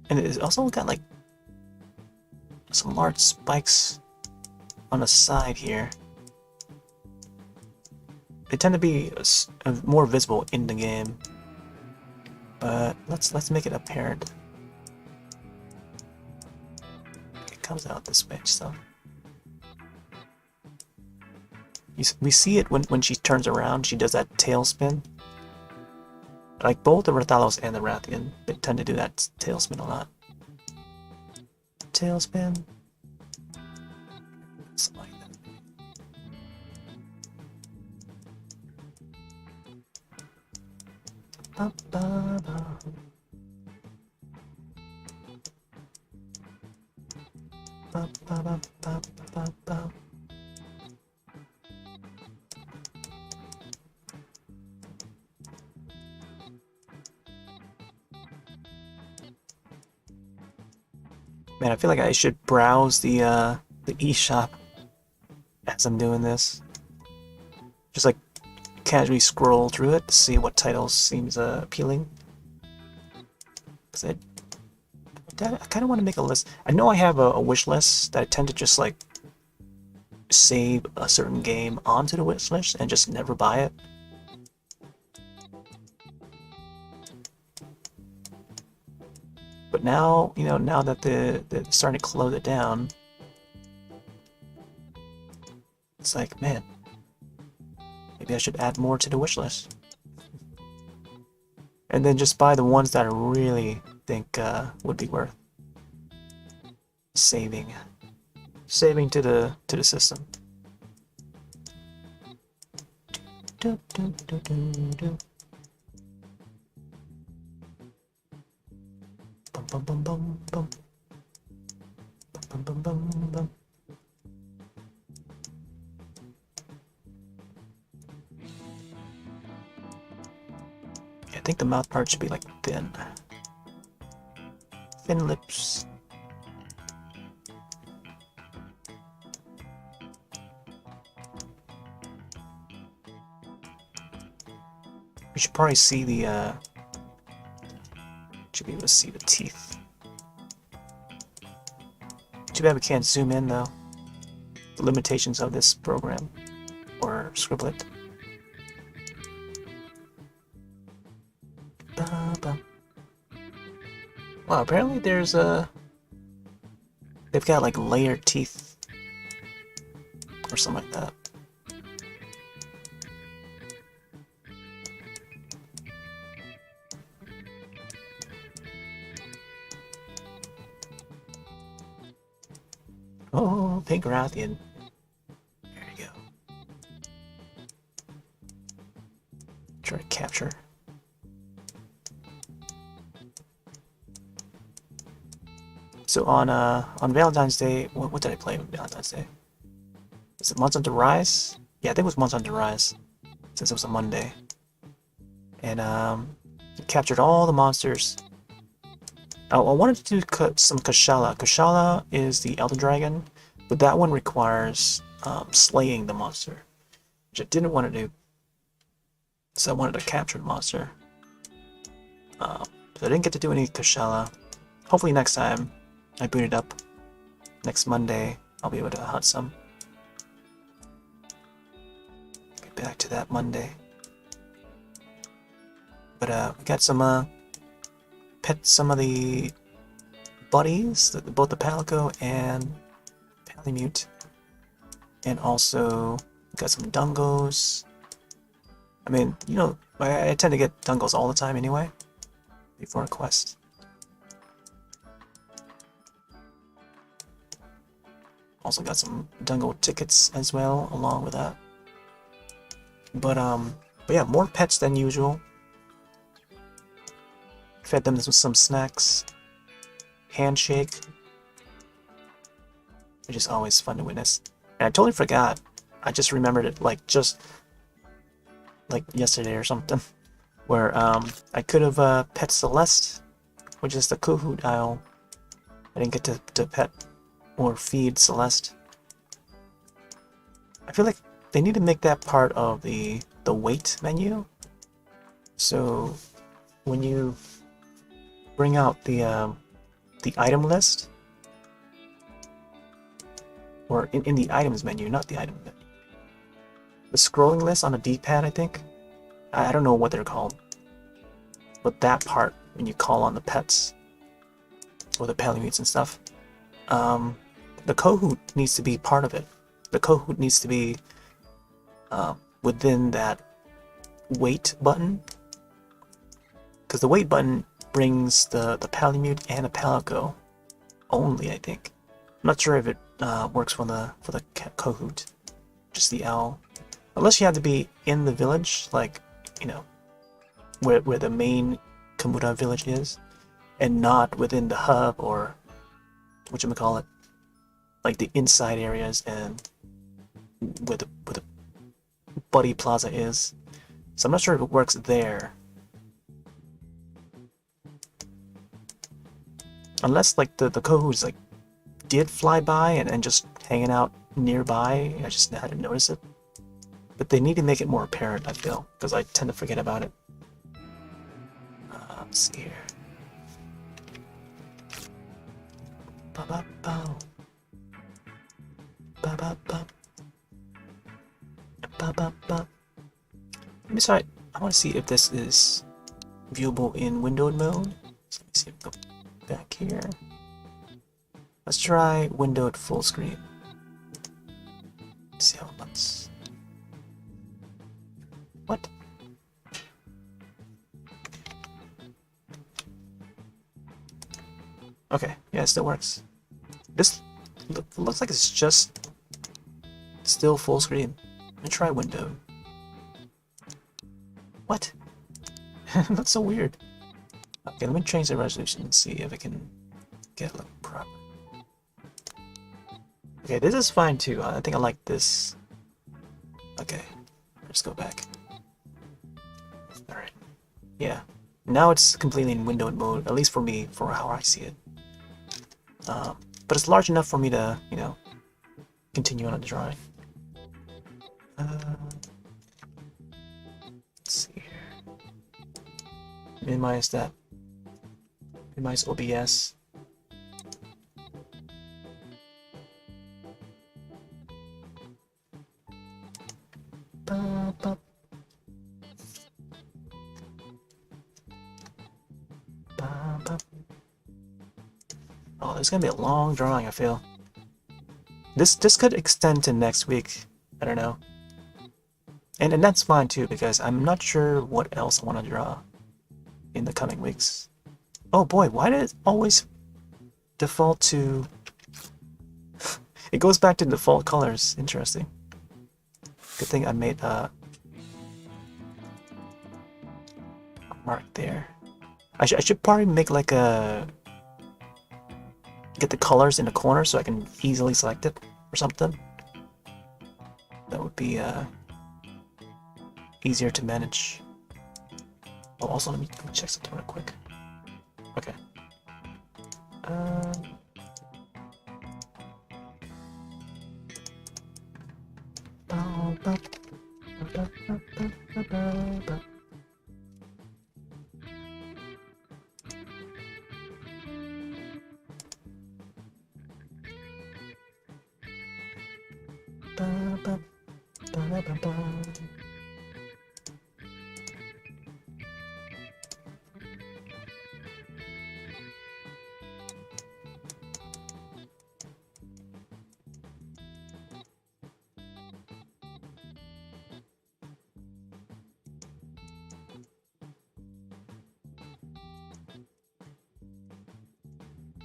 Speaker 1: And it's also got like some large spikes on the side here. they tend to be more visible in the game. But let's make it apparent. It comes out this way, so we see it when she turns around. She does that tail spin. Like both the Rathalos and the Rathian, they tend to do that tail spin a lot. Tail spin. Something like that. Ba, ba, ba. Ba, ba, ba, ba, ba, ba. Man, I feel like I should browse the eShop as I'm doing this. Just like casually scroll through it to see what titles seems appealing. Cause I kind of want to make a list. I know I have a wish list that I tend to just like save a certain game onto the wish list and just never buy it. But now, you know, now that they're starting to close it down, it's like, man, maybe I should add more to the wish list. And then just buy the ones that I really think would be worth saving to the system. Do, do, do, do, do. Bum, bum, bum, bum. Bum, bum, bum, bum. I think the mouth part should be like thin. Thin lips. We should probably see the should be able to see the teeth. Too bad we can't zoom in though. The limitations of this program or Scribble. Wow, apparently there's they've got like layered teeth or something like that. Oh, pink Rathian. There you go. Try to capture. So on Valentine's Day, what did I play on Valentine's Day? Was it Months on the Rise? Yeah, I think it was Months on the Rise, since it was a Monday. And captured all the monsters. I wanted to do some Kashala. Kashala is the Elder Dragon, but that one requires slaying the monster, which I didn't want to do. So I wanted to capture the monster. So I didn't get to do any Kashala. Hopefully next time I boot it up, next Monday, I'll be able to hunt some. Get back to that Monday. But we got some pet some of the buddies, both the Palico and Palimute, and also got some Dungos. I mean, you know, I tend to get Dungos all the time anyway, before a quest. Also got some Dungo tickets as well, along with that. But yeah, more pets than usual. Fed them some snacks. Handshake. Which is always fun to witness. And I totally forgot. I just remembered it like yesterday or something. Where I could have pet Celeste, which is the Kahoot Isle. I didn't get to pet or feed Celeste. I feel like they need to make that part of the wait menu. So when you bring out the item list, or in the items menu, not the item menu, the scrolling list on a D-pad, I think. I don't know what they're called. But that part, when you call on the pets, or the Palamutes and stuff, the Kahoot needs to be part of it. The Kahoot needs to be within that wait button. Because the wait button brings the Palamute and a Palico only, I think. I'm not sure if it works for the Kahoot, just the owl. Unless you have to be in the village, like, you know, where the main Kamura village is, and not within the hub or whatchamacallit, like the inside areas and where the Buddy Plaza is. So I'm not sure if it works there. Unless like the Kohoots like did fly by and just hanging out nearby, I just hadn't noticed it. But they need to make it more apparent, I feel, because I tend to forget about it. Let's see here. Ba-ba-bow. Ba-ba-ba. Ba-ba-ba. Let me try. I want to see if this is viewable in windowed mode. So let me see if I go back here. Let's try windowed full screen. Let's see how it looks. What? Okay, yeah, it still works. This looks like it's just still full screen. Let me try window. What? That's so weird. Okay, let me change the resolution and see if I can get it look proper. Okay, this is fine too. I think I like this. Okay, let's go back. Alright. Yeah. Now it's completely in windowed mode, at least for me, for how I see it. But it's large enough for me to, you know, continue on the drawing. Let's see here. Minimize that. Minimize OBS. Ba-ba. Ba-ba. Oh, it's gonna be a long drawing, I feel. This could extend to next week. I don't know. And that's fine too, because I'm not sure what else I want to draw in the coming weeks. Oh boy, why did it always default to... It goes back to default colors. Interesting. Good thing I made a mark there. I should probably make like a... Get the colors in the corner so I can easily select it or something. That would be easier to manage. Oh, also let me check something real quick. Okay.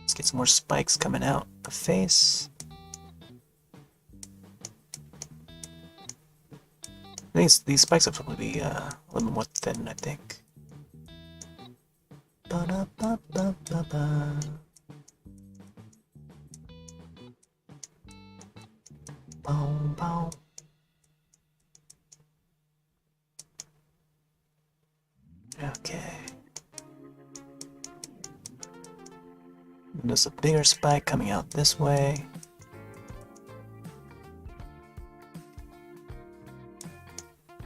Speaker 1: Let's get some more spikes coming out the face. These spikes will probably be a little bit more thin, I think. Ba-da-ba-ba-ba-ba. Bow, bow. Okay. And there's a bigger spike coming out this way.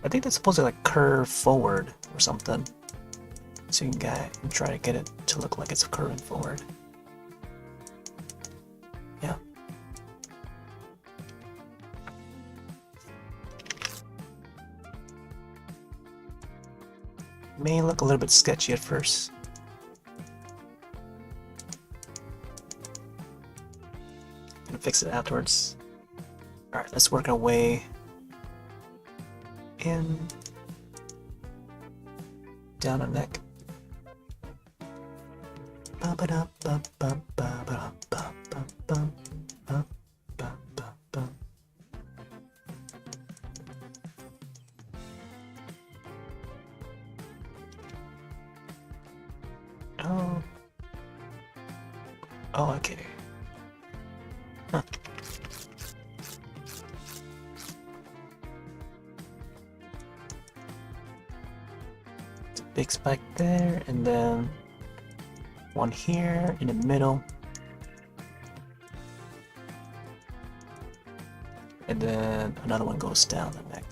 Speaker 1: I think that's supposed to like curve forward or something. So you can try to get it to look like it's curving forward. Yeah. may look a little bit sketchy at first. Gonna fix it afterwards. Alright, let's work our way in, down the neck. Oh. Oh, okay. Huh. Big spike there, and then one here in the middle, and then another one goes down the neck,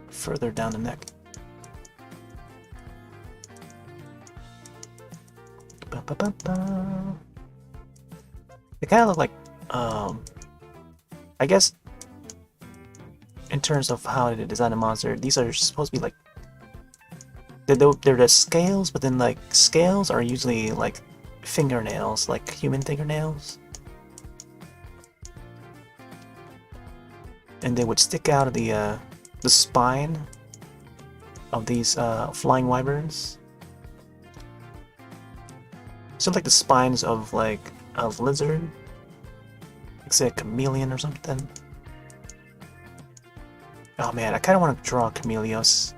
Speaker 1: further down the neck. Ba, ba, ba, ba. They kind of look like, I guess, in terms of how they design a monster, these are supposed to be like, they're the scales, but then like scales are usually like fingernails, like human fingernails, and they would stick out of the spine of these flying wyverns. Sort of like the spines of like a lizard, like say a chameleon or something. Oh man, I kind of want to draw Chameleos.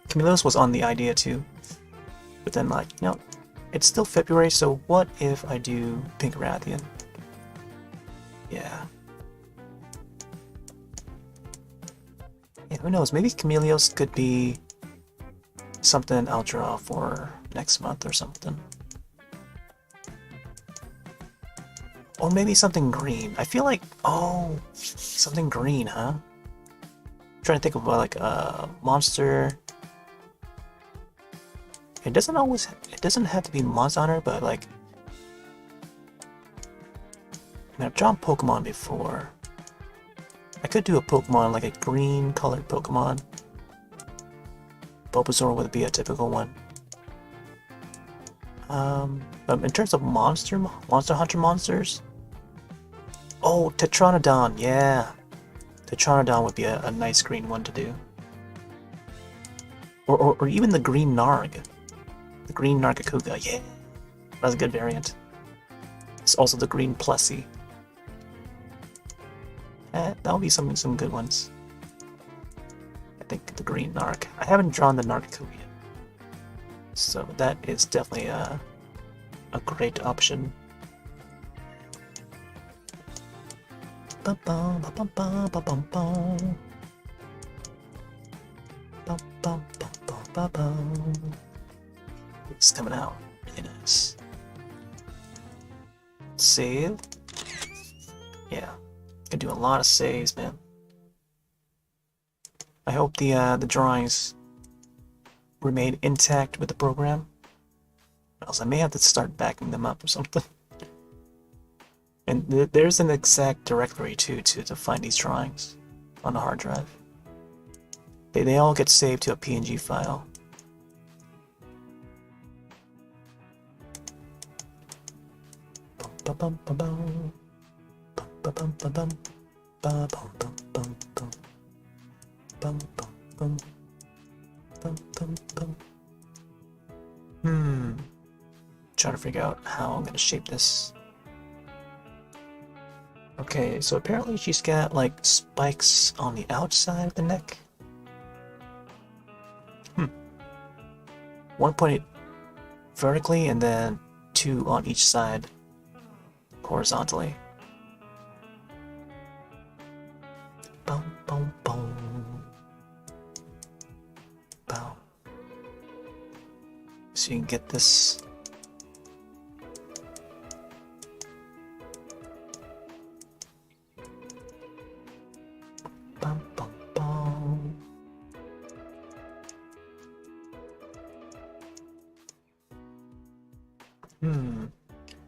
Speaker 1: Chameleos was on the idea too, but then like, you know, it's still February, so what if I do Pink Rathian? Yeah. Yeah, who knows? Maybe Chameleos could be something I'll draw for next month or something. Or maybe something green. I feel like, oh, something green, huh? I'm trying to think of like a monster. It doesn't have to be Monster Hunter, but like, I mean, I've drawn Pokemon before. I could do a Pokemon, like a green colored Pokemon. Bulbasaur would be a typical one. But in terms of Monster Hunter monsters, oh, Tetranodon, yeah. Tetranodon would be a nice green one to do. Or even the green Narg. The green Nargacuga, yeah. That's a good variant. It's also the green Plessy. That'll be some good ones. I think the green Narc. I haven't drawn the Nargacuga yet, so that is definitely a great option. It's coming out really nice. Save. Yeah, can do a lot of saves, man. I hope the drawings remain intact with the program, or else I may have to start backing them up or something. And there's an exact directory too to find these drawings on the hard drive. They all get saved to a PNG file. Trying to figure out how I'm gonna shape this. Okay, so apparently she's got like spikes on the outside of the neck. 1 point vertically and then 2 on each side horizontally. Boom, boom, boom. Boom. So you can get this. Bum, bum, bum.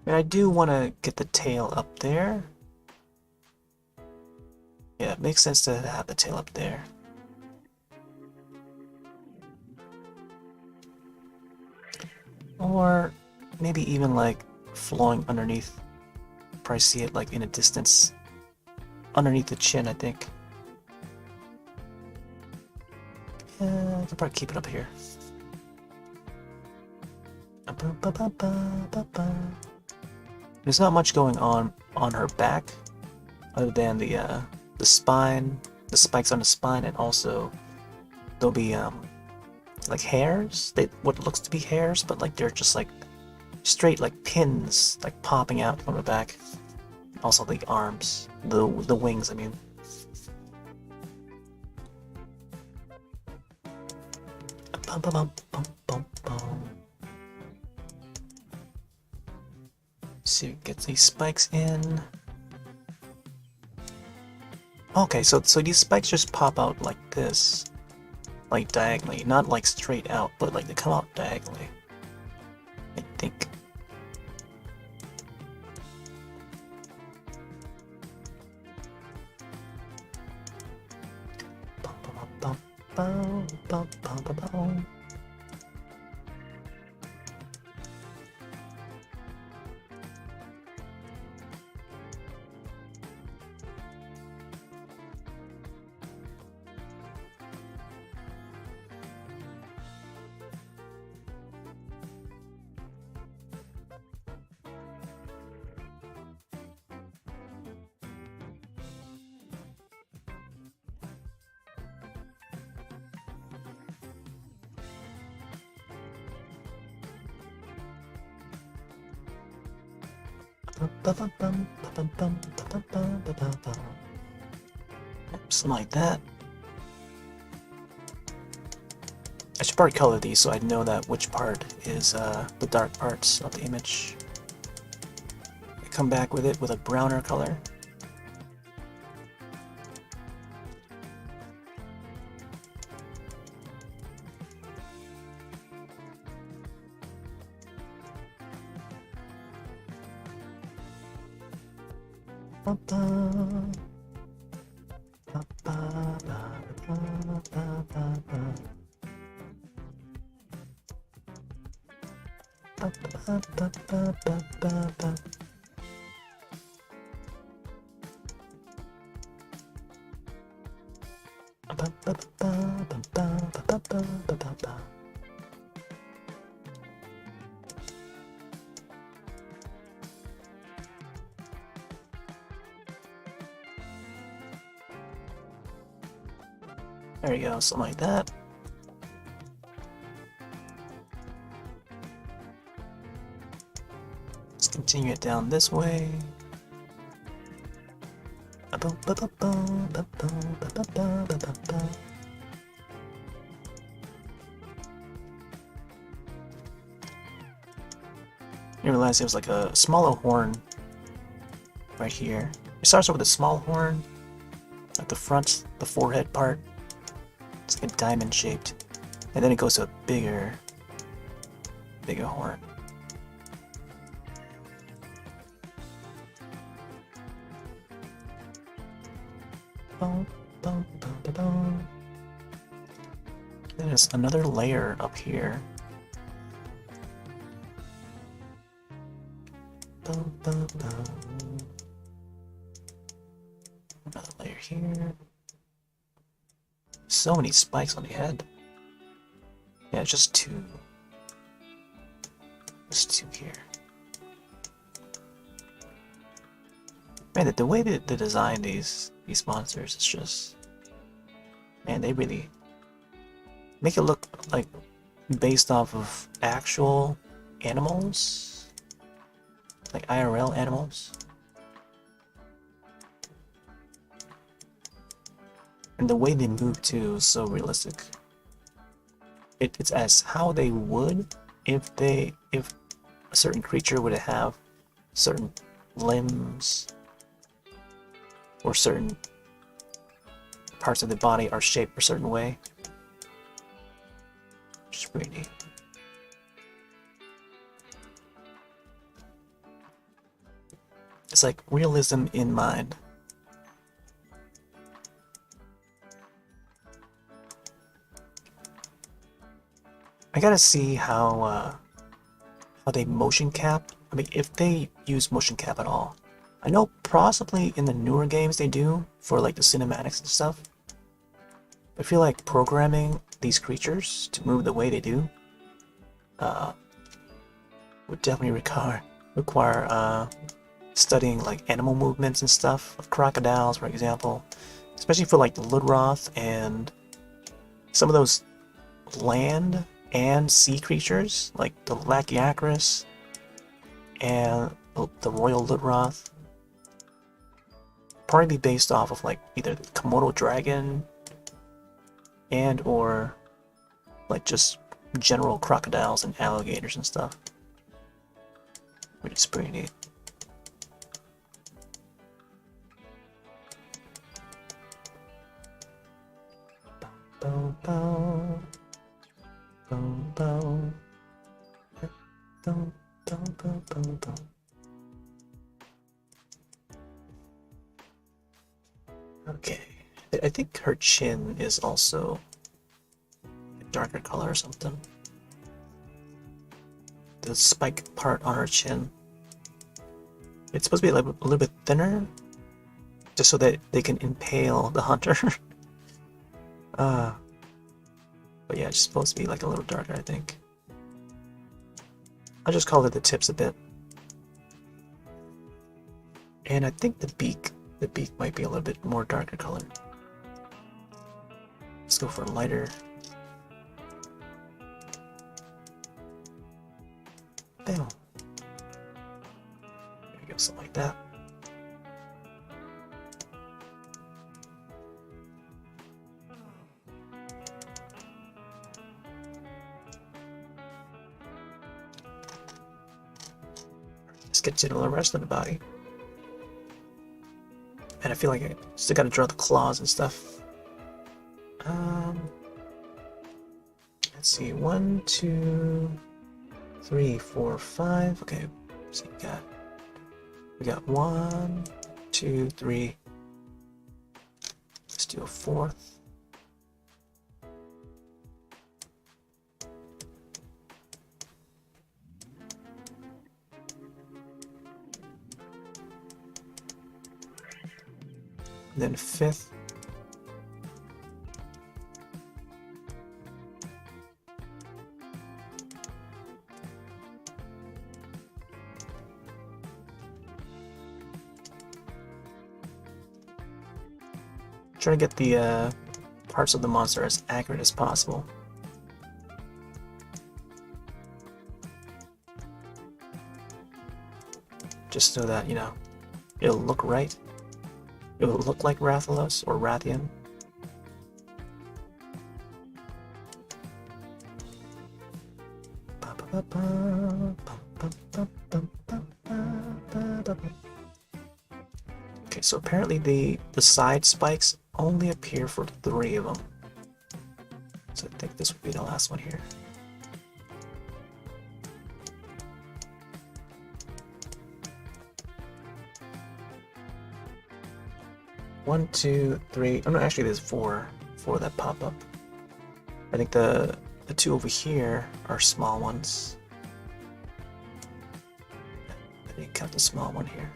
Speaker 1: And I do want to get the tail up there. Yeah, it makes sense to have the tail up there. Or maybe even like flowing underneath. Probably see it like in a distance. Underneath the chin, I think. I can probably keep it up here. There's not much going on her back, other than the spine, the spikes on the spine, and also there'll be like hairs. What looks to be hairs, but like they're just like straight like pins, like popping out from the back. Also the arms, the wings. I mean. So get these spikes in. Okay, so these spikes just pop out like this, like diagonally, not like straight out, but like they come out diagonally. I think. Something like that. I should probably color these so I know that which part is the dark parts of the image. I come back with it with a browner color. There you go, something like that. Let's continue it down this way. You realize there was like a smaller horn right here. It starts off with a small horn at the front, the forehead part. It's like a diamond shaped, and then it goes to a bigger horn. There's another layer up here. Another layer here. So many spikes on the head. Yeah, it's just two. Just two here. Man, the way that they design these monsters is just... Man, they really make it look like based off of actual animals. Like IRL animals. And the way they move too is so realistic. It's as how they would if a certain creature would have certain limbs or certain parts of the body are shaped a certain way. Which is pretty neat. It's like realism in mind. I gotta see how how they motion cap. I mean, if they use motion cap at all. I know possibly in the newer games they do for like the cinematics and stuff. I feel like programming these creatures to move the way they do would definitely require studying like animal movements and stuff of crocodiles, for example, especially for like the Ludroth and some of those land and sea creatures like the Lachiacrus and the Royal Ludroth. Probably be based off of like either the Komodo dragon and or like just general crocodiles and alligators and stuff, which is pretty neat. Bow, bow. Bow, bow. Bow, bow, bow, bow, bow. Okay, I think her chin is also a darker color or something. The spike part on her chin. It's supposed to be a little bit thinner, just so that they can impale the hunter. But yeah, it's supposed to be like a little darker, I think. I'll just color the tips a bit. And I think the beak might be a little bit more darker color. Let's go for a lighter. Bam. There we go, something like that. Let's get to the rest of the body. And I feel like I still gotta draw the claws and stuff. Let's see, 1, 2, 3, 4, 5. Okay, so we got 1, 2, 3. Let's do a fourth. And then fifth. Try to get the parts of the monster as accurate as possible. Just so that, you know, it'll look right. It will look like Rathalos or Rathian. Okay, so apparently the side spikes only appear for 3 of them. So I think this would be the last one here. One, two, three. Oh no, actually there's four that pop up. I think the 2 over here are small ones. I didn't count the small one here.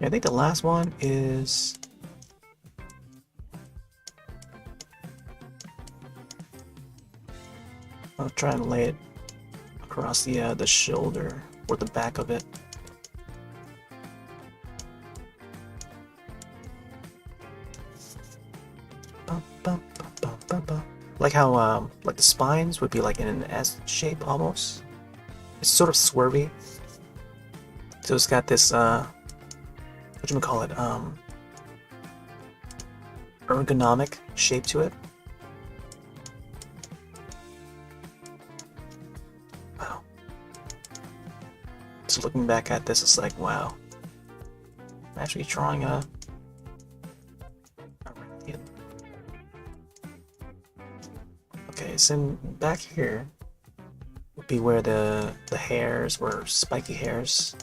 Speaker 1: Yeah, I think the last one is I'll try and lay it across the shoulder or the back of it. Like how like the spines would be like in an S shape almost. It's sort of swervy. So it's got this whatchamacallit, ergonomic shape to it. Wow. So looking back at this, it's like, wow. I'm actually drawing a Rathian. so back here would be where the hairs, where spiky hairs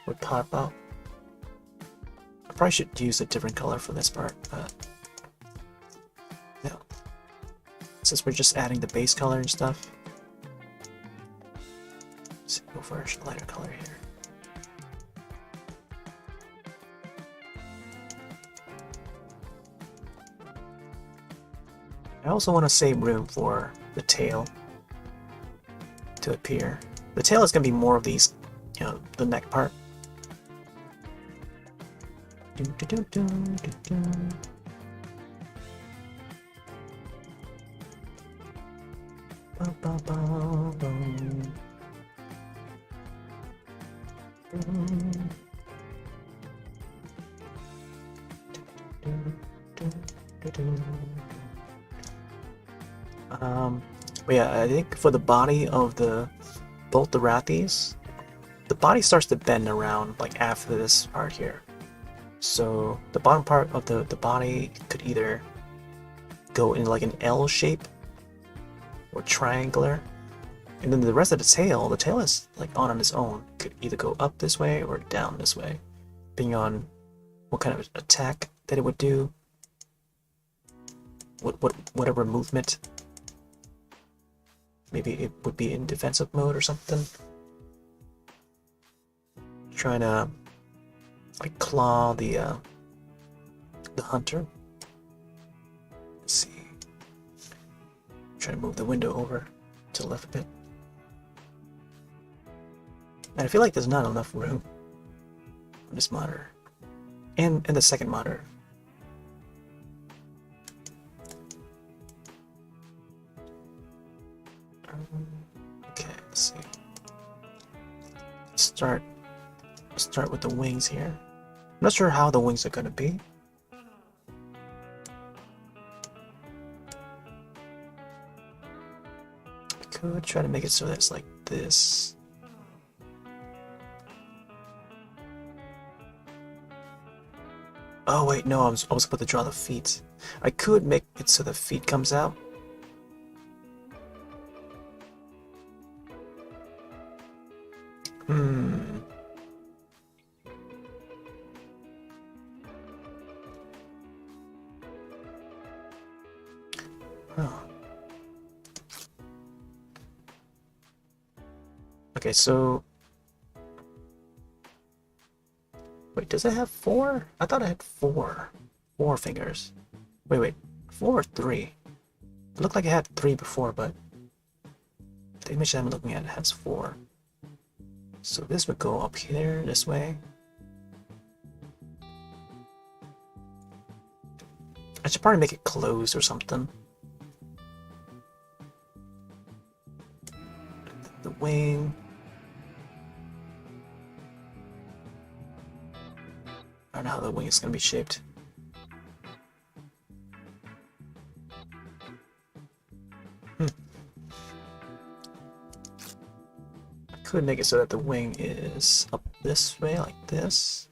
Speaker 1: would pop out. I probably should use a different color for this part, but yeah. Since we're just adding the base color and stuff, let's go for a lighter color here. I also want to save room for the tail to appear. The tail is going to be more of these, you know, the neck part. But yeah, I think for the body of both the Rathies, the body starts to bend around like after this part here. So the bottom part of the body could either go in like an L shape or triangular, and then the rest of the tail is like on its own. Could either go up this way or down this way, depending on what kind of attack that it would do, whatever movement. Maybe it would be in defensive mode or something. Trying to like claw the hunter. Let's see. Try to move the window over to the left a bit. And I feel like there's not enough room on this monitor. And the second monitor. Okay, let's see. Start with the wings here. I'm not sure how the wings are gonna be. I could try to make it so that it's like this. Oh wait, no, I was supposed to draw the feet. I could make it so the feet comes out. Oh. Okay, so wait, does it have 4? I thought I had 4 fingers. Wait, 4 or 3? It looked like it had 3 before, but the image I'm looking at has 4. So this would go up here, this way. I should probably make it closed or something. The wing. I don't know how the wing is going to be shaped. Could make it so that the wing is up this way, like this,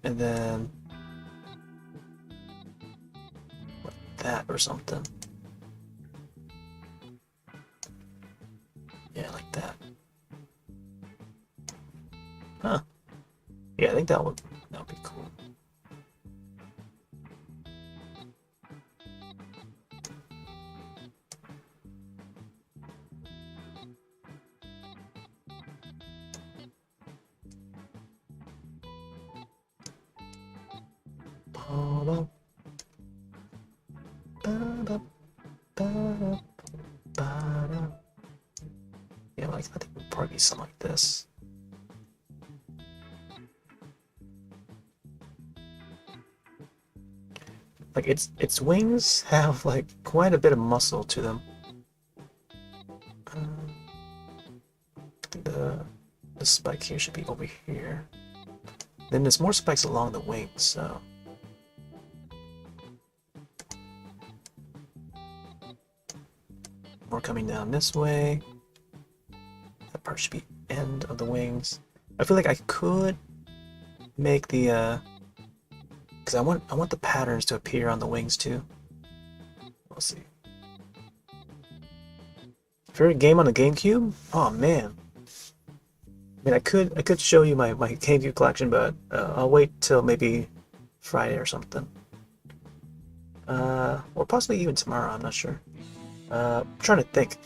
Speaker 1: and then like that or something. Yeah, like that. Huh. Yeah, I think that would be cool. Yeah, like I think it would probably be something like this. Like its wings have like quite a bit of muscle to them. I think the spike here should be over here. Then there's more spikes along the wings, so. More coming down this way. That part should be end of the wings. I feel like I could make the because I want the patterns to appear on the wings too. We'll see. Favorite game on the GameCube? Oh man. I mean, I could show you my GameCube collection, but I'll wait till maybe Friday or something. Or possibly even tomorrow, I'm not sure. I'm trying to think.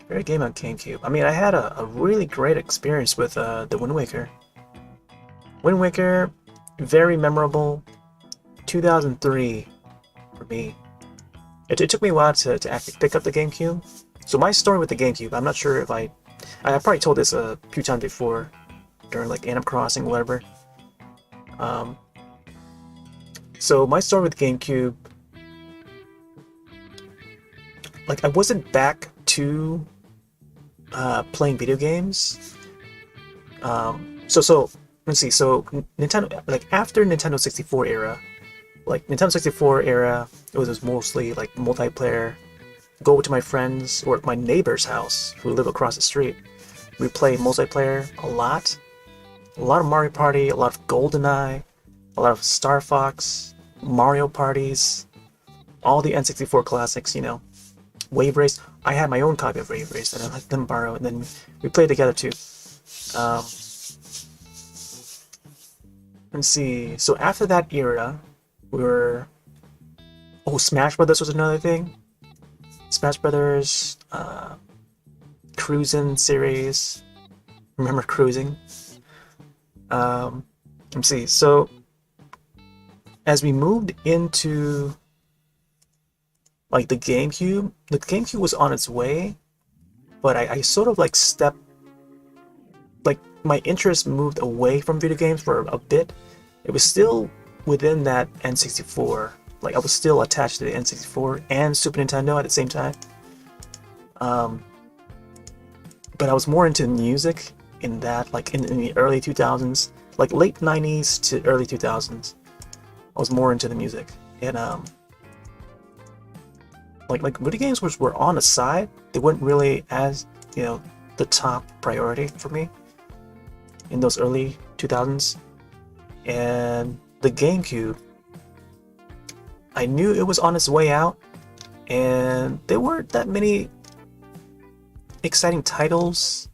Speaker 1: Favorite game on GameCube? I mean, I had a really great experience with the Wind Waker. Wind Waker, very memorable. 2003 for me. It took me a while to actually pick up the GameCube. So my story with the GameCube, I'm not sure if I probably told this a few times before during like Animal Crossing, whatever. So my story with the GameCube, like I wasn't back to playing video games. So let's see. So Nintendo, like after Nintendo 64 era, like Nintendo 64 era, it was mostly like multiplayer. Go to my friends or my neighbor's house who live across the street. We play multiplayer a lot of Mario Party, a lot of GoldenEye, a lot of Star Fox, Mario parties, all the N64 classics, you know. Wave Race. I had my own copy of Wave Race that I let them borrow, and then we played together too. Let's see. So after that era, we were. Oh, Smash Brothers was another thing. Smash Brothers, Cruisin' series. Remember Cruising? Let's see. So as we moved into like the GameCube was on its way, but I sort of like like my interest moved away from video games for a bit. It was still within that N64. Like I was still attached to the N64 and Super Nintendo at the same time. But I was more into music in that, like in the early 2000s, like late 90s to early 2000s. I was more into the music, and like video games were on the side. They weren't really as, you know, the top priority for me in those early 2000s. And the GameCube, I knew it was on its way out, and there weren't that many exciting titles.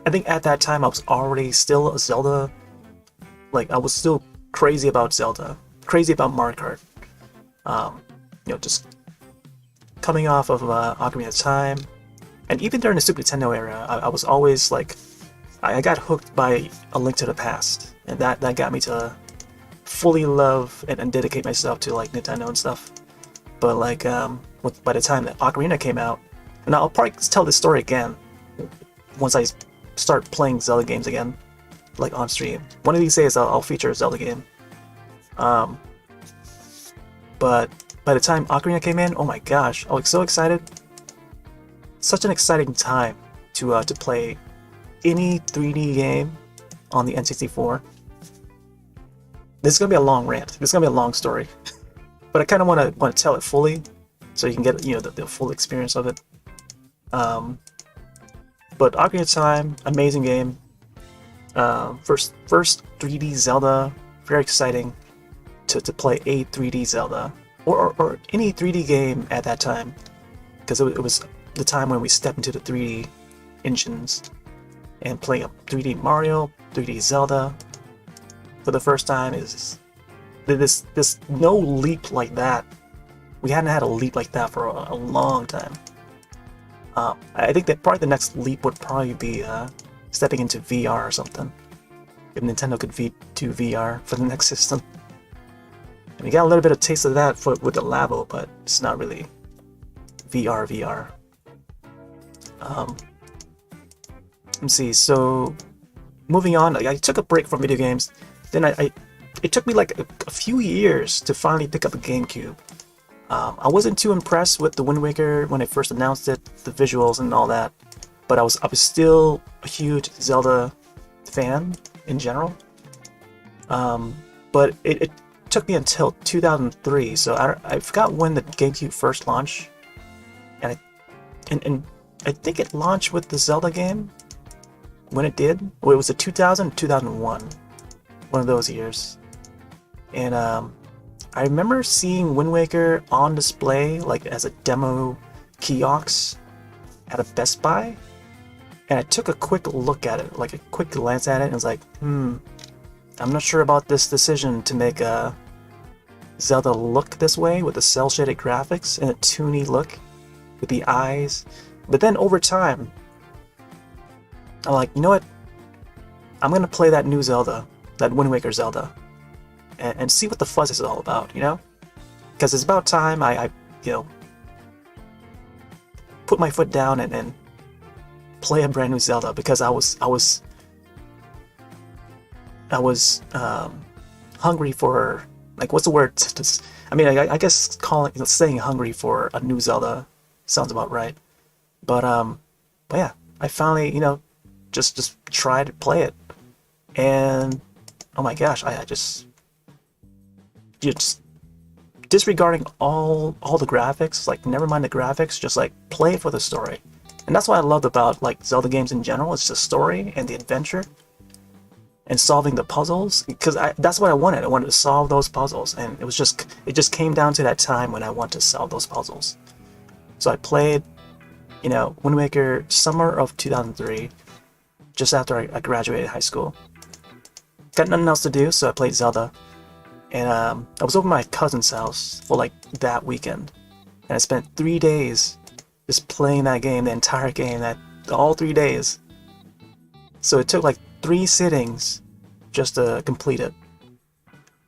Speaker 1: I think at that time I was already still a Zelda, like I was still crazy about Zelda, crazy about Mario Kart. You know, just coming off of Ocarina of Time, and even during the Super Nintendo era, I was always like, I got hooked by A Link to the Past, and that got me to fully love and dedicate myself to like Nintendo and stuff. But like by the time that Ocarina came out, and I'll probably tell this story again once I start playing Zelda games again, like on stream. One of these days I'll feature a Zelda game. But by the time Ocarina came in, oh my gosh, I was so excited. Such an exciting time to play any 3D game on the N64. This is gonna be a long rant. This is gonna be a long story, but I kind of want to tell it fully, so you can get, you know, the full experience of it. But Ocarina of Time, amazing game. First 3D Zelda, very exciting to play a 3D Zelda or any 3D game at that time, because it was the time when we stepped into the 3D engines and playing a 3D Mario, 3D Zelda for the first time is this no leap like that. We hadn't had a leap like that for a long time. I think that probably the next leap would probably be stepping into VR or something. If Nintendo could do VR for the next system. And we got a little bit of taste of that with the Labo, but it's not really VR. Let's see, so moving on, I took a break from video games. Then it took me like a few years to finally pick up a GameCube. I wasn't too impressed with the Wind Waker when I first announced it, the visuals and all that, but I was still a huge Zelda fan in general. But it took me until 2003, so I forgot when the GameCube first launched, and I think it launched with the Zelda game when it did. Well, it was a 2000, 2001, one of those years, and I remember seeing Wind Waker on display, like as a demo kiosk at a Best Buy, and I took a quick look at it, like a quick glance at it, and was like, I'm not sure about this decision to make a Zelda look this way with the cel-shaded graphics and a toony look with the eyes. But then over time, I'm like, you know what? I'm gonna play that new Zelda, that Wind Waker Zelda, and see what the fuzz is all about, you know? Because it's about time I you know, put my foot down and play a brand new Zelda, because I was hungry for, like, what's the word? I mean, I guess saying hungry for a new Zelda sounds about right. But yeah, I finally, you know, just tried to play it, and oh my gosh, I just disregarding all the graphics, like never mind the graphics, just like play it for the story. And that's what I loved about like Zelda games in general. It's the story and the adventure and solving the puzzles, because that's what I wanted. I wanted to solve those puzzles, and it just came down to that time when I want to solve those puzzles. So I played, you know, Wind Waker summer of 2003, just after I graduated high school. Got nothing else to do, so I played Zelda. And I was over at my cousin's house for like that weekend, and I spent 3 days just playing that game, the entire game, all 3 days. So it took like 3 sittings just to complete it.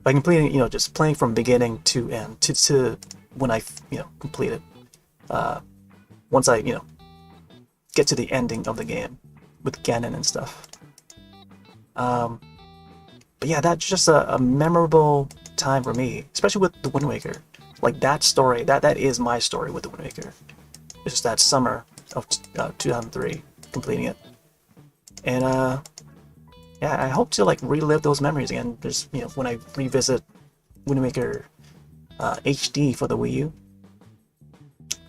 Speaker 1: By completing, you know, just playing from beginning to end to when I, you know, complete it. Once I, you know, get to the ending of the game with Ganon and stuff. But yeah, that's just a memorable time for me, especially with the Wind Waker. Like that story, that is my story with the Wind Waker. It's just that summer of 2003, completing it. And yeah, I hope to like relive those memories again. Just, you know, when I revisit Wind Waker HD for the Wii U.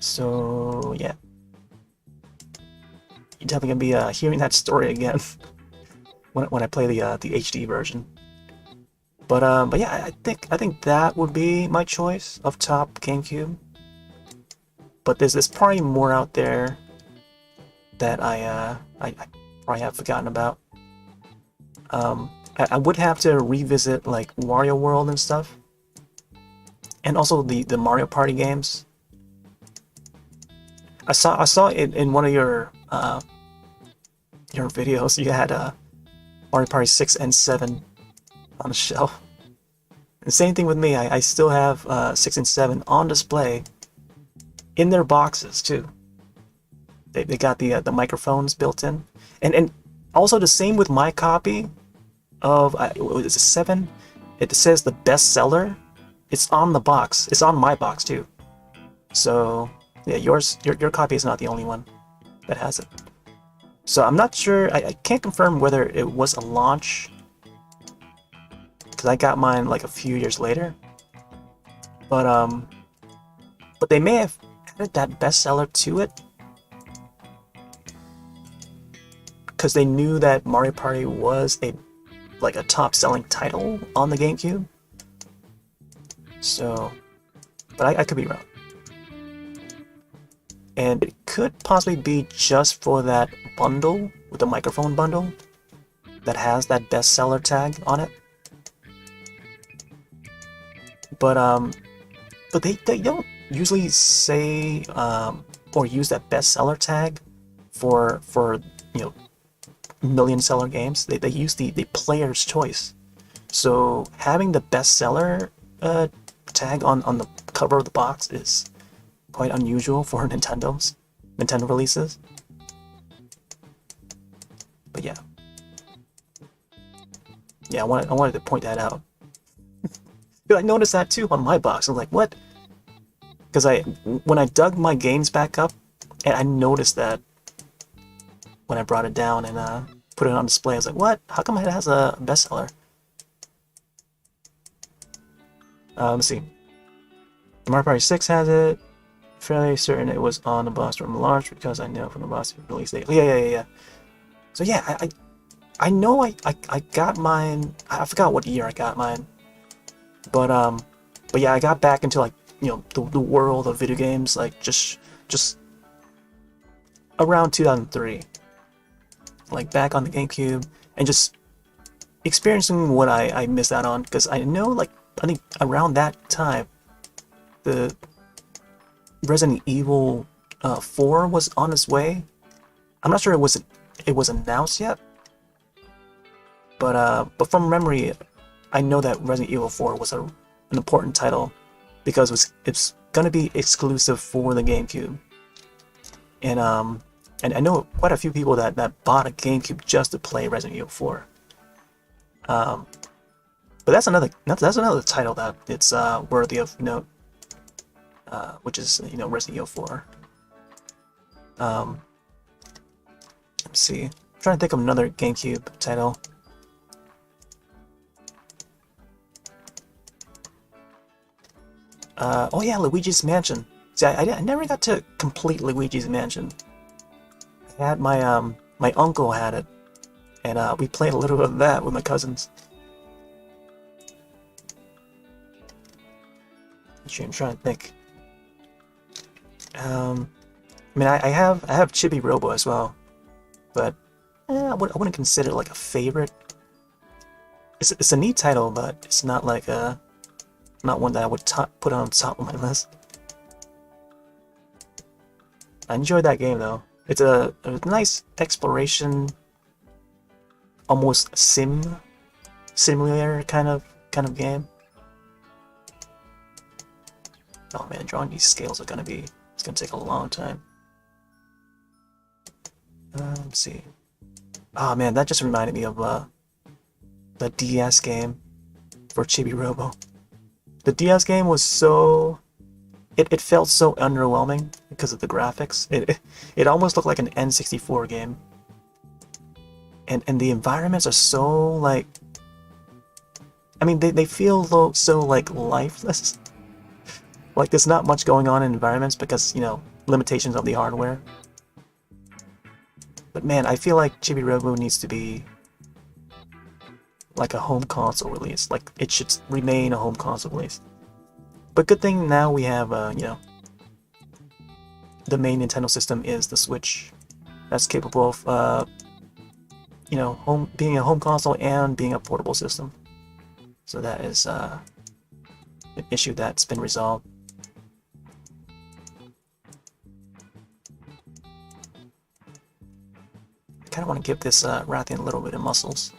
Speaker 1: So yeah, you're definitely gonna be hearing that story again when I play the HD version. But yeah, I think that would be my choice of top GameCube. But there's probably more out there that I probably have forgotten about. I would have to revisit like Wario World and stuff, and also the Mario Party games. I saw it in one of your videos. You had Mario Party 6 and 7 on the shelf. And same thing with me. I still have 6 and 7 on display in their boxes too. They got the microphones built in, and also the same with my copy of what is it, 7? It says the bestseller. It's on the box. It's on my box too. So yeah, your copy is not the only one that has it. So I'm not sure. I can't confirm whether it was a launch, because I got mine like a few years later. But they may have added that bestseller to it, because they knew that Mario Party was a top-selling title on the GameCube. So, but I could be wrong. And it could possibly be just for that bundle, with the microphone bundle, that has that bestseller tag on it. But they don't usually say or use that bestseller tag for you know, million seller games. They use the player's choice. So having the bestseller tag on the cover of the box is quite unusual for Nintendo releases. But yeah, I wanted to point that out. I noticed that too on my box. I'm like, what? Because when I dug my games back up, and I noticed that when I brought it down and put it on display, I was like, what? How come it has a bestseller? Let's see. Mario Party 6 has it. Fairly certain it was on the box from launch, because I know from the box release date. Yeah. So yeah, I know I got mine. I forgot what year I got mine. But yeah, I got back into like, you know, the world of video games, like just around 2003, like back on the GameCube, and just experiencing what I missed out on, because I know, like, I think around that time, the Resident Evil 4 was on its way. I'm not sure it was announced yet, but from memory, I know that Resident Evil 4 was an important title because it's gonna be exclusive for the GameCube, and I know quite a few people that bought a GameCube just to play Resident Evil 4. But that's another title that it's worthy of note, which is, you know, Resident Evil 4. Let's see. I'm trying to think of another GameCube title. Oh yeah, Luigi's Mansion. See, I never got to complete Luigi's Mansion. I had my uncle had it, and we played a little bit of that with my cousins. Actually, I'm trying to think. I mean, I have Chibi Robo as well, but I wouldn't consider it like a favorite. It's a neat title, but it's not like not one that I would put on top of my list. I enjoyed that game though. It's a nice exploration, almost simulator kind of game. Oh man, drawing these scales it's gonna take a long time. Let's see. Oh man, that just reminded me of the DS game for Chibi Robo. The DS game was so... It felt so underwhelming because of the graphics. It almost looked like an N64 game. And the environments are so, like... I mean, they feel so, like, lifeless. Like, there's not much going on in environments because, you know, limitations of the hardware. But man, I feel like Chibi Robo needs to be like a home console release. Like, it should remain a home console release. But good thing now we have, you know, the main Nintendo system is the Switch. That's capable of, you know, being a home console and being a portable system. So that is an issue that's been resolved. I kind of want to give this Rathian a little bit of muscles.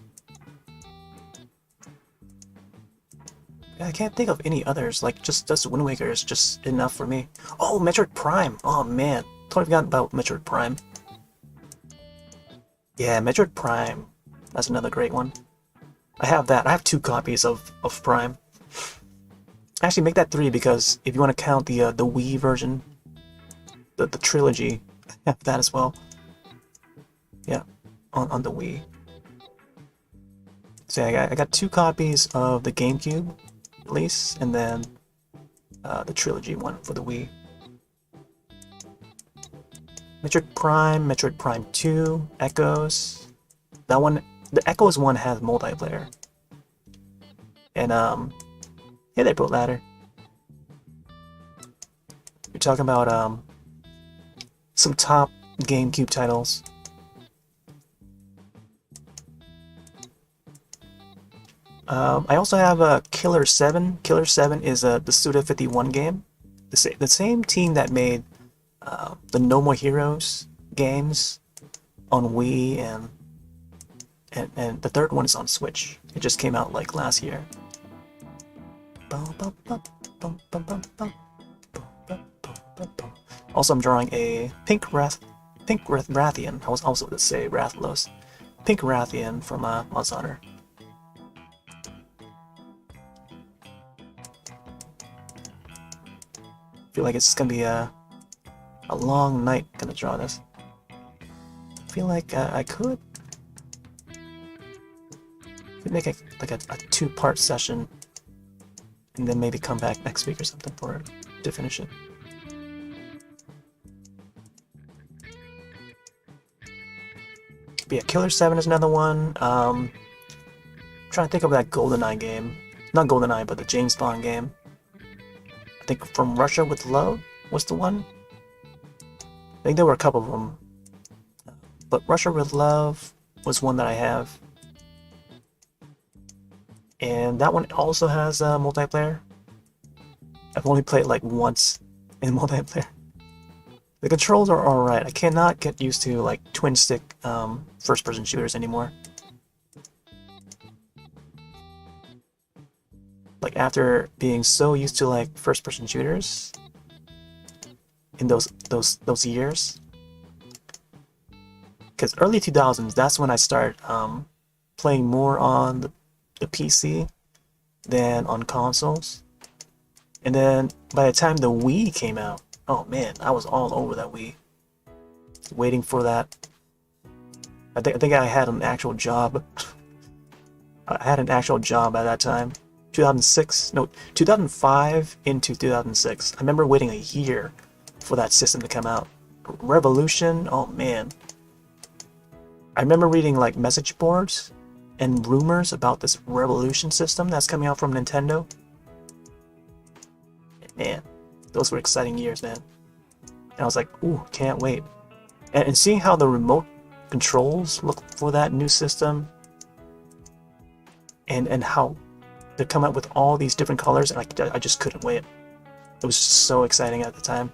Speaker 1: I can't think of any others, like just Wind Waker is just enough for me. Oh, Metroid Prime! Oh man, totally forgot about Metroid Prime. Yeah, Metroid Prime, that's another great one. I have that. I have 2 copies of Prime. Actually, make that 3 because if you want to count the Wii version, the trilogy, I have that as well. Yeah, on the Wii. So I got 2 copies of the GameCube release, and then the trilogy one for the Wii. Metroid Prime 2, Echoes. That one, the Echoes one has multiplayer. And yeah, they built ladder. You're talking about some top GameCube titles. I also have Killer 7. Killer 7 is the Suda51 game. The same team that made the No More Heroes games on Wii, and the third one is on Switch. It just came out like last year. Also, I'm drawing a Pink Rathian. I was also going to say Rathlos. Pink Rathian from Monster Hunter. I feel like it's gonna be a long night gonna draw this. I feel like I could make a 2-part session and then maybe come back next week or something to finish it. But yeah, Killer 7 is another one. Trying to think of that GoldenEye game. Not GoldenEye, but the James Bond game. I think From Russia with Love was the one. I think there were a couple of them. But Russia with Love was one that I have. And that one also has multiplayer. I've only played like once in multiplayer. The controls are alright. I cannot get used to like twin stick first-person shooters anymore. Like after being so used to like first-person shooters in those years, because early 2000s, that's when I started playing more on the PC than on consoles. And then by the time the Wii came out, oh man, I was all over that Wii, waiting for that. I think I had an actual job. I had an actual job at that time. 2006, no, 2005 into 2006. I remember waiting a year for that system to come out. Revolution, oh man. I remember reading like message boards and rumors about this Revolution system that's coming out from Nintendo. Man, those were exciting years, man. And I was like, ooh, can't wait. And seeing how the remote controls look for that new system, and how they come out with all these different colors, and I just couldn't wait. It was just so exciting at the time.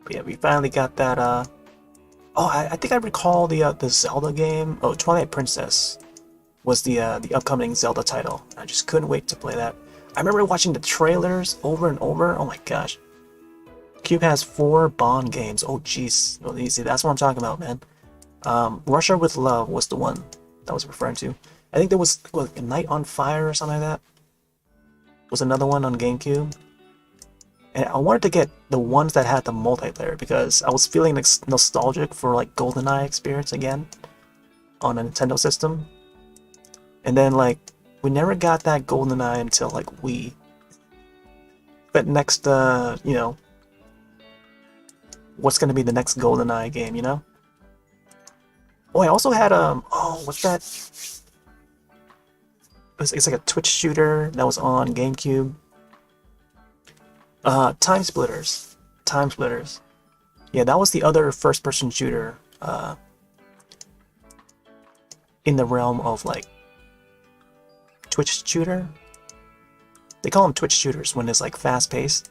Speaker 1: But yeah, we finally got that. Oh, I think I recall the Zelda game. Oh, Twilight Princess was the upcoming Zelda title. I just couldn't wait to play that. I remember watching the trailers over and over. Oh my gosh. Cube has 4 Bond games. Oh jeez. Oh, easy. That's what I'm talking about, man. Russia with Love was the one that I was referring to. I think there was a Night on Fire or something like that. Was another one on GameCube. And I wanted to get the ones that had the multiplayer because I was feeling nostalgic for like GoldenEye experience again on a Nintendo system. And then like we never got that GoldenEye until like Wii. But next, you know, what's gonna be the next GoldenEye game, you know? Oh, I also had oh, what's that? It's like a Twitch shooter that was on GameCube. Time Splitters. Time Splitters. Yeah, that was the other first-person shooter in the realm of like Twitch shooter. They call them Twitch shooters when it's like fast-paced.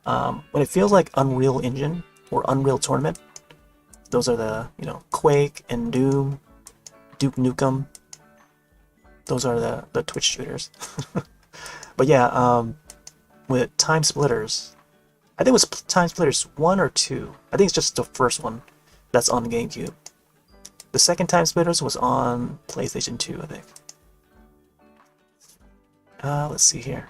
Speaker 1: When it feels like Unreal Engine or Unreal Tournament, those are the, you know, Quake and Doom, Duke Nukem. Those are the Twitch shooters. But yeah, with Time Splitters, I think it was Time Splitters 1 or 2. I think it's just the first one that's on GameCube. The second Time Splitters was on PlayStation 2, I think. Let's see here.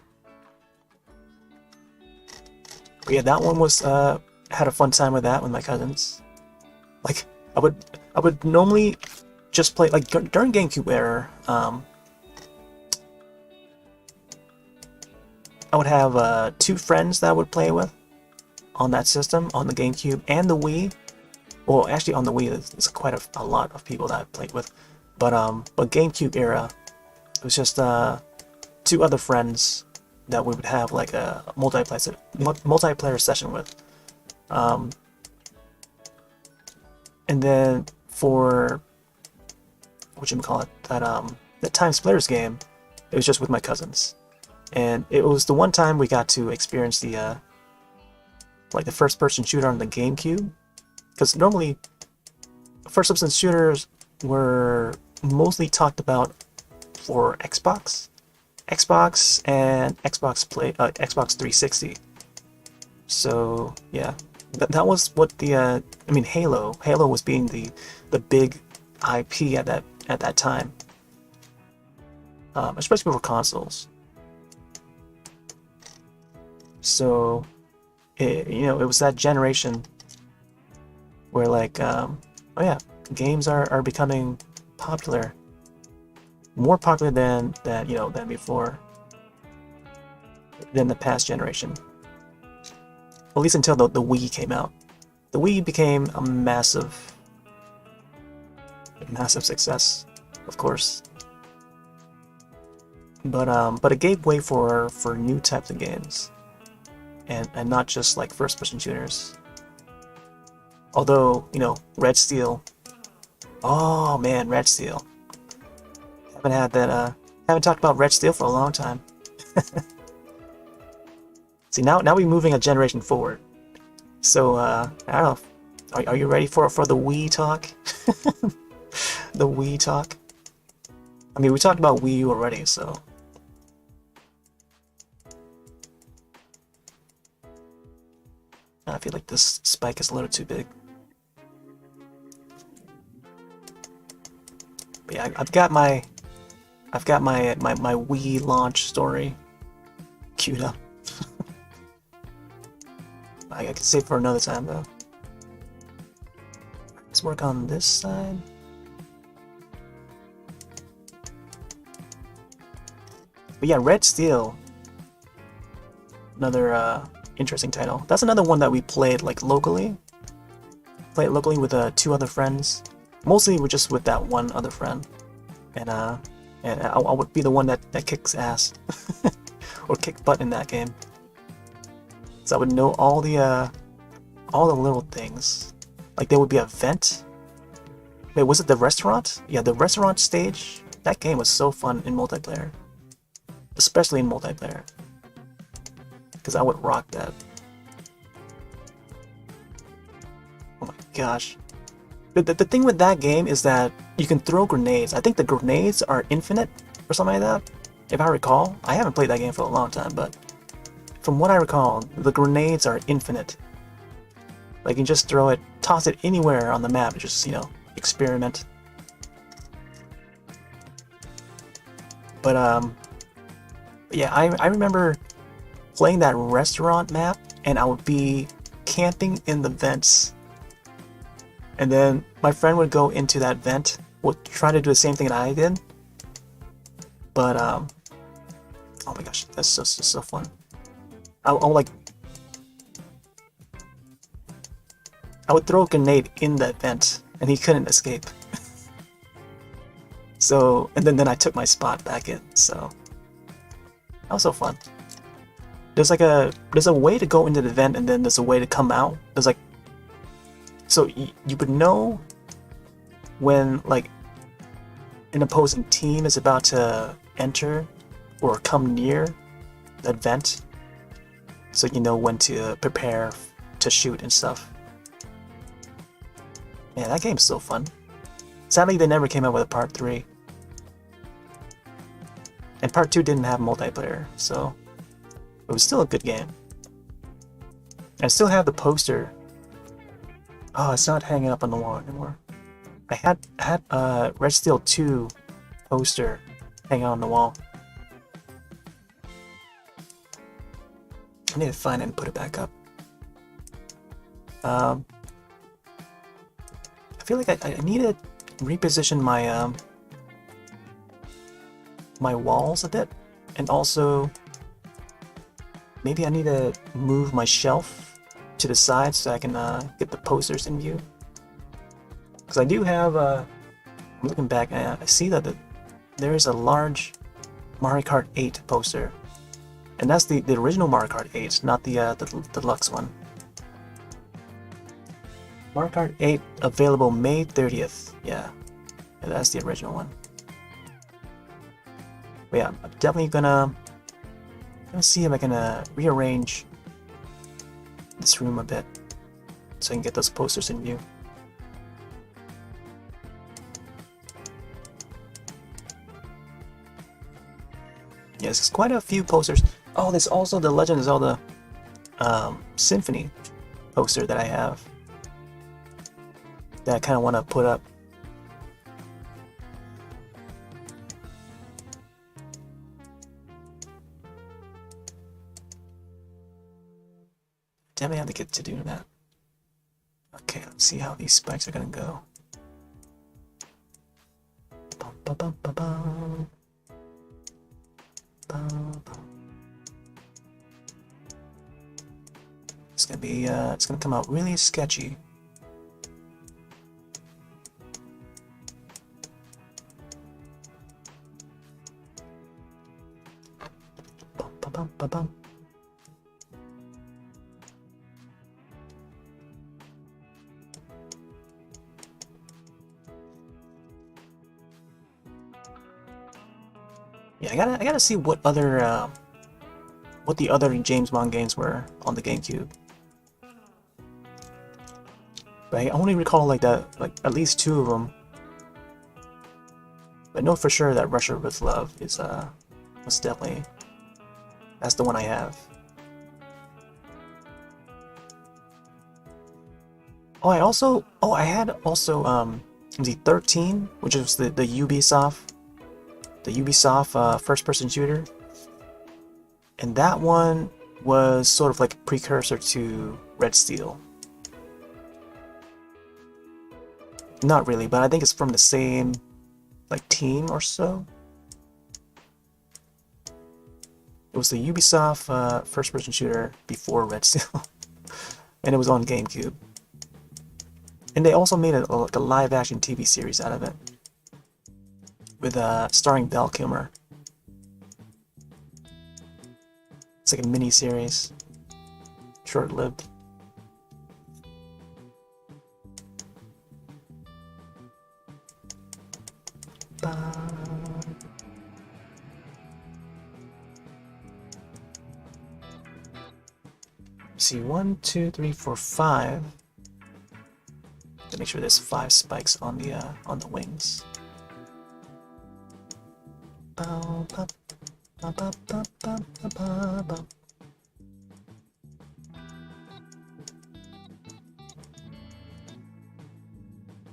Speaker 1: But yeah, that one was had a fun time with that with my cousins. Like I would normally just play like during GameCube era. I would have 2 friends that I would play with on that system, on the GameCube and the Wii. Well, actually on the Wii, there's quite a lot of people that I played with. But GameCube era, it was just 2 other friends that we would have like a multiplayer session with. And then for whatchamacallit, that Time Splitters game, it was just with my cousins. And it was the one time we got to experience the like the first-person shooter on the GameCube, because normally first-person shooters were mostly talked about for Xbox and Xbox 360. So yeah, that was what the I mean Halo was being the big IP at that time, especially for consoles. So, you know, it was that generation where like, oh yeah, games are becoming popular, more popular than before, than the past generation. At least until the Wii came out. The Wii became a massive success. of course. But it gave way for new types of games, and not just like first-person shooters. Although, you know, Red Steel. Oh man, Red Steel. Haven't talked about Red Steel for a long time. See, now we're moving a generation forward. So I don't know. Are you ready for the Wii talk? The Wii talk. I mean, we talked about Wii U already, so. I feel like this spike is a little too big. But yeah, I've got my Wii launch story queued up. I can save for another time though. Let's work on this side. But yeah, Red Steel. Another interesting title. That's another one that we played like locally. Played locally with 2 other friends. Mostly we're just with that one other friend. And I would be the one that kicks ass. Or kick butt in that game. So I would know all the little things. Like there would be a vent. Wait, was it the restaurant? Yeah, the restaurant stage. That game was so fun in multiplayer. Especially in multiplayer. Because I would rock that. Oh my gosh. The thing with that game is that you can throw grenades. I think the grenades are infinite or something like that. If I recall. I haven't played that game for a long time, but from what I recall, the grenades are infinite. Like you can just throw it, toss it anywhere on the map, and just, you know, experiment. But yeah, I remember playing that restaurant map, and I would be camping in the vents. And then my friend would go into that vent, would try to do the same thing that I did. But oh my gosh, that's just so fun. I would throw a grenade in that vent, and he couldn't escape. So, and then I took my spot back in. So that was so fun. There's a way to go into the vent, and then there's a way to come out. There's like, so you would know when like an opposing team is about to enter or come near that vent, so you know when to prepare to shoot and stuff. Man, that game's so fun. Sadly, they never came out with a part 3. And part 2 didn't have multiplayer, so it was still a good game. I still have the poster. Oh, it's not hanging up on the wall anymore. I had Red Steel 2 poster hanging on the wall. I need to find it and put it back up. I feel like I need to reposition my my walls a bit, and also maybe I need to move my shelf to the side so I can get the posters in view. Because I do have I'm looking back, I see that there is a large Mario Kart 8 poster, and that's the original Mario Kart 8, not the deluxe one. Mario Kart 8 available May 30th. Yeah, that's the original one. But yeah, I'm definitely gonna see if I can rearrange this room a bit so I can get those posters in view. Yes, there's quite a few posters. Oh, there's also the Legend of Zelda Symphony poster that I have that I kind of want to put up. Definitely have to get to doing that. Okay, let's see how these spikes are gonna go. Bum, bum, bum, bum, bum. Bum, bum. It's gonna be it's gonna come out really sketchy. Yeah, I gotta see what the other James Bond games were on the GameCube. But I only recall like at least 2 of them. But I know for sure that Russia with Love is was definitely, that's the one I have. Oh, I had also the 13, which is the Ubisoft first-person shooter, and that one was sort of like a precursor to Red Steel. Not really, but I think it's from the same like team or so. It was the Ubisoft first-person shooter before Red Steel, and it was on GameCube. And they also made like a live-action TV series out of it, with starring Val Kilmer. It's like a mini-series, short-lived. See, 1, 2, 3, 4, 5. To make sure there's 5 spikes on the wings.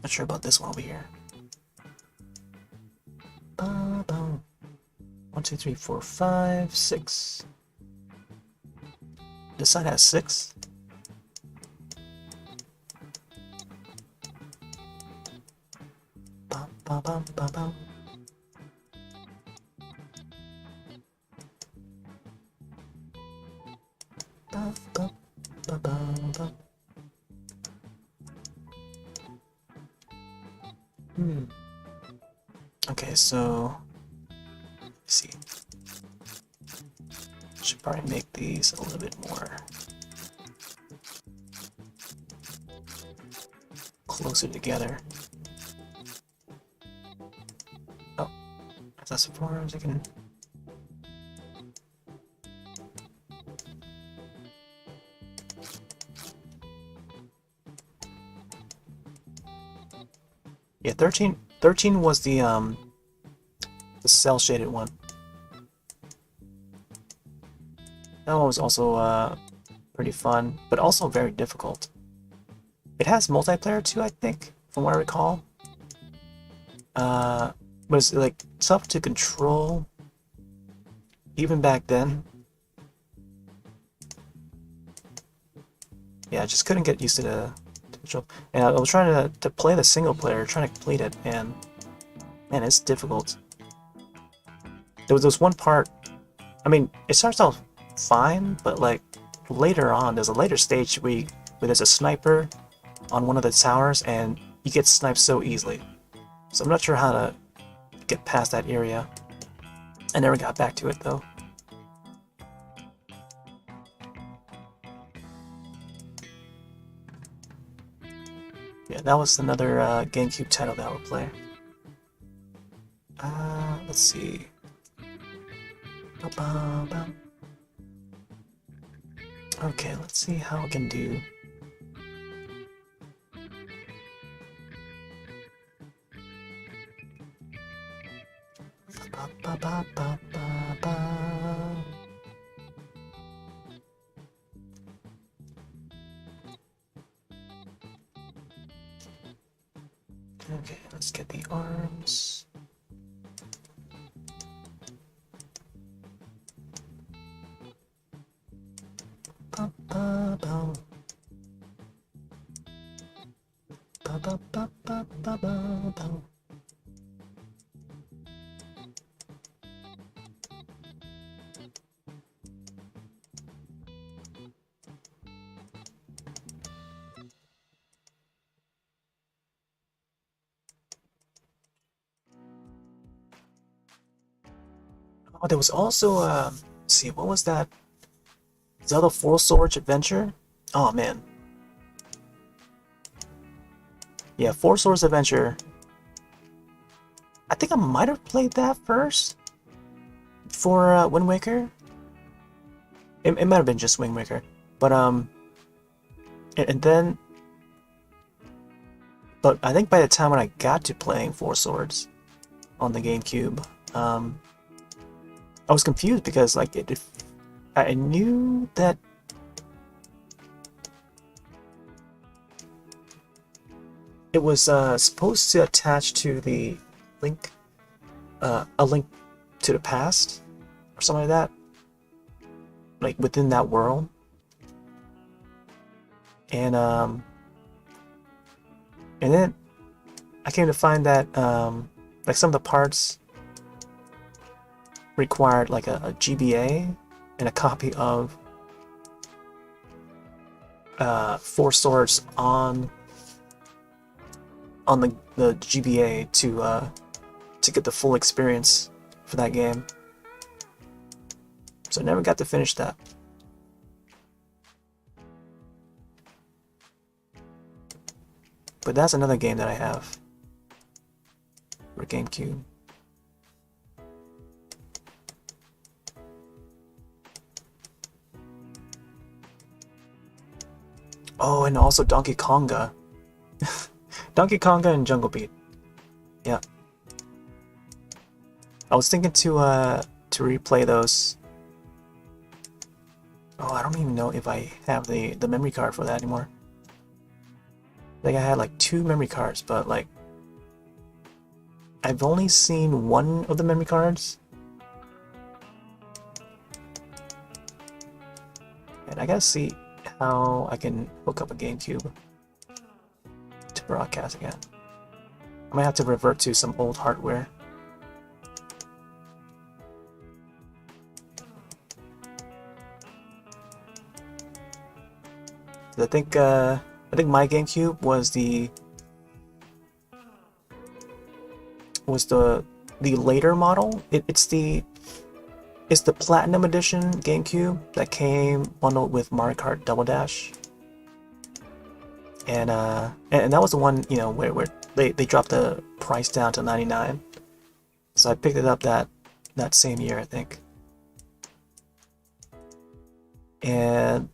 Speaker 1: Not sure about this one over here. 1, 2, 3, 4, 5, 6. This side has 6. Okay, so let's see. Should probably make these a little bit more closer together. Oh, that's as far as I can. Yeah, 13 was the cell shaded one. That one was also pretty fun, but also very difficult. It has multiplayer too, I think, from what I recall. But it's like tough to control even back then. Yeah, I just couldn't get used to the control. And I was trying to play the single player, trying to complete it, and man, it's difficult. There was this one part, I mean, it starts off fine, but like later on, there's a later stage where there's a sniper on one of the towers, and you get sniped so easily. So I'm not sure how to get past that area. I never got back to it though. Yeah, that was another GameCube title that I would play. Let's see. Okay, let's see how I can do. Okay, let's get the arms. Oh, there was also let's see, what was that? Zelda Four Swords Adventure? Oh man. Yeah, Four Swords Adventure. I think I might have played that first. For Wind Waker, it might have been just Wind Waker, but and then, but I think by the time when I got to playing Four Swords on the GameCube, I was confused because like I knew that it was supposed to attach to the link, a link to the past or something like that, like within that world, and then I came to find that like some of the parts required like a GBA and a copy of Four Swords on the GBA to get the full experience for that game. So I never got to finish that. But that's another game that I have for GameCube. Oh, and also Donkey Konga. Donkey Konga and Jungle Beat. Yeah. I was thinking to replay those. Oh, I don't even know if I have the memory card for that anymore. I think I had like 2 memory cards, but like I've only seen one of the memory cards. And I gotta see how I can hook up a GameCube to broadcast again. I might have to revert to some old hardware. I think my GameCube was the later model. It's the Platinum Edition GameCube that came bundled with Mario Kart Double Dash, and that was the one, you know, where they dropped the price down to $99. So I picked it up that same year, I think. And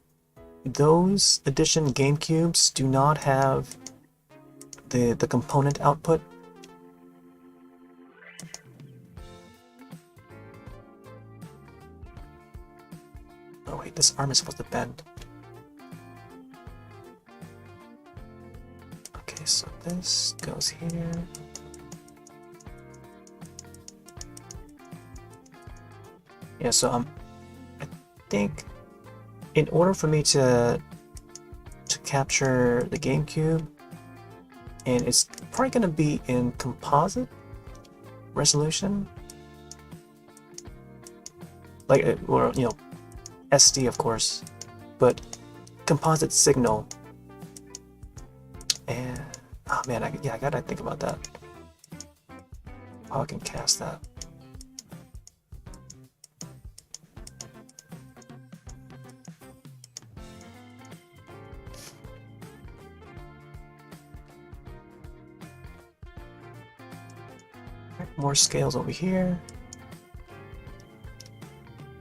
Speaker 1: those edition GameCubes do not have the component output. Oh wait, this arm is supposed to bend. Okay, so this goes here. Yeah, so I think in order for me to capture the GameCube, and it's probably going to be in composite resolution, like, or you know, SD of course, but composite signal. And oh man, I gotta think about that. How I can cast that. More scales over here.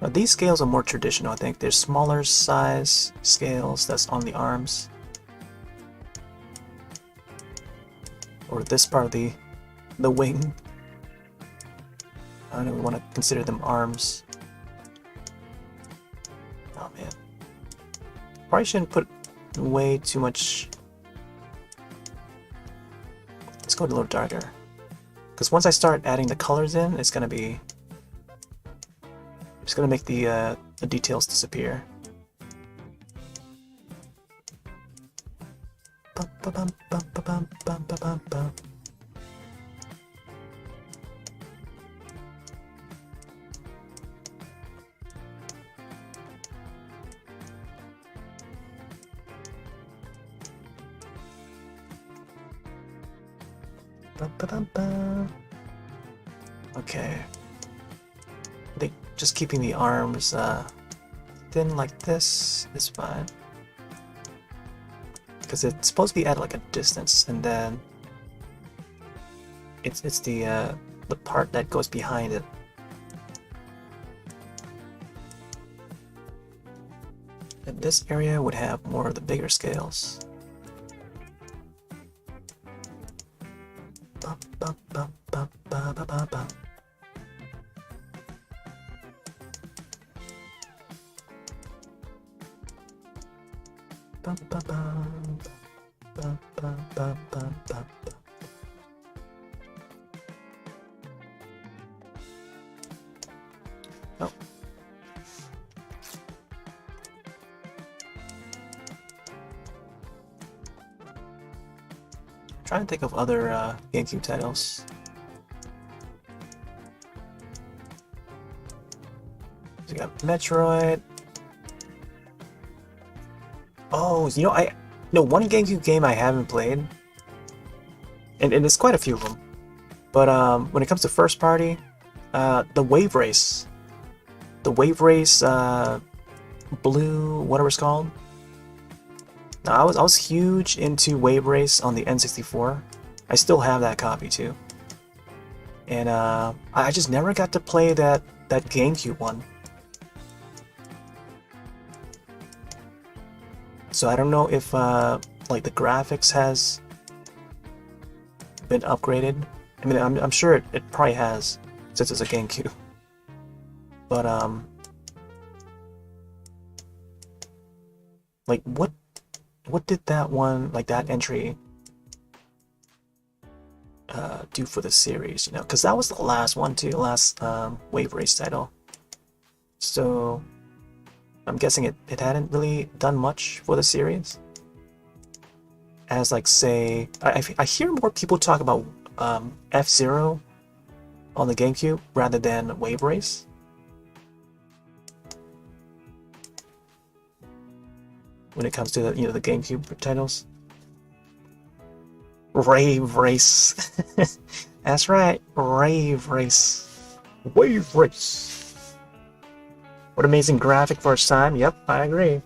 Speaker 1: Now these scales are more traditional, I think. They're smaller size scales that's on the arms. Or this part of the wing. I don't even want to consider them arms. Oh man. Probably shouldn't put way too much. Let's go a little darker. Because once I start adding the colors in, it's gonna make the details disappear. Okay. I think just keeping the arms thin like this is fine. Because it's supposed to be at like a distance, and then it's the part that goes behind it. And this area would have more of the bigger scales. Ba, ba, ba, ba, ba, ba, ba, ba. Ba, ba, ba, ba, ba, ba, ba, ba. Oh. Trying to think of other GameCube titles. So you got Metroid. Oh, you know, one GameCube game I haven't played, and there's quite a few of them. But when it comes to first party, the Wave Race, Blue, whatever it's called. Now, I was huge into Wave Race on the N64. I still have that copy too. And I just never got to play that GameCube one. So I don't know if like the graphics has been upgraded. I mean, I'm sure it probably has since it's a GameCube. But like what did that one, like that entry, do for the series, you know? Because that was the last one too, the last Wave Race title. So I'm guessing it hadn't really done much for the series. As like, say, I hear more people talk about F-Zero on the GameCube rather than Wave Race. When it comes to the, you know, the GameCube titles. Rave Race. That's right, Rave Race. Wave Race. What amazing graphic for its time. Yep, I agree.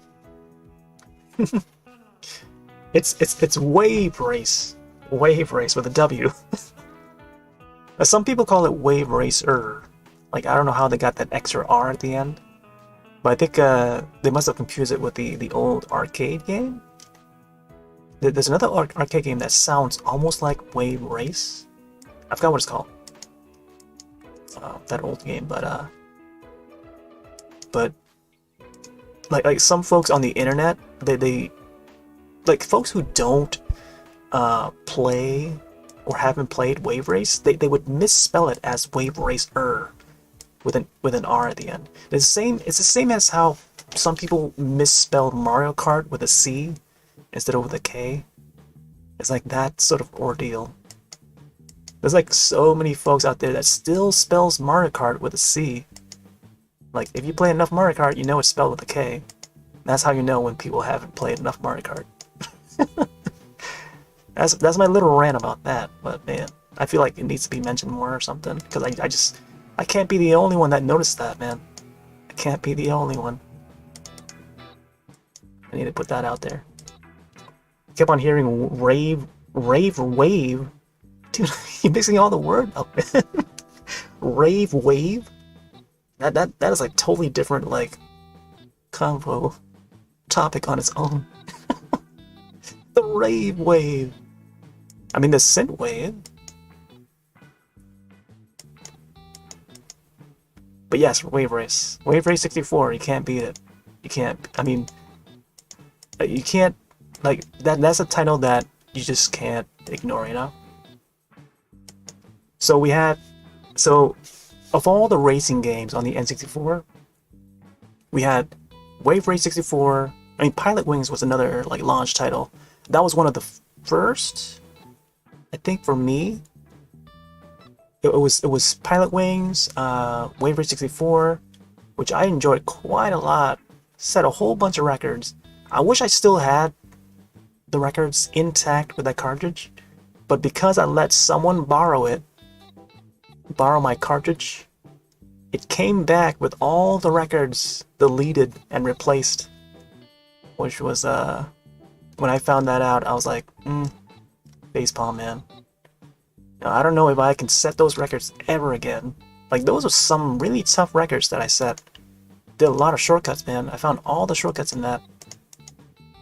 Speaker 1: It's Wave Race. Wave Race with a W. Some people call it Wave Racer. Like, I don't know how they got that extra R at the end. But I think they must have confused it with the old arcade game. There's another arcade game that sounds almost like Wave Race. I forgot what it's called. That old game, but like some folks on the internet, they like folks who don't play or haven't played Wave Race, they would misspell it as Wave Racer with an R at the end. It's the same as how some people misspelled Mario Kart with a C instead of with a K. It's like that sort of ordeal. There's like so many folks out there that still spells Mario Kart with a C. Like, if you play enough Mario Kart, you know it's spelled with a K. That's how you know when people haven't played enough Mario Kart. That's my little rant about that. But man, I feel like it needs to be mentioned more or something, because I can't be the only one that noticed that, man. I can't be the only one. I need to put that out there. I kept on hearing rave. Dude, you're mixing all the word up, man. Rave wave? That is like totally different, like, convo topic on its own. The rave wave. I mean, the synth wave. But yes, Wave Race. Wave Race 64, you can't beat it. You can't, I mean, you can't, like, that's a title that you just can't ignore, you know? So of all the racing games on the N64, we had Wave Race 64, I mean, Pilot Wings was another, like, launch title. That was one of the first, I think, for me. It was Pilot Wings, Wave Race 64, which I enjoyed quite a lot. Set a whole bunch of records. I wish I still had the records intact with that cartridge, but because I let someone borrow my cartridge, it came back with all the records deleted and replaced, which was when I found that out, I was like, facepalm, man. Now, I don't know if I can set those records ever again. Like, those are some really tough records that I set. Did a lot of shortcuts, man. I found all the shortcuts in that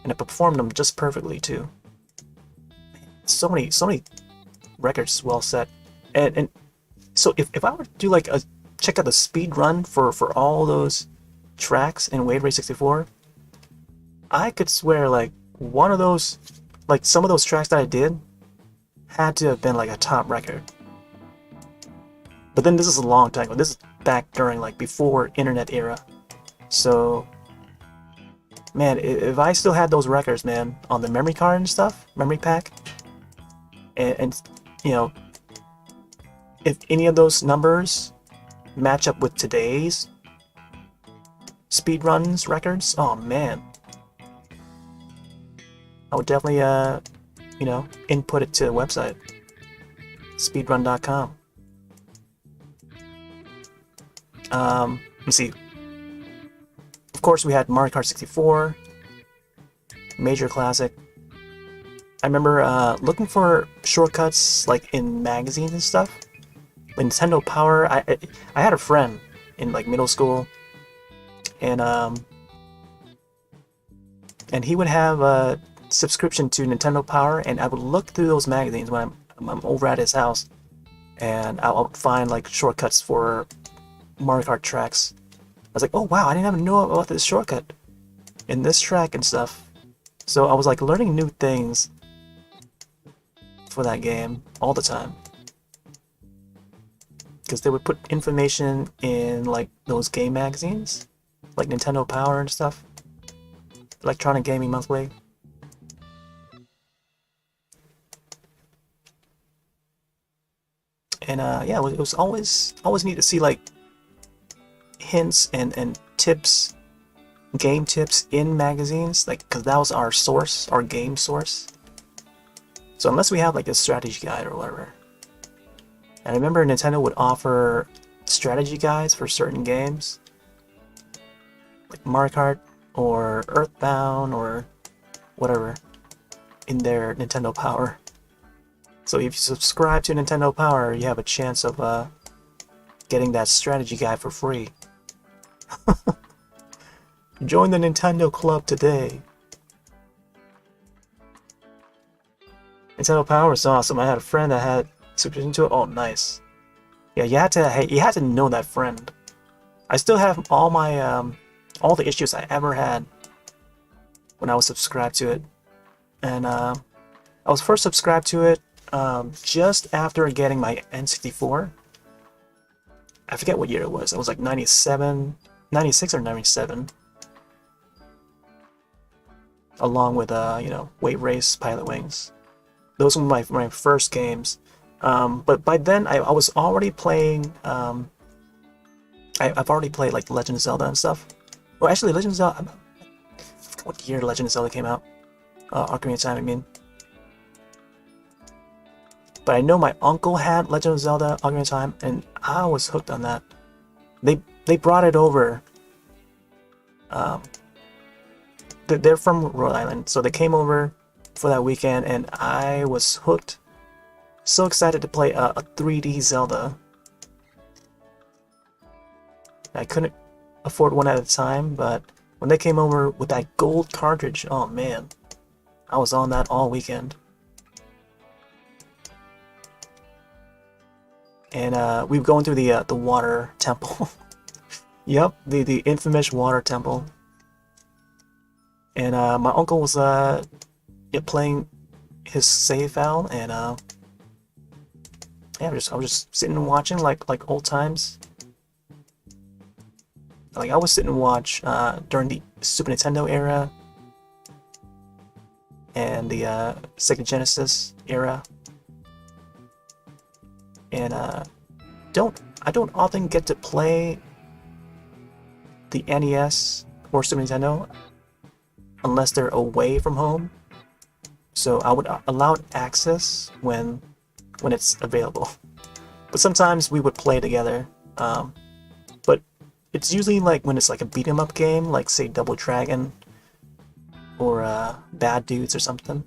Speaker 1: and it performed them just perfectly too. So many records well set, and so if I were to do like a check out the speed run for all those tracks in Wave Race 64, I could swear like one of those, like some of those tracks that I did had to have been like a top record. But then this is a long time ago. This is back during like before internet era. So man, if I still had those records, man, on the memory card and stuff, memory pack, and you know, if any of those numbers match up with today's speedruns records, oh man, I would definitely you know, input it to the website, speedrun.com. Let's see. Of course, we had Mario Kart 64, Major Classic. I remember looking for shortcuts like in magazines and stuff. Like Nintendo Power. I had a friend in like middle school, and he would have a subscription to Nintendo Power, and I would look through those magazines when I'm over at his house, and I'll find like shortcuts for Mario Kart tracks. I was like, oh wow, I didn't even know about this shortcut in this track and stuff. So I was like learning new things for that game all the time, because they would put information in like those game magazines, like Nintendo Power and stuff, Electronic Gaming Monthly. And yeah, it was always neat to see like hints and tips, game tips in magazines, like, because that was our source, our game source. So unless we have like a strategy guide or whatever. And I remember Nintendo would offer strategy guides for certain games, like Mario Kart or Earthbound or whatever, in their Nintendo Power. So if you subscribe to Nintendo Power, you have a chance of getting that strategy guide for free. Join the Nintendo Club today. Nintendo Power is awesome. I had a friend that had subscription to it. Oh, nice. Yeah, you had to know that friend. I still have all my all the issues I ever had when I was subscribed to it, and I was first subscribed to it just after getting my N64. I forget what year it was. It was like 97, 96 or 97. Along with you know, Wave Race, Pilot Wings. Those were my first games. But by then I was already playing. I've already played like Legend of Zelda and stuff. Well, actually, Legend of Zelda. I forget what year Legend of Zelda came out. Ocarina of Time, I mean. But I know my uncle had Legend of Zelda Ocarina of Time, and I was hooked on that. They brought it over. They're from Rhode Island, so they came over for that weekend, and I was hooked. So excited to play a 3D Zelda. I couldn't afford one at a time, but when they came over with that gold cartridge, oh man, I was on that all weekend. And we were going through the water temple. Yep, the infamous water temple. And my uncle was yeah, playing his save file, and yeah, I was just sitting and watching like old times. Like I was sitting and watch during the Super Nintendo era and the Sega Genesis era. And I don't often get to play the NES or Super Nintendo unless they're away from home. So I would allow access when it's available. But sometimes we would play together. But it's usually like when it's like a beat 'em up game, like say Double Dragon or Bad Dudes or something.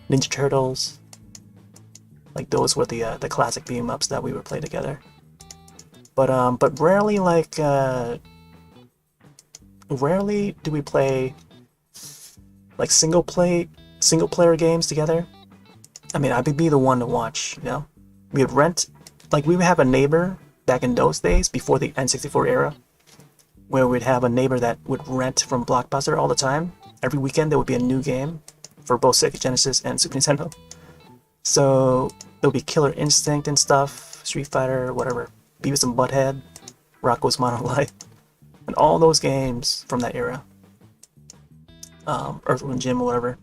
Speaker 1: Ninja Turtles. Like those were the classic beat 'em ups that we would play together. But rarely rarely do we play like single player games together, I mean, I'd be the one to watch, you know? We would rent, like we would have a neighbor back in those days before the N64 era, where we'd have a neighbor that would rent from Blockbuster all the time. Every weekend there would be a new game for both Sega Genesis and Super Nintendo. So there'll be Killer Instinct and stuff, Street Fighter, whatever, Beavis and Butthead, Rocko's Modern Life, and all those games from that era. Earthworm Jim or whatever.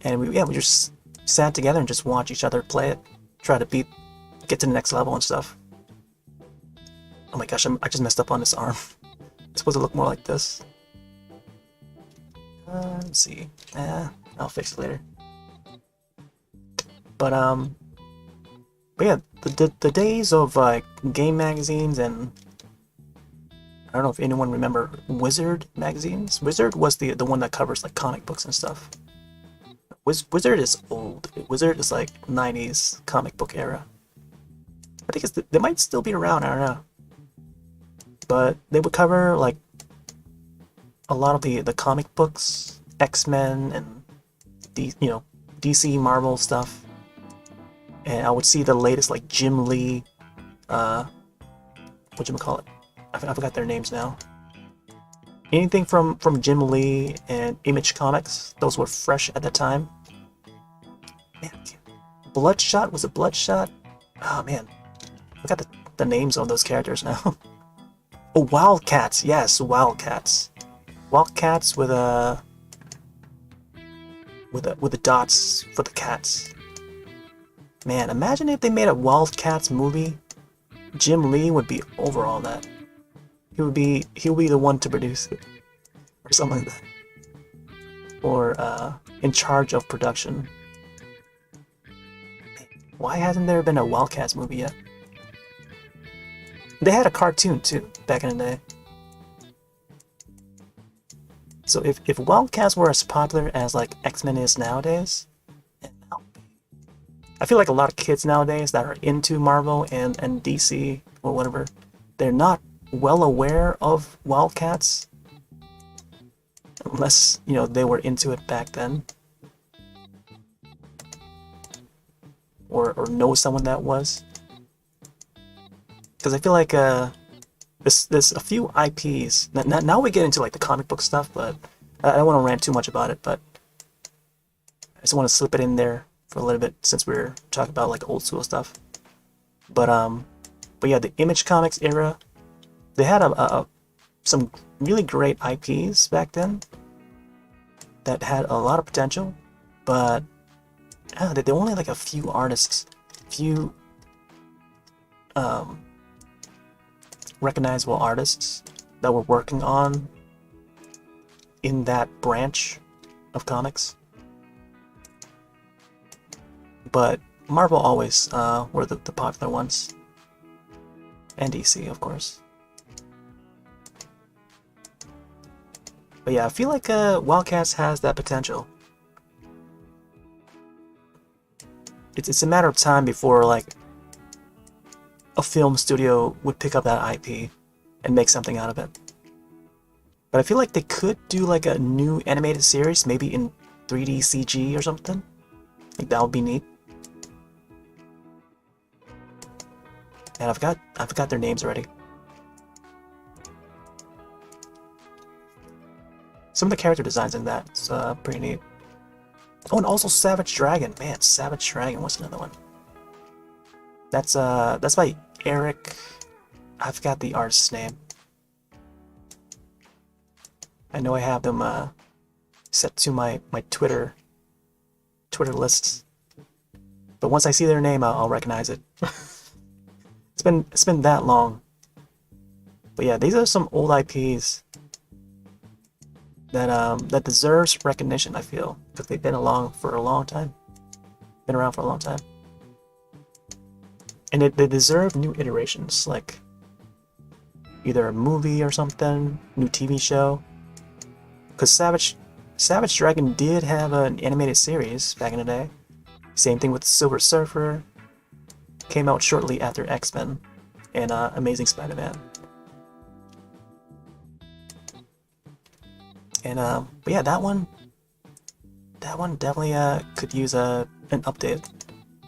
Speaker 1: And we just sat together and just watch each other play it, try to get to the next level and stuff. Oh my gosh, I just messed up on this arm. It's supposed to look more like this. Let's see. I'll fix it later. But yeah, the days of like game magazines, and I don't know if anyone remember Wizard magazines. Wizard was the one that covers like comic books and stuff. Wizard is old. Wizard is like 90s comic book era. I think they might still be around, I don't know. But they would cover like a lot of the comic books, X-Men and DC Marvel stuff. And I would see the latest like Jim Lee, whatchamacallit? I forgot their names now. Anything from Jim Lee and Image Comics, those were fresh at the time. Man, Bloodshot, was it Bloodshot? Oh man, I forgot the names of those characters now. Oh, Wildcats, yes, Wildcats. Wildcats with the dots for the cats. Man, imagine if they made a Wildcats movie. Jim Lee would be over all that. He'll be the one to produce it, or something like that, or in charge of production. Why hasn't there been a Wildcats movie yet? They had a cartoon too back in the day. So if Wildcats were as popular as like X-Men is nowadays, I feel like a lot of kids nowadays that are into Marvel and DC or whatever, they're not well aware of Wildcats, unless they were into it back then, or know someone that was. Because I feel like there's a few IPs. Now we get into like the comic book stuff, but I don't want to rant too much about it. But I just want to slip it in there for a little bit since we're talking about like old school stuff. But yeah, the Image Comics era, they had some really great IPs back then that had a lot of potential, but there were only like a few artists, recognizable artists that were working on in that branch of comics. But Marvel always were the popular ones, and DC, of course. But yeah, I feel like Wildcats has that potential. It's a matter of time before like a film studio would pick up that IP and make something out of it. But I feel like they could do like a new animated series, maybe in 3D CG or something. Like that would be neat. And I forgot their names already. Some of the character designs in that's pretty neat. Oh, and also Savage Dragon. Man, Savage Dragon was another one. That's by Eric. I forgot the artist's name. I know I have them set to my Twitter lists. But once I see their name, I'll recognize it. It's been that long. But yeah, these are some old IPs that deserves recognition, I feel, because they've been around for a long time. And they deserve new iterations, like either a movie or something, new TV show. Because Savage Dragon did have an animated series back in the day. Same thing with Silver Surfer. Came out shortly after X-Men and Amazing Spider-Man. And but yeah, that one definitely could use an update.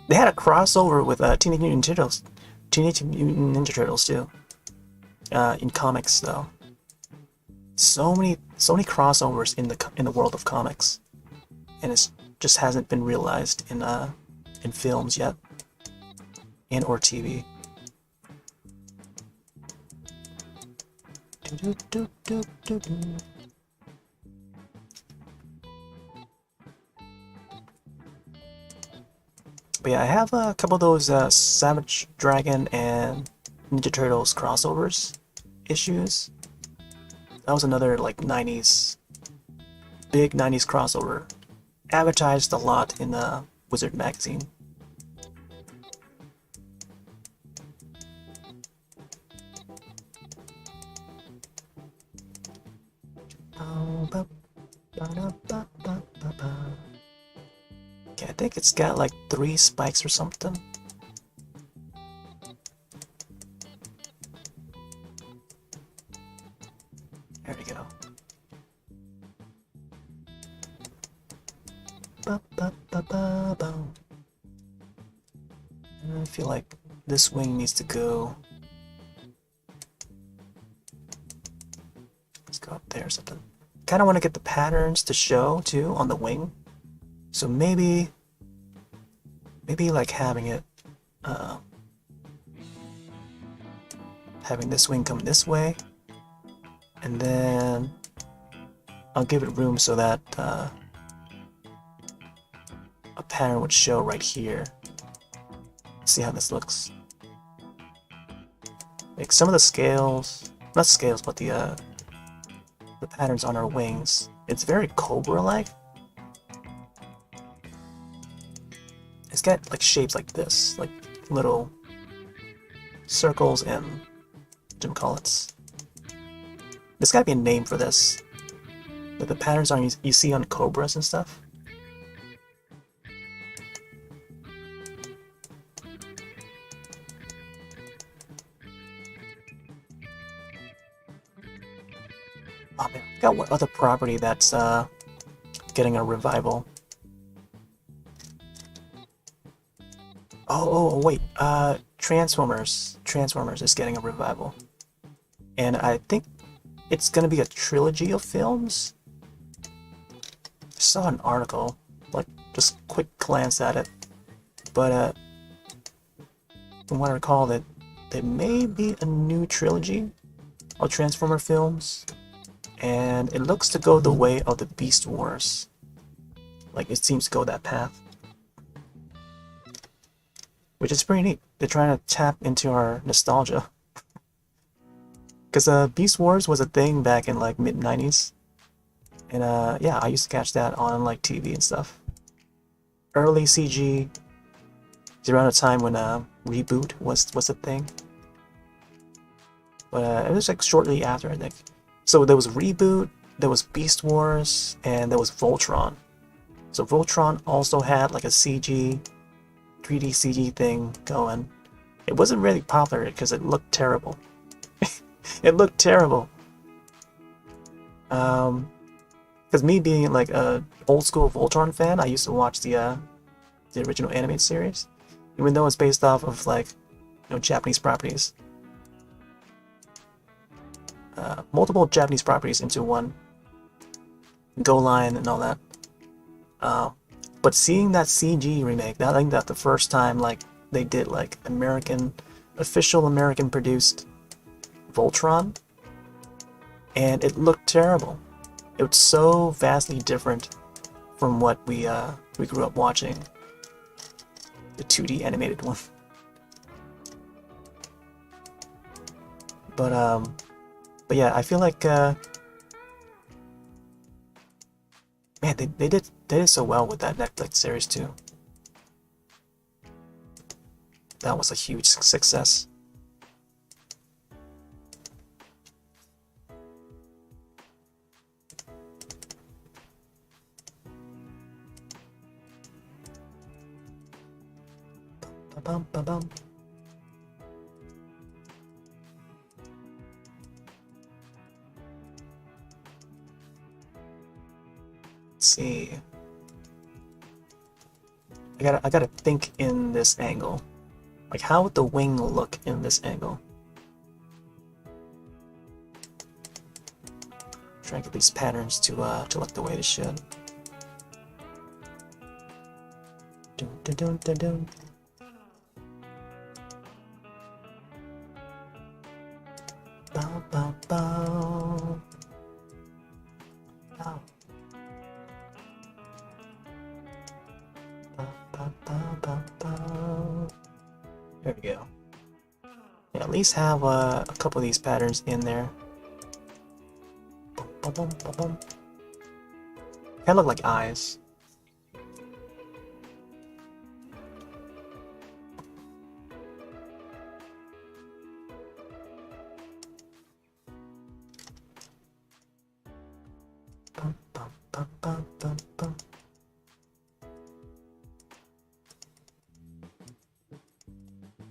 Speaker 1: They had a crossover with Teenage Mutant Ninja Turtles, Teenage Mutant Ninja Turtles too. In comics though, so many crossovers in the world of comics, and it just hasn't been realized in films yet, and or TV. But yeah, I have a couple of those Savage Dragon and Ninja Turtles crossovers issues. That was another like 90s, big 90s crossover. Advertised a lot in the Wizard magazine. Okay, I think it's got like 3 spikes or something. There we go. I feel like this wing needs to go. Let's go up there or something. Kind of want to get the patterns to show too on the wing. So maybe like having it, having this wing come this way, and then I'll give it room so that a pattern would show right here. See how this looks. Like some of the scales, not scales, but the patterns on our wings. It's very Cobra-like. It's got like shapes like this, like little circles and what there's gotta be a name for this. Like the patterns on you see on cobras and stuff. Oh man, I got one other property that's getting a revival. Oh wait, Transformers is getting a revival, and I think it's gonna be a trilogy of films. I saw an article, like just quick glance at it, but from what I recall, that there may be a new trilogy of Transformer films, and it looks to go the way of the Beast Wars. Like it seems to go that path, which is pretty neat. They're trying to tap into our nostalgia. Because Beast Wars was a thing back in like mid-90s. And yeah, I used to catch that on like TV and stuff. Early CG. It's around a time when Reboot was a thing. But it was like shortly after, I think. So there was Reboot, there was Beast Wars, and there was Voltron. So Voltron also had like a 3D CG thing going. It wasn't really popular because it looked terrible. It looked terrible. Because me being like a old school Voltron fan, I used to watch the original animated series, even though it's based off of like Japanese properties. Multiple Japanese properties into one. Go Line and all that. But seeing that CG remake, I think that's the first time like they did like official American produced Voltron, and it looked terrible. It was so vastly different from what we grew up watching, the 2D animated one. But yeah, I feel like man, they did so well with that Netflix series too. That was a huge success. Ba-bum, ba-bum. Let's see. I gotta think in this angle. Like, how would the wing look in this angle? Try and get these patterns to look the way they should. Dun, dun, dun, dun, dun. Bow, bow, bow. Bow. Bow, bow, bow, bow, bow. There we go. Yeah, at least have a couple of these patterns in there. Boom, boom, boom, boom. Kind of look like eyes. Bum, bum, bum, bum, bum, bum.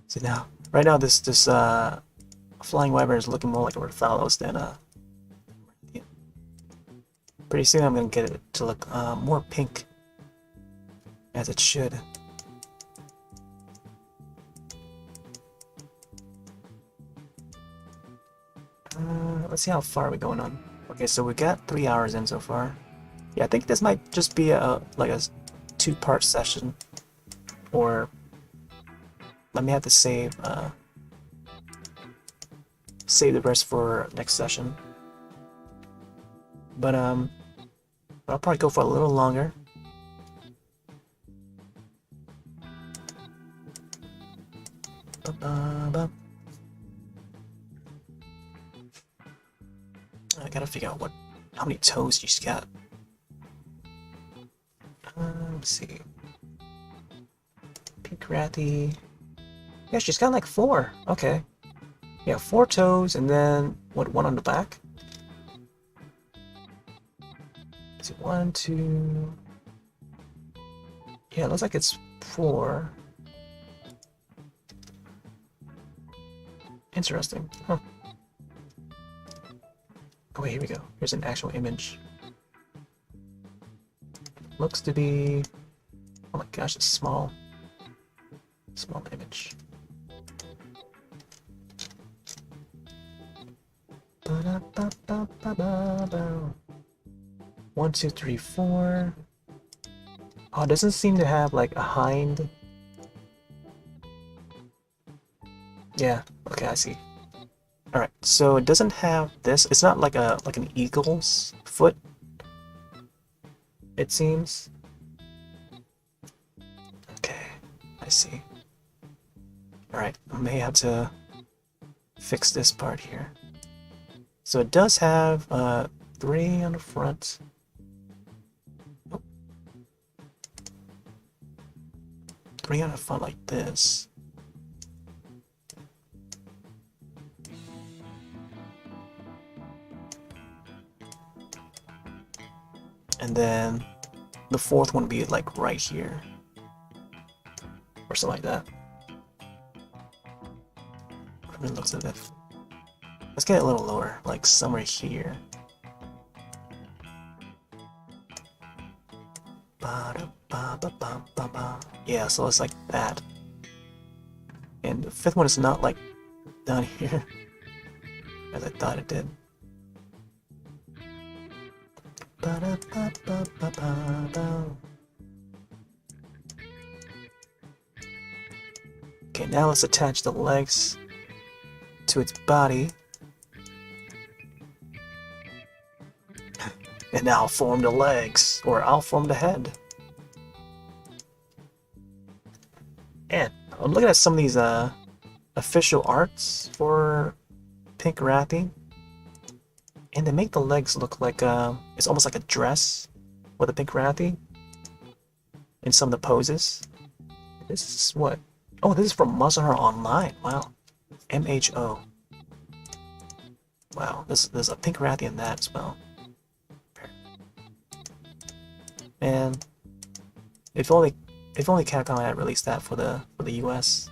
Speaker 1: See now, right now this flying wyvern is looking more like a Rathalos than a. Pretty soon I'm gonna get it to look more pink, as it should. Let's see how far we're going on. Okay, so we got 3 hours in so far. Yeah, I think this might just be like a 2-part session, or let me have to save the rest for next session. But I'll probably go for a little longer. Ba-ba-ba. I gotta figure out how many toes she's got. Let's see. Pink Rathy. Yeah, she's got like 4. Okay. Yeah, 4 toes, and then one on the back? Is it 1, 2? Yeah, it looks like it's 4. Interesting. Huh. Oh wait, here we go. Here's an actual image. Looks to be... Oh my gosh, it's small. Small image. Ba-da-ba-ba-ba-ba-ba. 1, 2, 3, 4. Oh, it doesn't seem to have like a hind. Yeah, okay, I see. Alright, so it doesn't have this. It's not like an eagle's foot, it seems. Okay, I see. Alright, I may have to fix this part here. So it does have 3 on the front. Oh. 3 on the front like this. And then the 4th one would be like right here. Or something like that. It looks like that. Let's get it a little lower, like somewhere here. Ba-da-ba-ba-ba-ba-ba. Yeah, so it's like that. And the 5th one is not like down here, as I thought it did. Ba-da-ba-ba-ba-ba-ba. Okay, now let's attach the legs to its body. And now I'll form the legs, or I'll form the head. And I'm looking at some of these official arts for Pink Rathian, and they make the legs look like it's almost like a dress with a Pink Rathian in some of the poses. This is what? Oh, this is from Monster Hunter Online. Wow, MHO. Wow, there's a Pink Rathian in that as well. And if only Capcom had released that for the US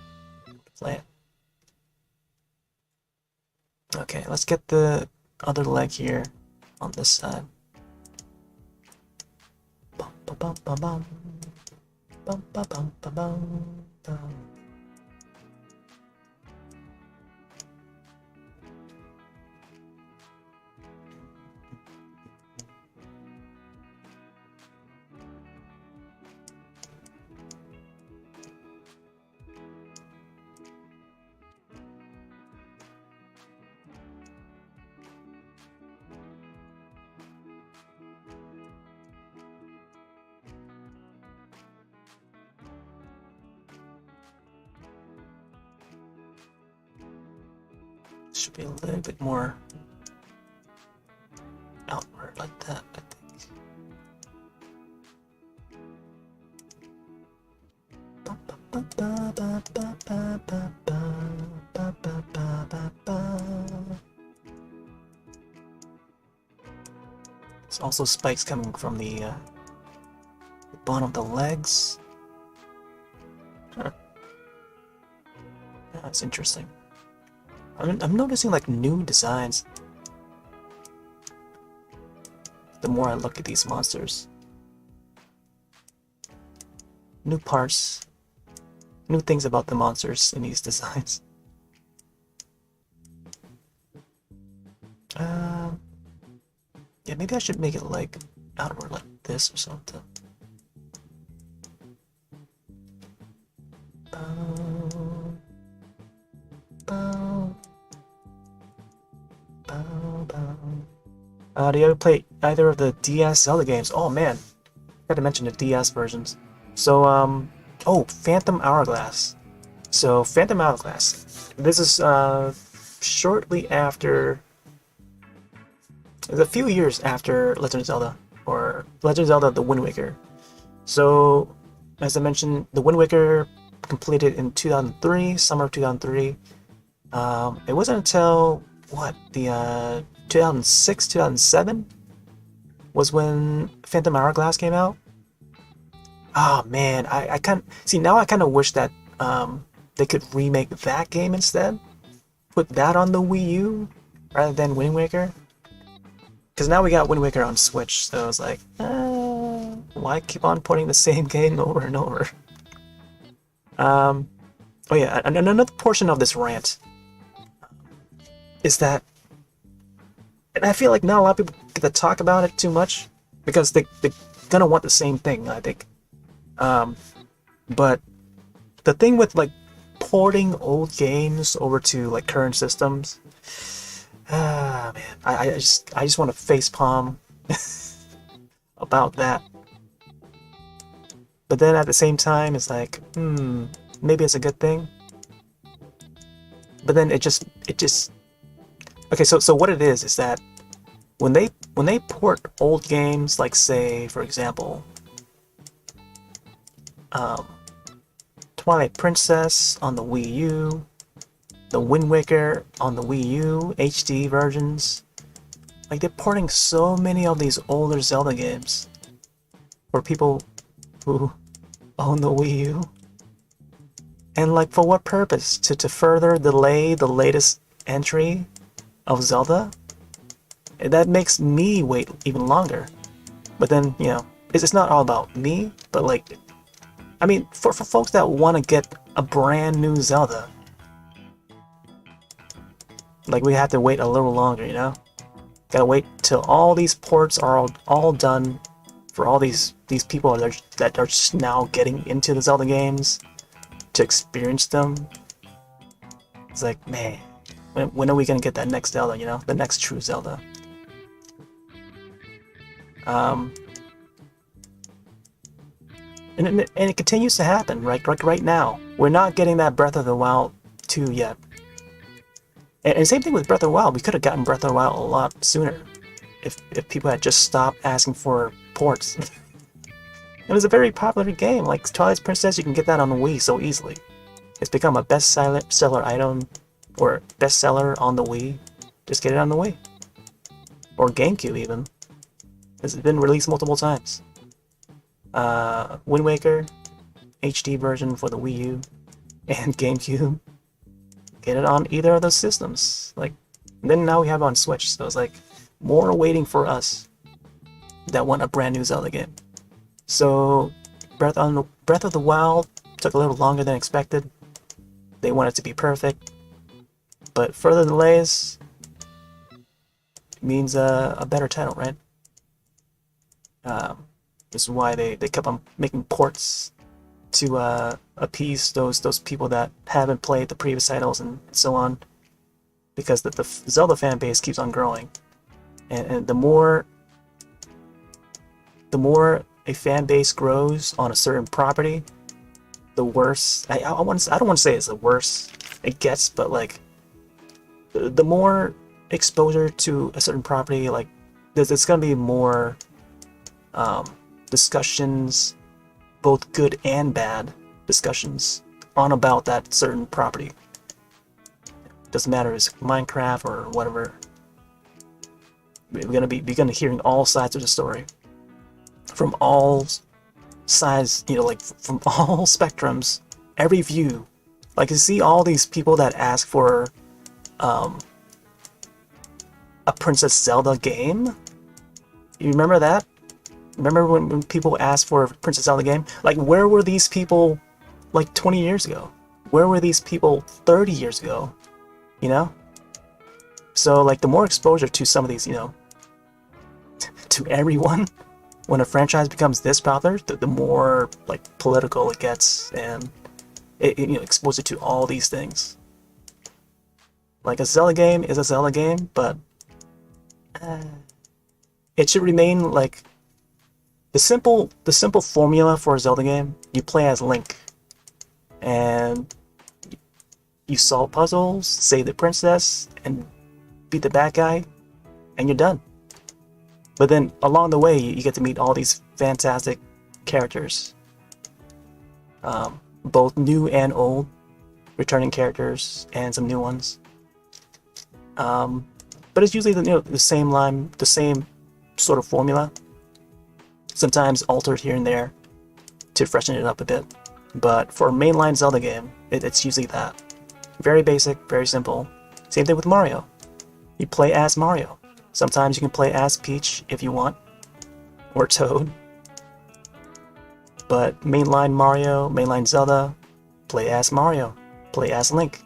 Speaker 1: play it. Okay, let's get the other leg here on this side. bum bum bum bum bum bum bum bum. Should be a little bit more outward like that, I think. There's also spikes coming from the bottom of the legs. Huh. Yeah, that's interesting. I'm noticing like new designs the more I look at these monsters. New parts, new things about the monsters in these designs. Yeah, maybe I should make it like outward like this or something. Bow, bow, bow, bow. Do you ever play either of the DS Zelda games? Oh man, got to mention the DS versions. So, oh, Phantom Hourglass. So, Phantom Hourglass. This is shortly after. It's a few years after Legend of Zelda, or Legend of Zelda: The Wind Waker. So, as I mentioned, The Wind Waker completed in 2003, summer of 2003. It wasn't until what the 2006, 2007 was when Phantom Hourglass came out. Oh man, I kind see now. I kind of wish that they could remake that game instead, put that on the Wii U rather than Wind Waker. Because now we got Wind Waker on Switch, so I was like, why keep on putting the same game over and over? Oh yeah, and another portion of this rant is that, and I feel like not a lot of people get to talk about it too much because they're gonna want the same thing, I think. But the thing with like porting old games over to like current systems, man, I just want to facepalm about that. But then at the same time, it's like, maybe it's a good thing. But then it just okay. So what it is that when they port old games, like say for example, Twilight Princess on the Wii U, the Wind Waker on the Wii U HD versions. Like they're porting so many of these older Zelda games for people who own the Wii U. And like for what purpose? To further delay the latest entry of Zelda? And that makes me wait even longer. But then, you know, it's not all about me, but like, I mean, for folks that want to get a brand new Zelda, like we have to wait a little longer, you know? Gotta wait till all these ports are all done for all these people that are just now getting into the Zelda games to experience them. It's like, man, when are we gonna get that next Zelda, you know? The next true Zelda. And it continues to happen, right now. We're not getting that Breath of the Wild 2 yet. And same thing with Breath of the Wild. We could have gotten Breath of the Wild a lot sooner if people had just stopped asking for ports. It was a very popular game. Like Twilight Princess, you can get that on the Wii so easily. It's become a bestseller item, or bestseller on the Wii. Just get it on the Wii. Or GameCube even. It's been released multiple times. Wind Waker, HD version for the Wii U and GameCube. Get it on either of those systems. Like, then now we have it on Switch, so it's like more waiting for us that want a brand new Zelda game. So Breath of the Wild took a little longer than expected. They want it to be perfect, but further delays means a better title, right? This is why they kept on making ports to appease those people that haven't played the previous titles and so on, because the Zelda fan base keeps on growing, and the more a fan base grows on a certain property, the worse. I don't want to say it's the worse it gets, but like the more exposure to a certain property, like there's gonna be more discussions, both good and bad discussions on about that certain property. Doesn't matter if it's Minecraft or whatever. We're gonna hearing all sides of the story, from all sides, like from all spectrums, every view. Like, you see all these people that ask for a Princess Zelda game. You remember that? Remember when people asked for a Princess Zelda game? Like, where were these people like 20 years ago? Where were these people 30 years ago? You know? So, like, the more exposure to some of these, to everyone, when a franchise becomes this popular, the more, like, political it gets, and it exposes it to all these things. Like, a Zelda game is a Zelda game, but it should remain, like, the simple formula for a Zelda game. You play as Link, and you solve puzzles, save the princess, and beat the bad guy, and you're done. But then along the way, you get to meet all these fantastic characters, both new and old, returning characters, and some new ones. But it's usually the same line, the same sort of formula. Sometimes altered here and there to freshen it up a bit. But for a mainline Zelda game, it's usually that. Very basic, very simple. Same thing with Mario. You play as Mario. Sometimes you can play as Peach if you want, or Toad. But mainline Mario, mainline Zelda, play as Mario, play as Link.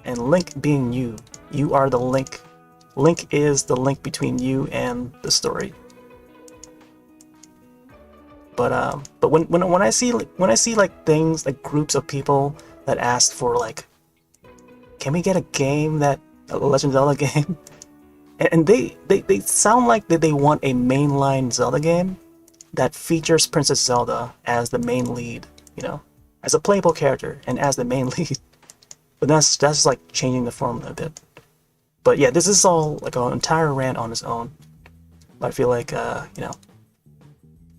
Speaker 1: And Link being you. You are the Link. Link is the link between you and the story. But when I see like things, like groups of people that ask for, like, can we get a game, that a Legend of Zelda game, and they sound like that they want a mainline Zelda game that features Princess Zelda as the main lead, as a playable character and as the main lead. But that's like changing the formula a bit. But yeah, this is all like an entire rant on its own. But I feel like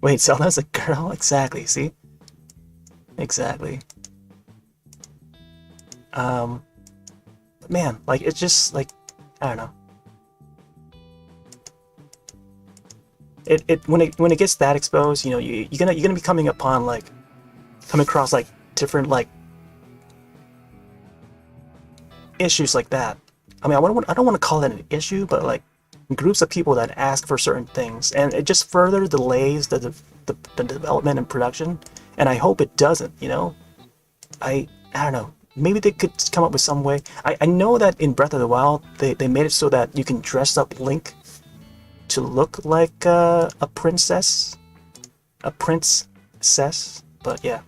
Speaker 1: wait, Zelda's a girl? Exactly, see? Exactly. Man, like, it's just, like, I don't know. When it gets that exposed, you're gonna be coming across, like, different, like, issues like that. I mean, I don't want to call it an issue, but, like, groups of people that ask for certain things, and it just further delays the development and production. And I hope it doesn't. I don't know. Maybe they could come up with some way. I know that in Breath of the Wild, they made it so that you can dress up Link to look like a princess. But yeah.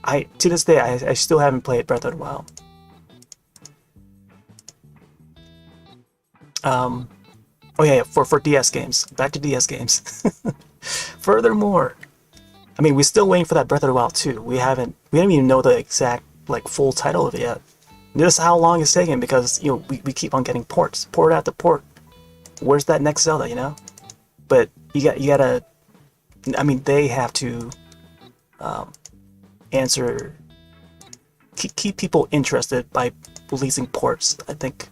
Speaker 1: To this day, I still haven't played Breath of the Wild. Oh yeah, for DS games. Back to DS games. Furthermore, I mean, we're still waiting for that Breath of the Wild 2. We don't even know the exact, like, full title of it yet. This is how long it's taking, because we keep on getting ports, port after port. Where's that next Zelda, But you gotta. I mean, they have to keep people interested by releasing ports, I think.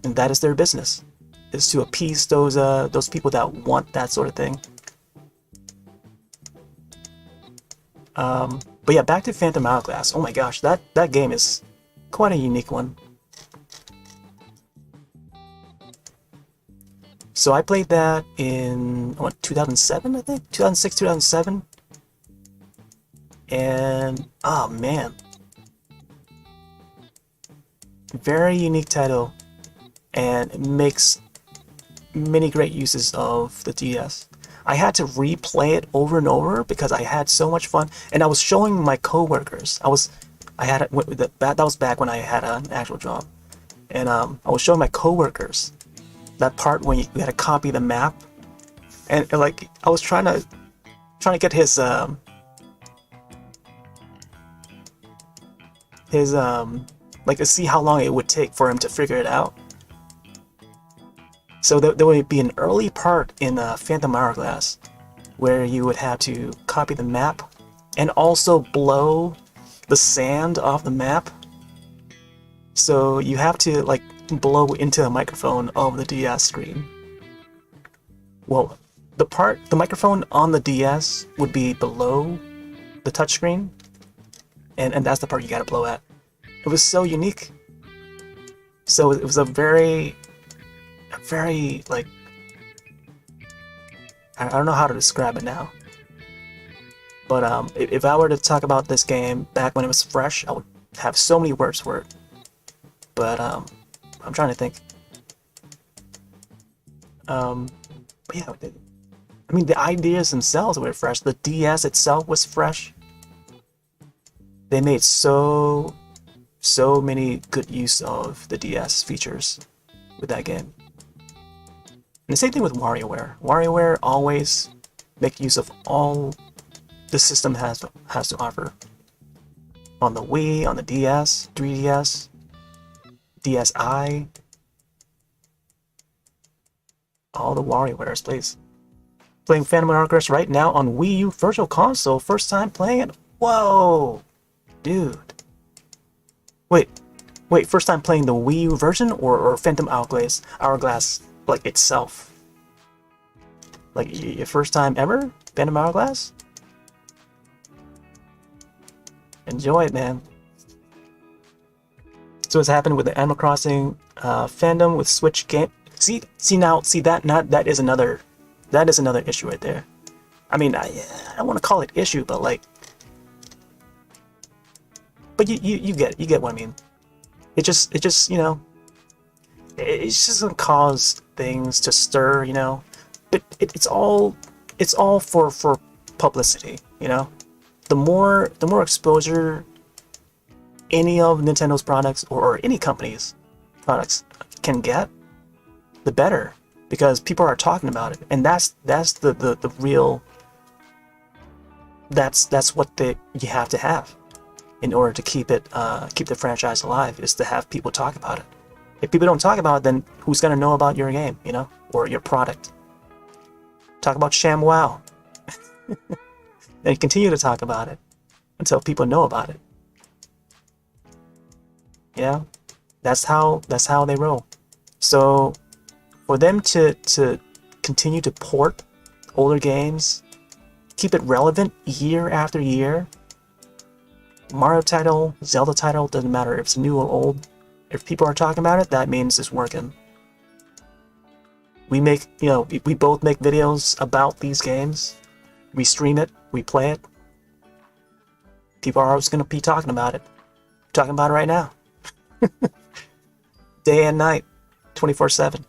Speaker 1: And that is their business, is to appease those people that want that sort of thing. But yeah, back to Phantom Hourglass. Oh my gosh, that game is quite a unique one. So I played that in, what, 2007, I think? 2006, 2007. And, oh man. Very unique title. And it makes many great uses of the DS. I had to replay it over and over because I had so much fun. And I was showing my coworkers. That was back when I had an actual job. And I was showing my coworkers that part when you had to copy the map, and like I was trying to get his like to see how long it would take for him to figure it out. So there would be an early part in Phantom Hourglass where you would have to copy the map and also blow the sand off the map. So you have to like blow into the microphone of the DS screen. Well, the microphone on the DS would be below the touchscreen, and that's the part you gotta blow at. It was so unique. So it was a very like, I don't know how to describe it now. But if I were to talk about this game back when it was fresh, I would have so many words for it. But I'm trying to think. But yeah, I mean, the ideas themselves were fresh. The DS itself was fresh. They made so many good use of the DS features with that game. And the same thing with WarioWare. WarioWare always make use of all the system has to offer. On the Wii, on the DS, 3DS, DSi, all the WarioWares, please. Playing Phantom Hourglass right now on Wii U Virtual Console. First time playing it? Whoa! Dude. Wait, first time playing the Wii U version or Phantom Hourglass, like, itself? Like, your first time ever? Phantom Hourglass? Enjoy it, man. So what's happened with the Animal Crossing fandom with Switch game? That is another issue right there. I mean, I don't want to call it issue, but like, but you get what I mean. It just you know, it's just gonna cause things to stir, you know. But it's all for publicity, you know. The more exposure any of Nintendo's products or any company's products can get, the better, because people are talking about it, and that's the real, that's what you have to have in order to keep the franchise alive, is to have people talk about it. If people don't talk about it, then who's gonna know about your game, you know, or your product? Talk about ShamWow, and continue to talk about it until people know about it. Yeah, that's how they roll. So for them to continue to port older games, keep it relevant year after year, Mario title, Zelda title, doesn't matter if it's new or old. If people are talking about it, that means it's working. We both make videos about these games. We stream it, we play it. People are always going to be talking about it. We're talking about it right now. Day and night, 24/7.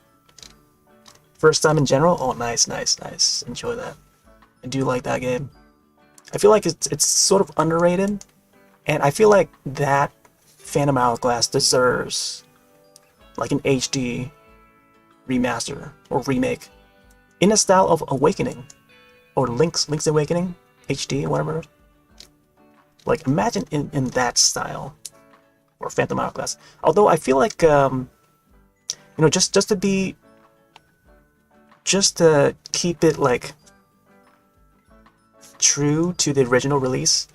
Speaker 1: First time in general? Oh, nice. Enjoy that. I do like that game. I feel like it's sort of underrated, and I feel like that Phantom Hourglass deserves like an HD remaster or remake in the style of Awakening or Link's Awakening HD or whatever. Like, imagine in that style, or Phantom Hourglass. Although I feel like just to keep it like true to the original release,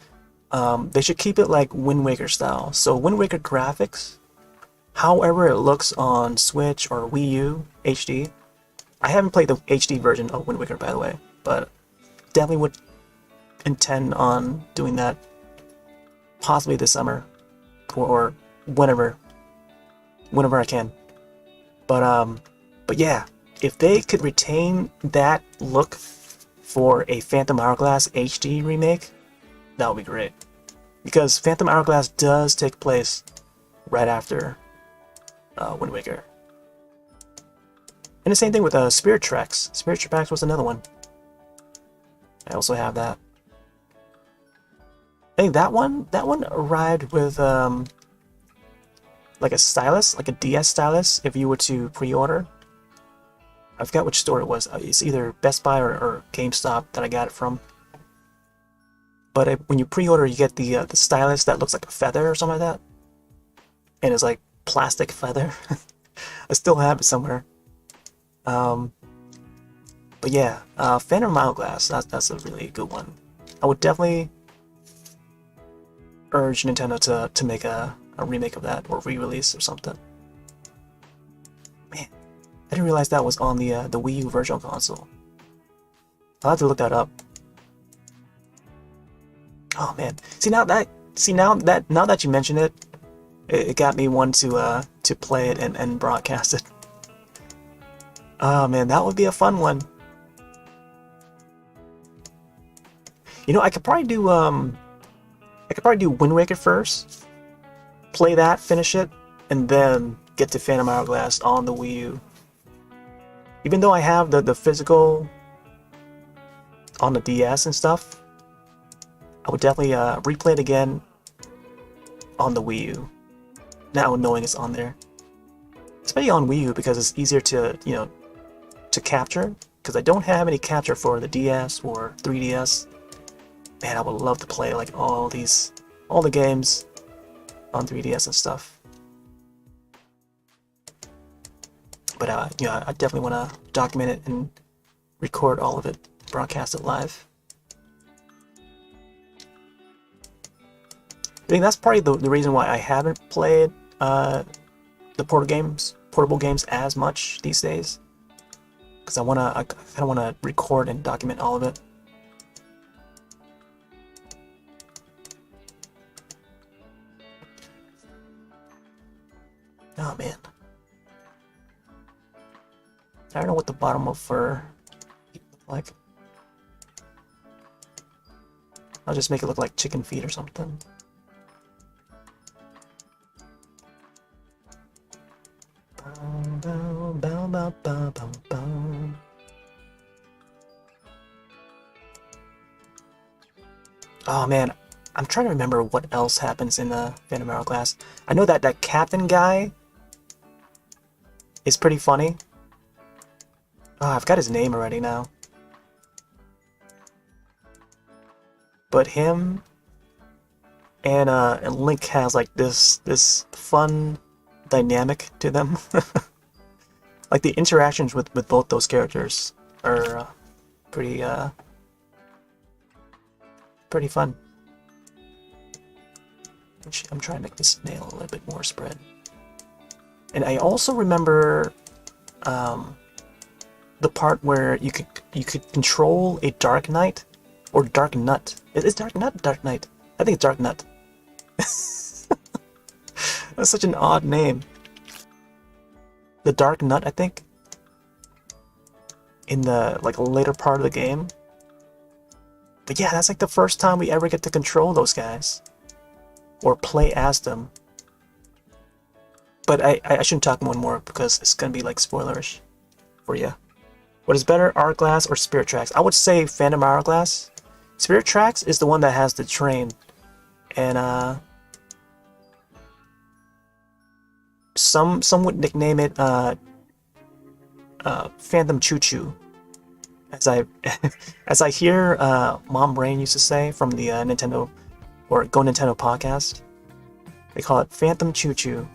Speaker 1: they should keep it like Wind Waker style. So Wind Waker graphics, however it looks on Switch or Wii U HD. I haven't played the HD version of Wind Waker, by the way, but definitely would intend on doing that possibly this summer or whenever I can. But yeah, if they could retain that look for a Phantom Hourglass HD remake, that would be great. Because Phantom Hourglass does take place right after Wind Waker. And the same thing with Spirit Tracks. Spirit Tracks was another one. I also have that. I think that one arrived with like a stylus, like a DS stylus, if you were to pre-order. I forgot which store it was. It's either Best Buy or GameStop that I got it from. But when you pre-order, you get the stylus that looks like a feather or something like that, and it's like plastic feather. I still have it somewhere. But yeah, Phantom Hourglass, that's a really good one. I would definitely urge Nintendo to make a remake of that, or re-release or something. Man, I didn't realize that was on the Wii U Virtual Console. I'll have to look that up. Oh man, now that you mention it, it got me one to play it and broadcast it. Oh man, that would be a fun one. You know, I could probably do Wind Waker first, play that, finish it, and then get to Phantom Hourglass on the Wii U. Even though I have the physical on the DS and stuff, I would definitely replay it again on the Wii U, now knowing it's on there. Especially on Wii U, because it's easier to, you know, to capture, because I don't have any capture for the DS or 3DS. Man, I would love to play like all the games on 3DS and stuff. But yeah, I definitely want to document it and record all of it, broadcast it live. I think that's probably the reason why I haven't played the portable games as much these days, because I kind of want to record and document all of it. Oh man, I don't know what the bottom of fur look like. I'll just make it look like chicken feet or something. Oh man, I'm trying to remember what else happens in the Phantom Hourglass. I know that captain guy is pretty funny. Oh, I've got his name already now. But him and Link has like this fun dynamic to them. Like the interactions with both those characters are pretty fun. I'm trying to make this nail a little bit more spread. And I also remember the part where you could control a Dark Knight or Dark Nut. Is Dark Nut Dark Knight? I think it's Dark Nut. That's such an odd name. The Dark Nut, I think, in the like later part of the game. But yeah, that's like the first time we ever get to control those guys or play as them. But I shouldn't talk more and more because it's gonna be like spoilerish for you. What is better, Hourglass or Spirit Tracks? I would say Phantom Hourglass. Spirit Tracks is the one that has the train, and some would nickname it Phantom Choo Choo, as I hear Mom Brain used to say from the Nintendo or Go Nintendo podcast. They call it Phantom Choo Choo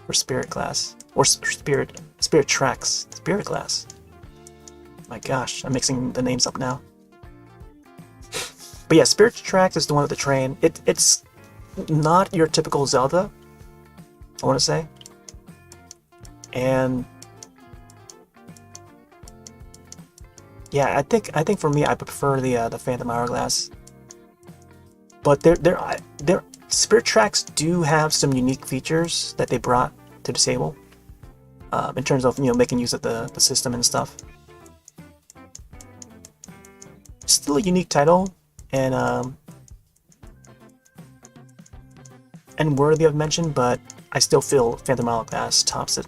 Speaker 1: or Spirit Glass or Spirit Tracks. Spirit Glass. My gosh, I'm mixing the names up now. But yeah, Spirit Tracks is the one with the train. It's not your typical Zelda, I want to say. And yeah, I think for me, I prefer the Phantom Hourglass. But Spirit Tracks do have some unique features that they brought to the table. in terms of making use of the system and stuff. Still a unique title, and worthy of mention, but I still feel Phantom Hourglass tops it.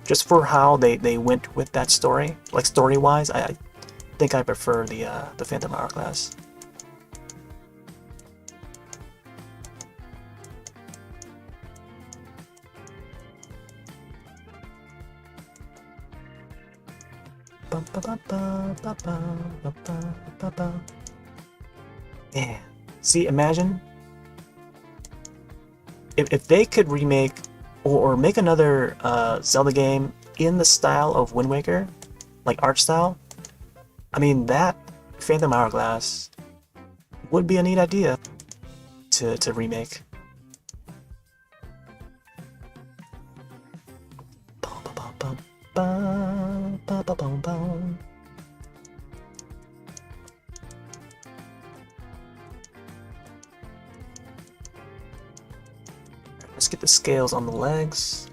Speaker 1: Just for how they went with that story, like story-wise, I think I prefer the Phantom Hourglass. Man, see, imagine if they could remake or make another Zelda game in the style of Wind Waker, like art style. I mean, that Phantom Hourglass would be a neat idea to remake. Let's get the scales on the legs.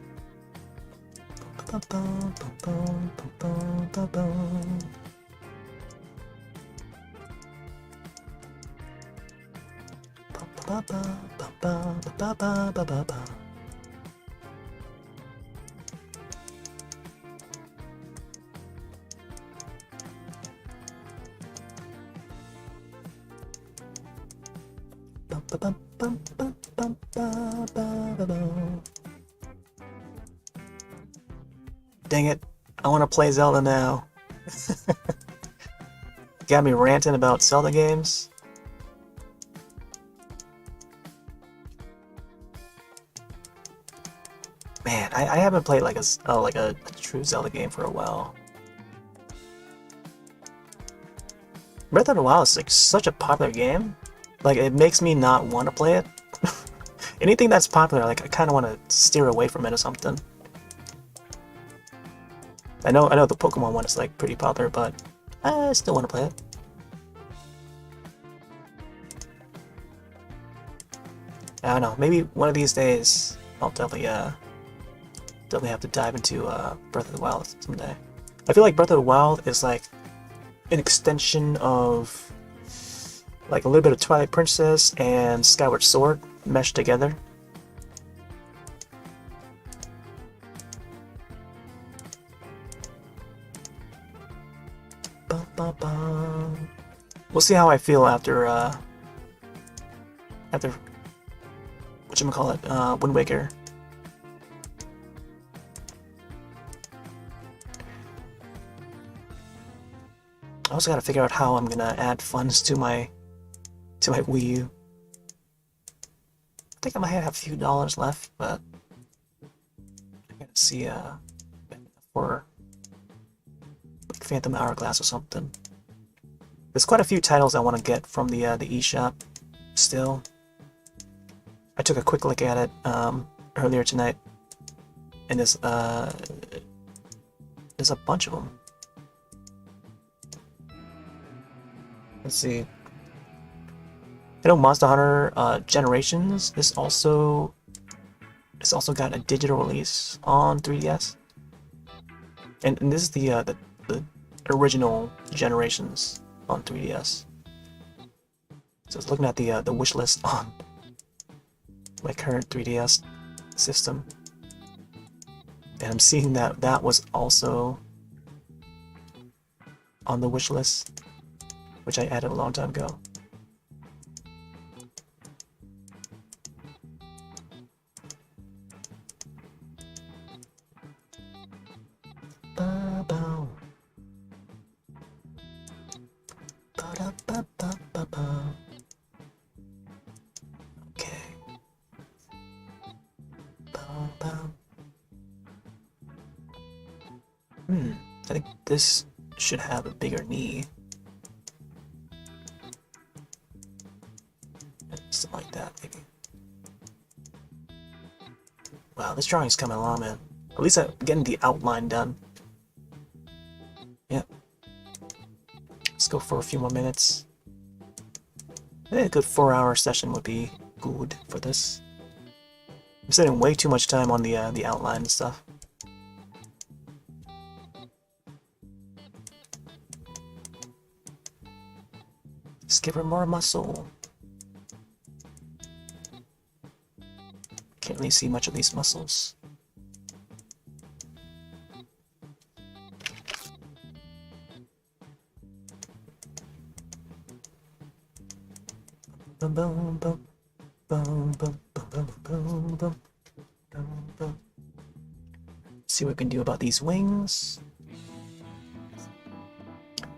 Speaker 1: Dang it, I want to play Zelda now. Got me ranting about Zelda games. Man, I haven't played like a true Zelda game for a while. Breath of the Wild is like such a popular game. Like, it makes me not want to play it. Anything that's popular, like, I kind of want to steer away from it or something. I know the Pokemon one is like pretty popular, but I still want to play it. I don't know. Maybe one of these days I'll definitely have to dive into Breath of the Wild someday. I feel like Breath of the Wild is like an extension of like a little bit of Twilight Princess and Skyward Sword meshed together. We'll see how I feel after whatchamacallit, Wind Waker. I also gotta figure out how I'm gonna add funds to my Wii U. I think I might have a few dollars left, but I gotta see for like Phantom Hourglass or something. There's quite a few titles I want to get from the eShop still. I took a quick look at it earlier tonight, and there's a bunch of them. Let's see. I know Monster Hunter Generations is also got a digital release on 3DS, and this is the original Generations on 3DS. So I was looking at the wish list on my current 3DS system, and I'm seeing that was also on the wish list, which I added a long time ago. Okay. I think this should have a bigger knee. Something like that, maybe. Wow, this drawing's coming along, man. At least I'm getting the outline done. Yep. Let's go for a few more minutes. I think a good 4-hour session would be good for this. I'm spending way too much time on the outline and stuff. Just give her more muscle. Can't really see much of these muscles. Boom, boom, boom. Boom, boom, boom, boom, boom, boom, boom, boom. See what we can do about these wings.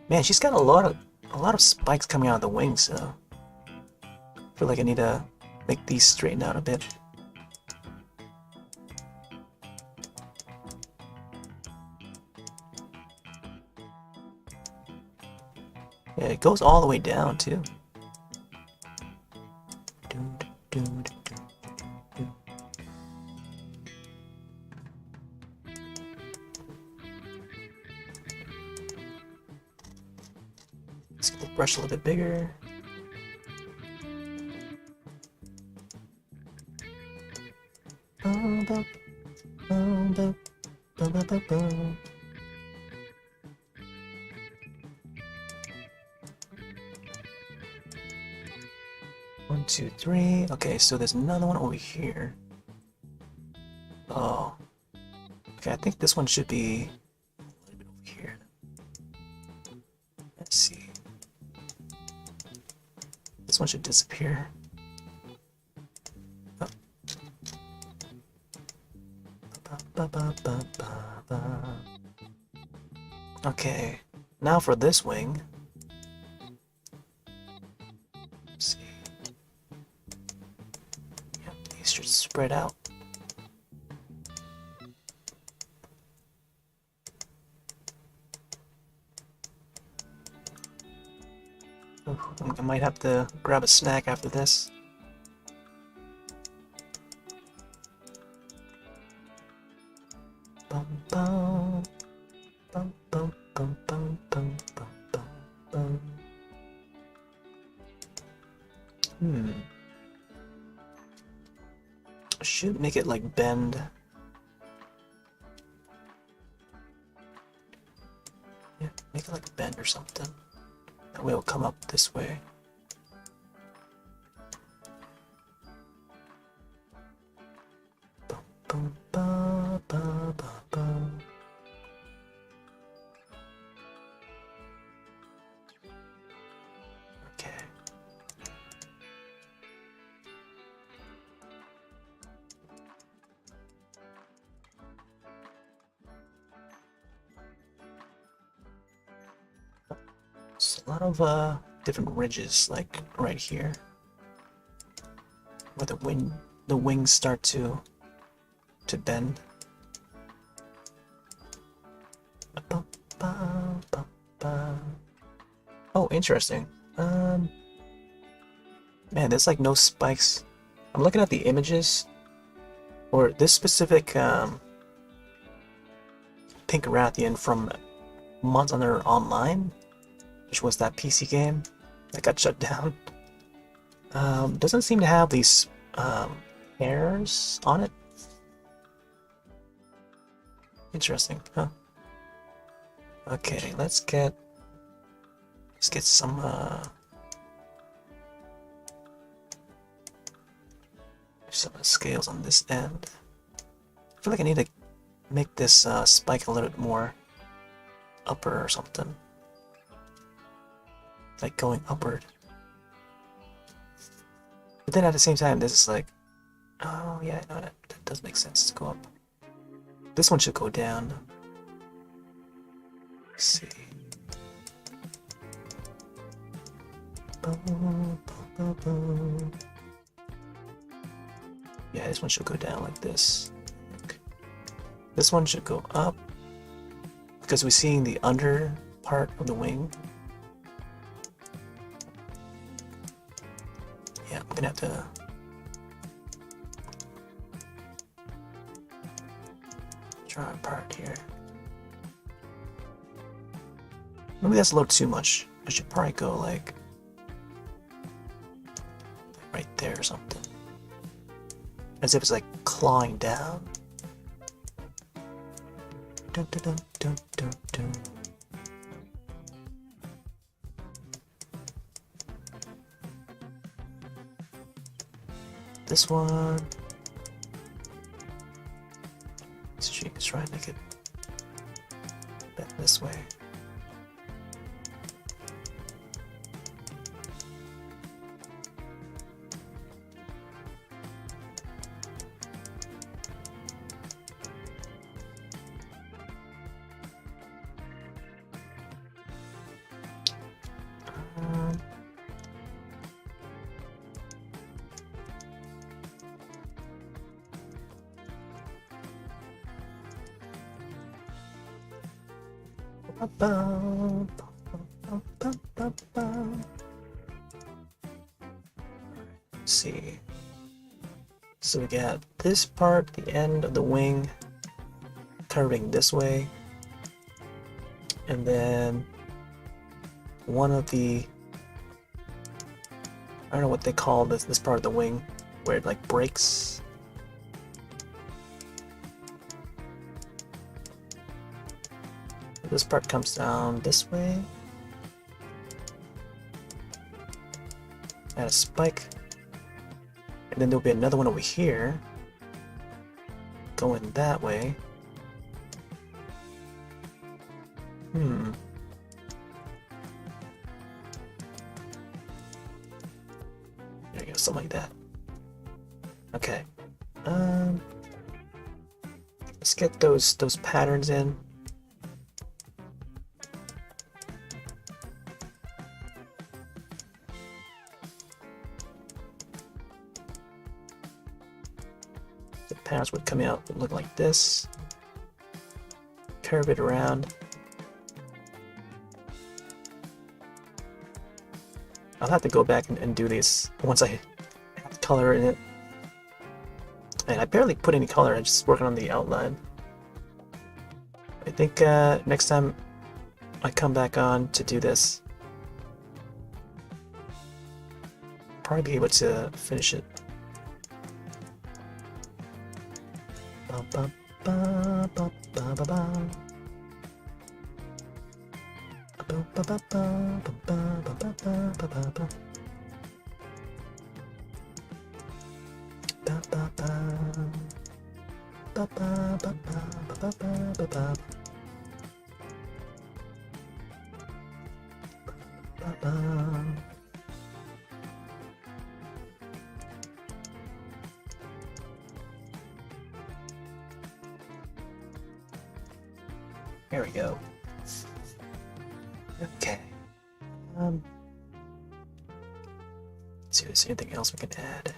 Speaker 1: Man, she's got a lot of spikes coming out of the wings, so I feel like I need to make these straighten out a bit. Yeah, it goes all the way down too. Let's get the brush a little bit bigger. Boom, boom, boom, boom, boom, boom, boom, boom. One, two, three. Okay, so there's another one over here. Oh. Okay, I think this one should be a little bit over here. Let's see. This one should disappear. Oh. Okay, now for this wing. Let's see. Yep, these should spread out. I might have to grab a snack after this. Bum, bum, bum, bum, bum, bum, bum, bum, bum. I should make it like bend. Yeah, make it like bend or something. That way it'll come up this way. Bum, bum, ba, ba, ba, ba. Okay. It's a lot of different ridges, like right here, where the wings start to bend. Oh, interesting. Man, there's like no spikes. I'm looking at the images, or this specific pink Rathian from Monster Hunter Online, which was that PC game that got shut down. Doesn't seem to have these hairs on it. Interesting, huh? Okay, let's get some scales on this end. I feel like I need to make this spike a little bit more upper or something. Like going upward. But then at the same time, this is like, oh yeah, no, that does make sense to go up. This one should go down. Let's see. Yeah, this one should go down like this. Okay. This one should go up because we're seeing the under part of the wing. Yeah, I'm gonna have to draw a part here. Maybe that's a little too much. I should probably go like right there or something. as if it's like clawing down. Dun, dun, dun, dun, dun, dun. This one. Let's try and make it bend this way. Let's see. So we got this part, the end of the wing, curving this way, and then one of the, I don't know what they call this part of the wing, where it like breaks. This part comes down this way. Add a spike. And then there'll be another one over here. Going that way. There you go, something like that. Okay. Let's get those patterns in. Patterns would come out look like this. Curve it around. I'll have to go back and do these once I have color in it. And I barely put any color, I'm just working on the outline. I think next time I come back on to do this, I'll probably be able to finish it. Ba, ba, ba, ba, ba, ba. Ba, ba, ba, ba, ba, ba, ba, ba, ba, ba, ba. Ba, ba, ba. Ba, ba, ba, ba, ba, ba, ba, ba. Ba, ba. There we go. Okay. Let's see if there's anything else we can add.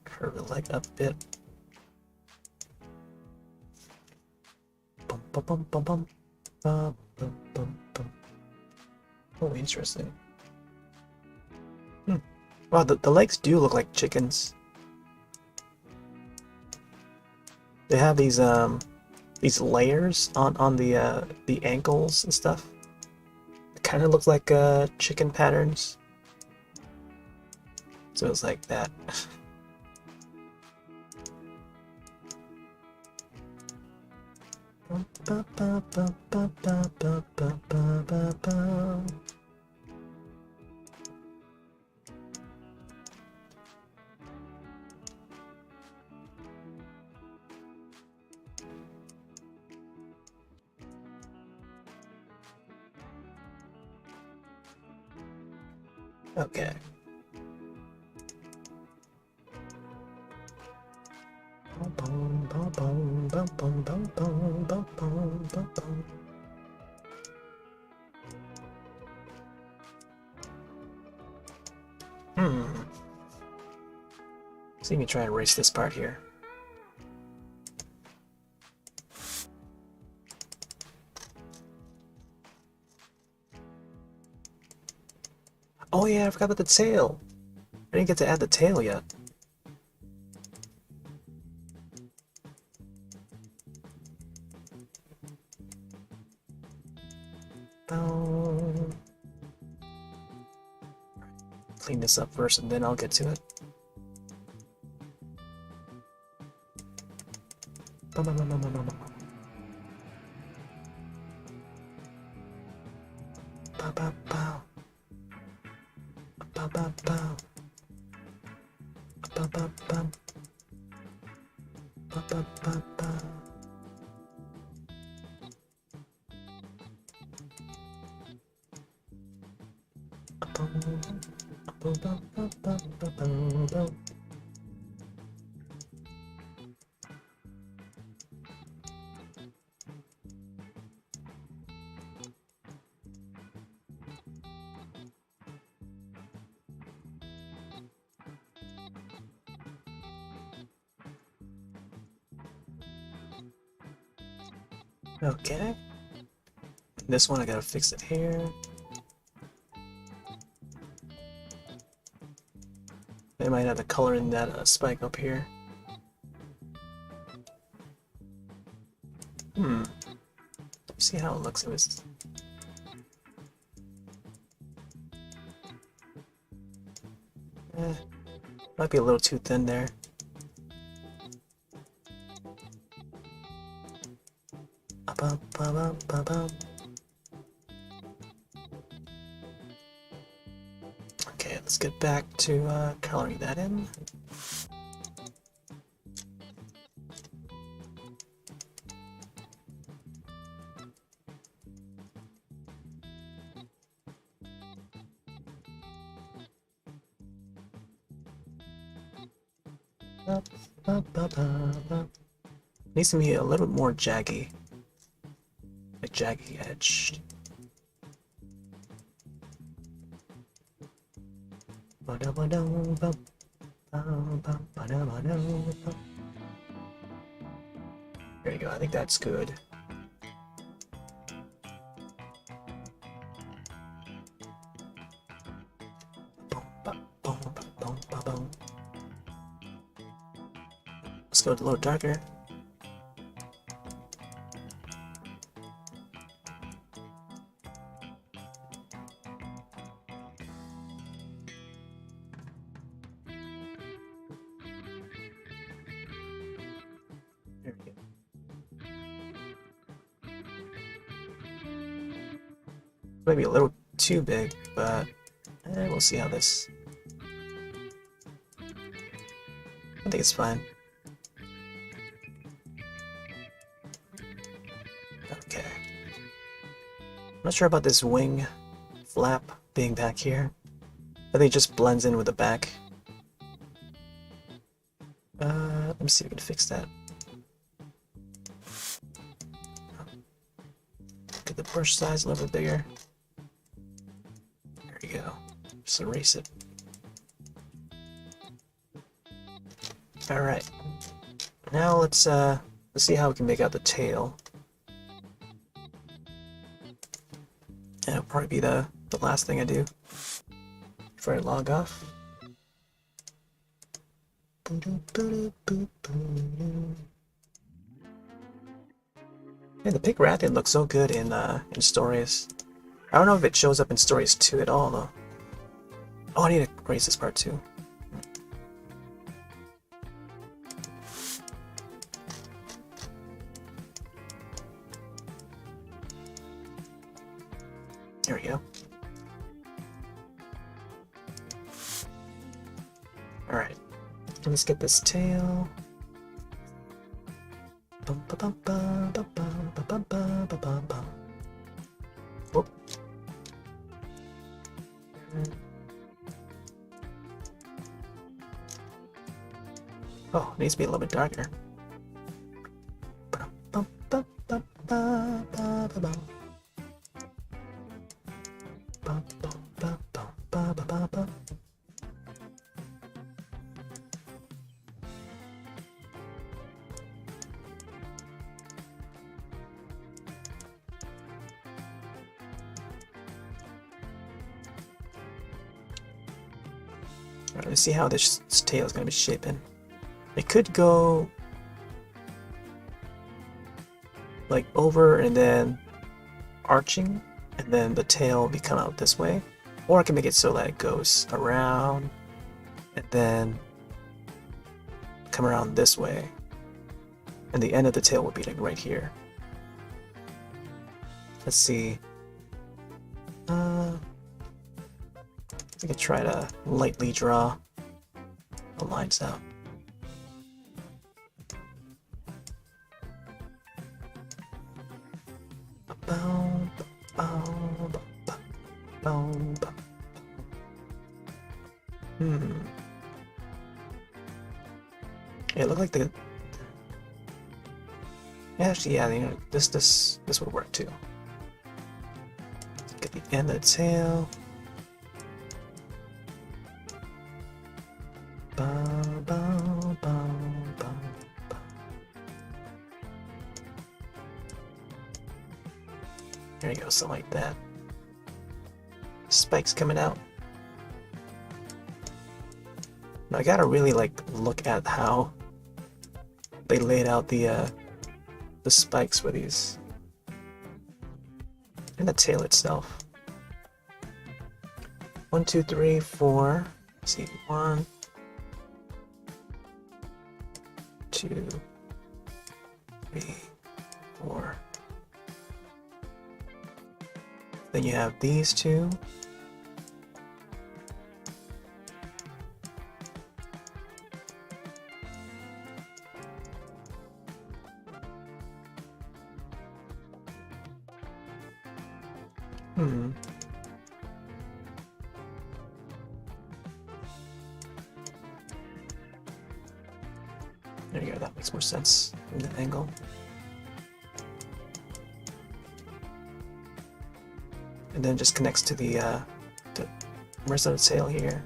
Speaker 1: Curve the leg up a bit. Bum, bum, bum, bum, bum. Bum, bum, bum, bum. Oh, interesting. Wow, the legs do look like chickens. They have these layers on the ankles and stuff. It kind of looks like chicken patterns. So it's like that. Okay. So you can try and erase this part here. Oh yeah, I forgot about the tail. I didn't get to add the tail yet. clean this up first and then I'll get to it. Bow, bow, bow, bow, bow, bow. Bow, bow, bow. Bow, bow, bow. Bow, bow, bow. Bow, bow, bow, bow. Okay. This one I gotta fix it here. They might have the color in that spike up here. See how it looks. It was. Might be a little too thin there. Okay, let's get back to coloring that in. Needs to be a little bit more jaggy. A jaggy edge. There you go, I think that's good. Let's go a little darker. There we go. Maybe a little too big, but we'll see how this. I think it's fine. Okay. I'm not sure about this wing flap being back here. I think it just blends in with the back. Let me see if we can fix that. Get the brush size a little bit bigger. There you go. Just erase it. Alright. Now let's see how we can make out the tail. And it'll probably be the last thing I do before I log off. Man, the pig Rathian looks so good in stories. I don't know if it shows up in stories 2 at all though. Oh, I need to erase this part too. There we go. Alright. Let's get this tail. Whoop. Oh, it needs to be a little bit darker. Alright, let's see how this tail is going to be shaping. It could go like over and then arching, and then the tail will be come out this way. Or I can make it so that it goes around and then come around this way. And the end of the tail would be like right here. Let's see. I think I try to lightly draw the lines out. It looked like the. Actually, yeah, you know, this would work too. Get the end of the tail. There you go, something like that. Spikes coming out. Now I gotta really like look at how they laid out the spikes for these and the tail itself. 1, 2, 3, 4. Let's see, 1, 2, 3, 4. Then you have these two. There you go, that makes more sense in the angle. And then just connects to the rest of the tail here.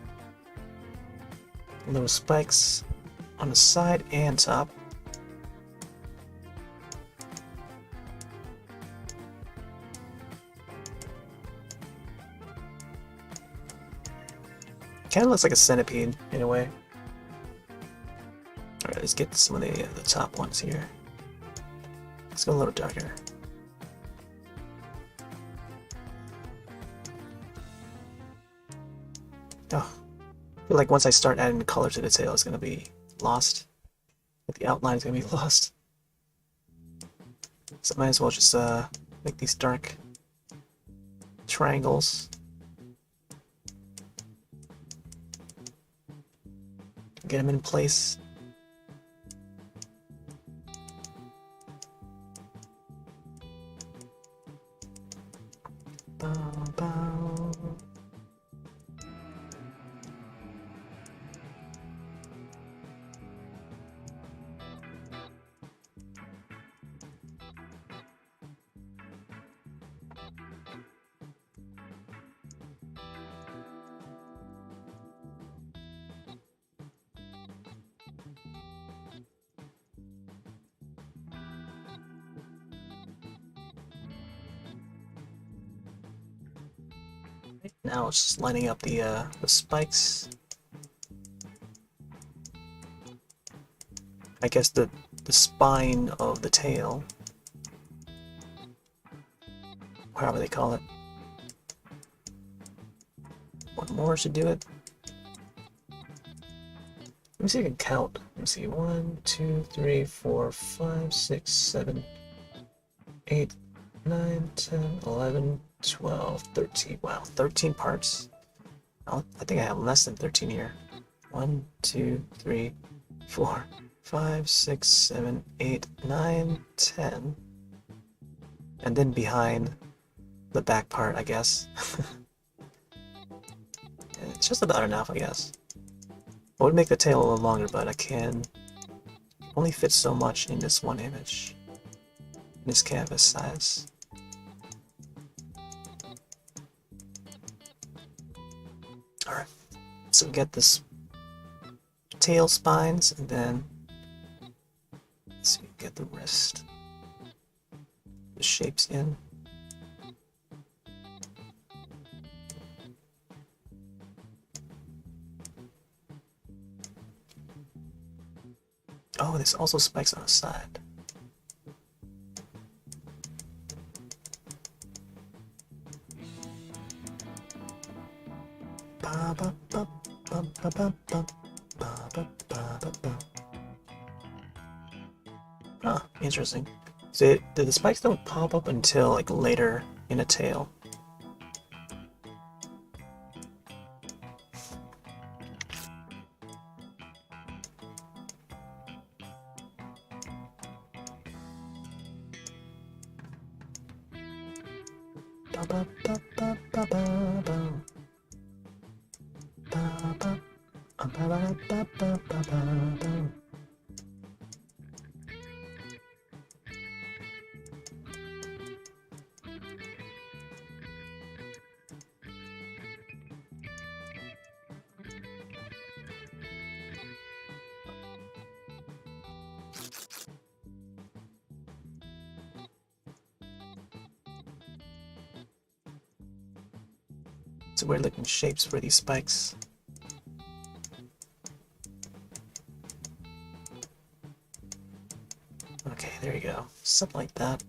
Speaker 1: Little spikes on the side and top. Kind of looks like a centipede in a way. Alright, let's get some of the top ones here. Let's go a little darker. Oh, I feel like once I start adding color to the tail, it's gonna be lost. The outline is gonna be lost. So I might as well just make these dark triangles. Get them in place. Bow, bow. Now it's just lining up the spikes. I guess the spine of the tail, however they call it. One more should do it. Let me see if I can count. Let me see. 1, 2, 3, 4, 5, 6, 7, 8, 9, 10, 11, 12, 13. Wow, 13 parts. I think I have less than 13 here. 1, 2, 3, 4, 5, 6, 7, 8, 9, 10. And then behind the back part, I guess. It's just about enough, I guess. I would make the tail a little longer, but I can only fit so much in this one image, in this canvas size. Alright, so we get this tail spines, and then let's see, get the rest, the shapes in. Oh, there's also spikes on the side. Huh, interesting. So the spikes don't pop up until like later in a tail. It's weird looking shapes for these spikes. Okay, there you go. Something like that.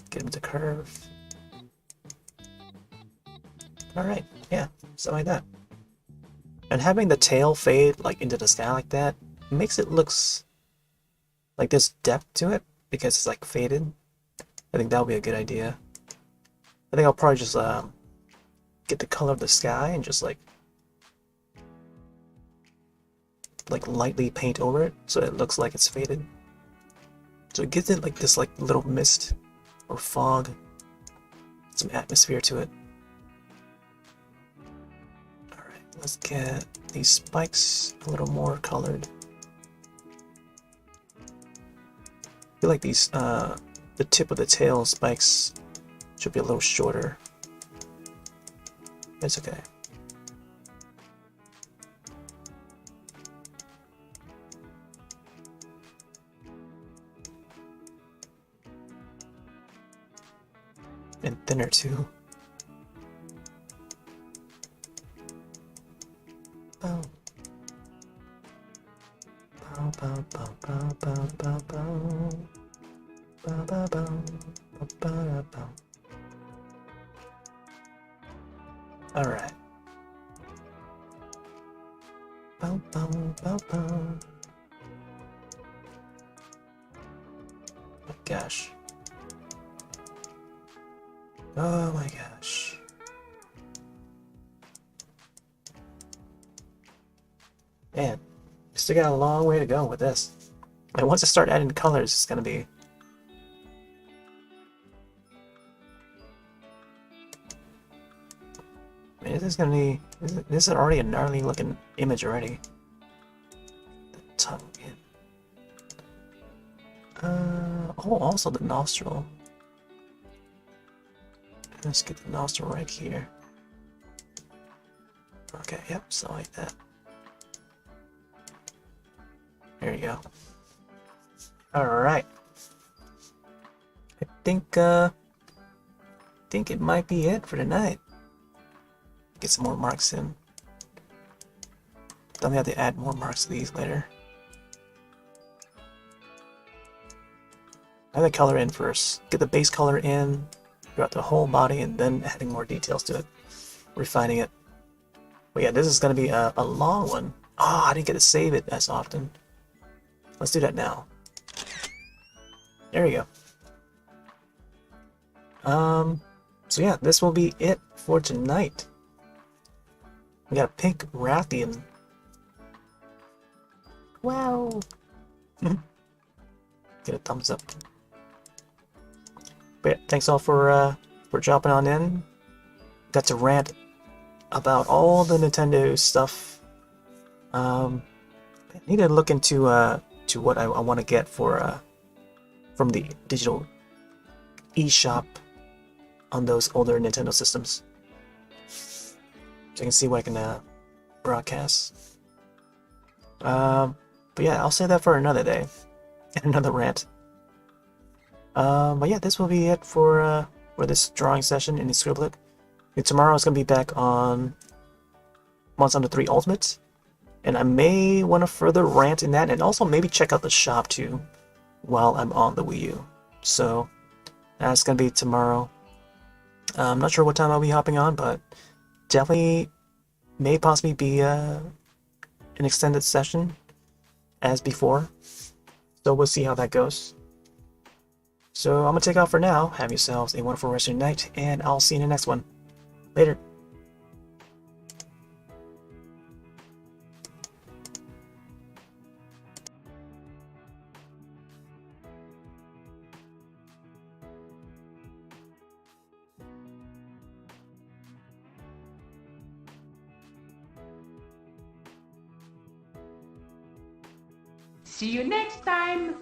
Speaker 1: Get him to curve. Alright, yeah, something like that. And having the tail fade like into the sky like that makes it looks like there's depth to it because it's like faded. I think that would be a good idea. I think I'll probably just get the color of the sky and just like lightly paint over it so it looks like it's faded. So it gives it like this like little mist or fog, some atmosphere to it. Alright, let's get these spikes a little more colored. I feel like these the tip of the tail spikes should be a little shorter. It's okay. And thinner too. Bow. Bow, bow, bow, bow, bow, bow, bow. Bow, bow, bow, bow, bow, bow. Alright. Bow, bow, bow, bow. Oh gosh. Oh my gosh. Man, still got a long way to go with this. And once I start adding colors, it's gonna be... Man, this is gonna be... This is already a gnarly looking image already. The tongue in. Oh, also the nostril. Let's get the nostril right here. Okay, yep, so like that. There you go. Alright. I think it might be it for tonight. Get some more marks in. Then we have to add more marks to these later. I have the color in first. Get the base color in throughout the whole body and then adding more details to it. Refining it. But yeah, this is going to be a long one. Oh, I didn't get to save it as often. Let's do that now. There you go. So yeah, this will be it for tonight. We got a pink Rathian. Wow. Get a thumbs up. But yeah, thanks all for dropping on in. Got to rant about all the Nintendo stuff. I need to look into to what I want to get for from the digital eShop on those older Nintendo systems. So I can see what I can broadcast. But yeah, I'll say that for another day. And another rant. But yeah, this will be it for this drawing session in the Scribble. And tomorrow is going to be back on Monster Hunter 3 Ultimate. And I may want to further rant in that and also maybe check out the shop too while I'm on the Wii U. So that's going to be tomorrow. I'm not sure what time I'll be hopping on, but definitely may possibly be an extended session as before. So we'll see how that goes. So I'm gonna take off for now. Have yourselves a wonderful rest of your night, and I'll see you in the next one. Later.
Speaker 2: See you next time!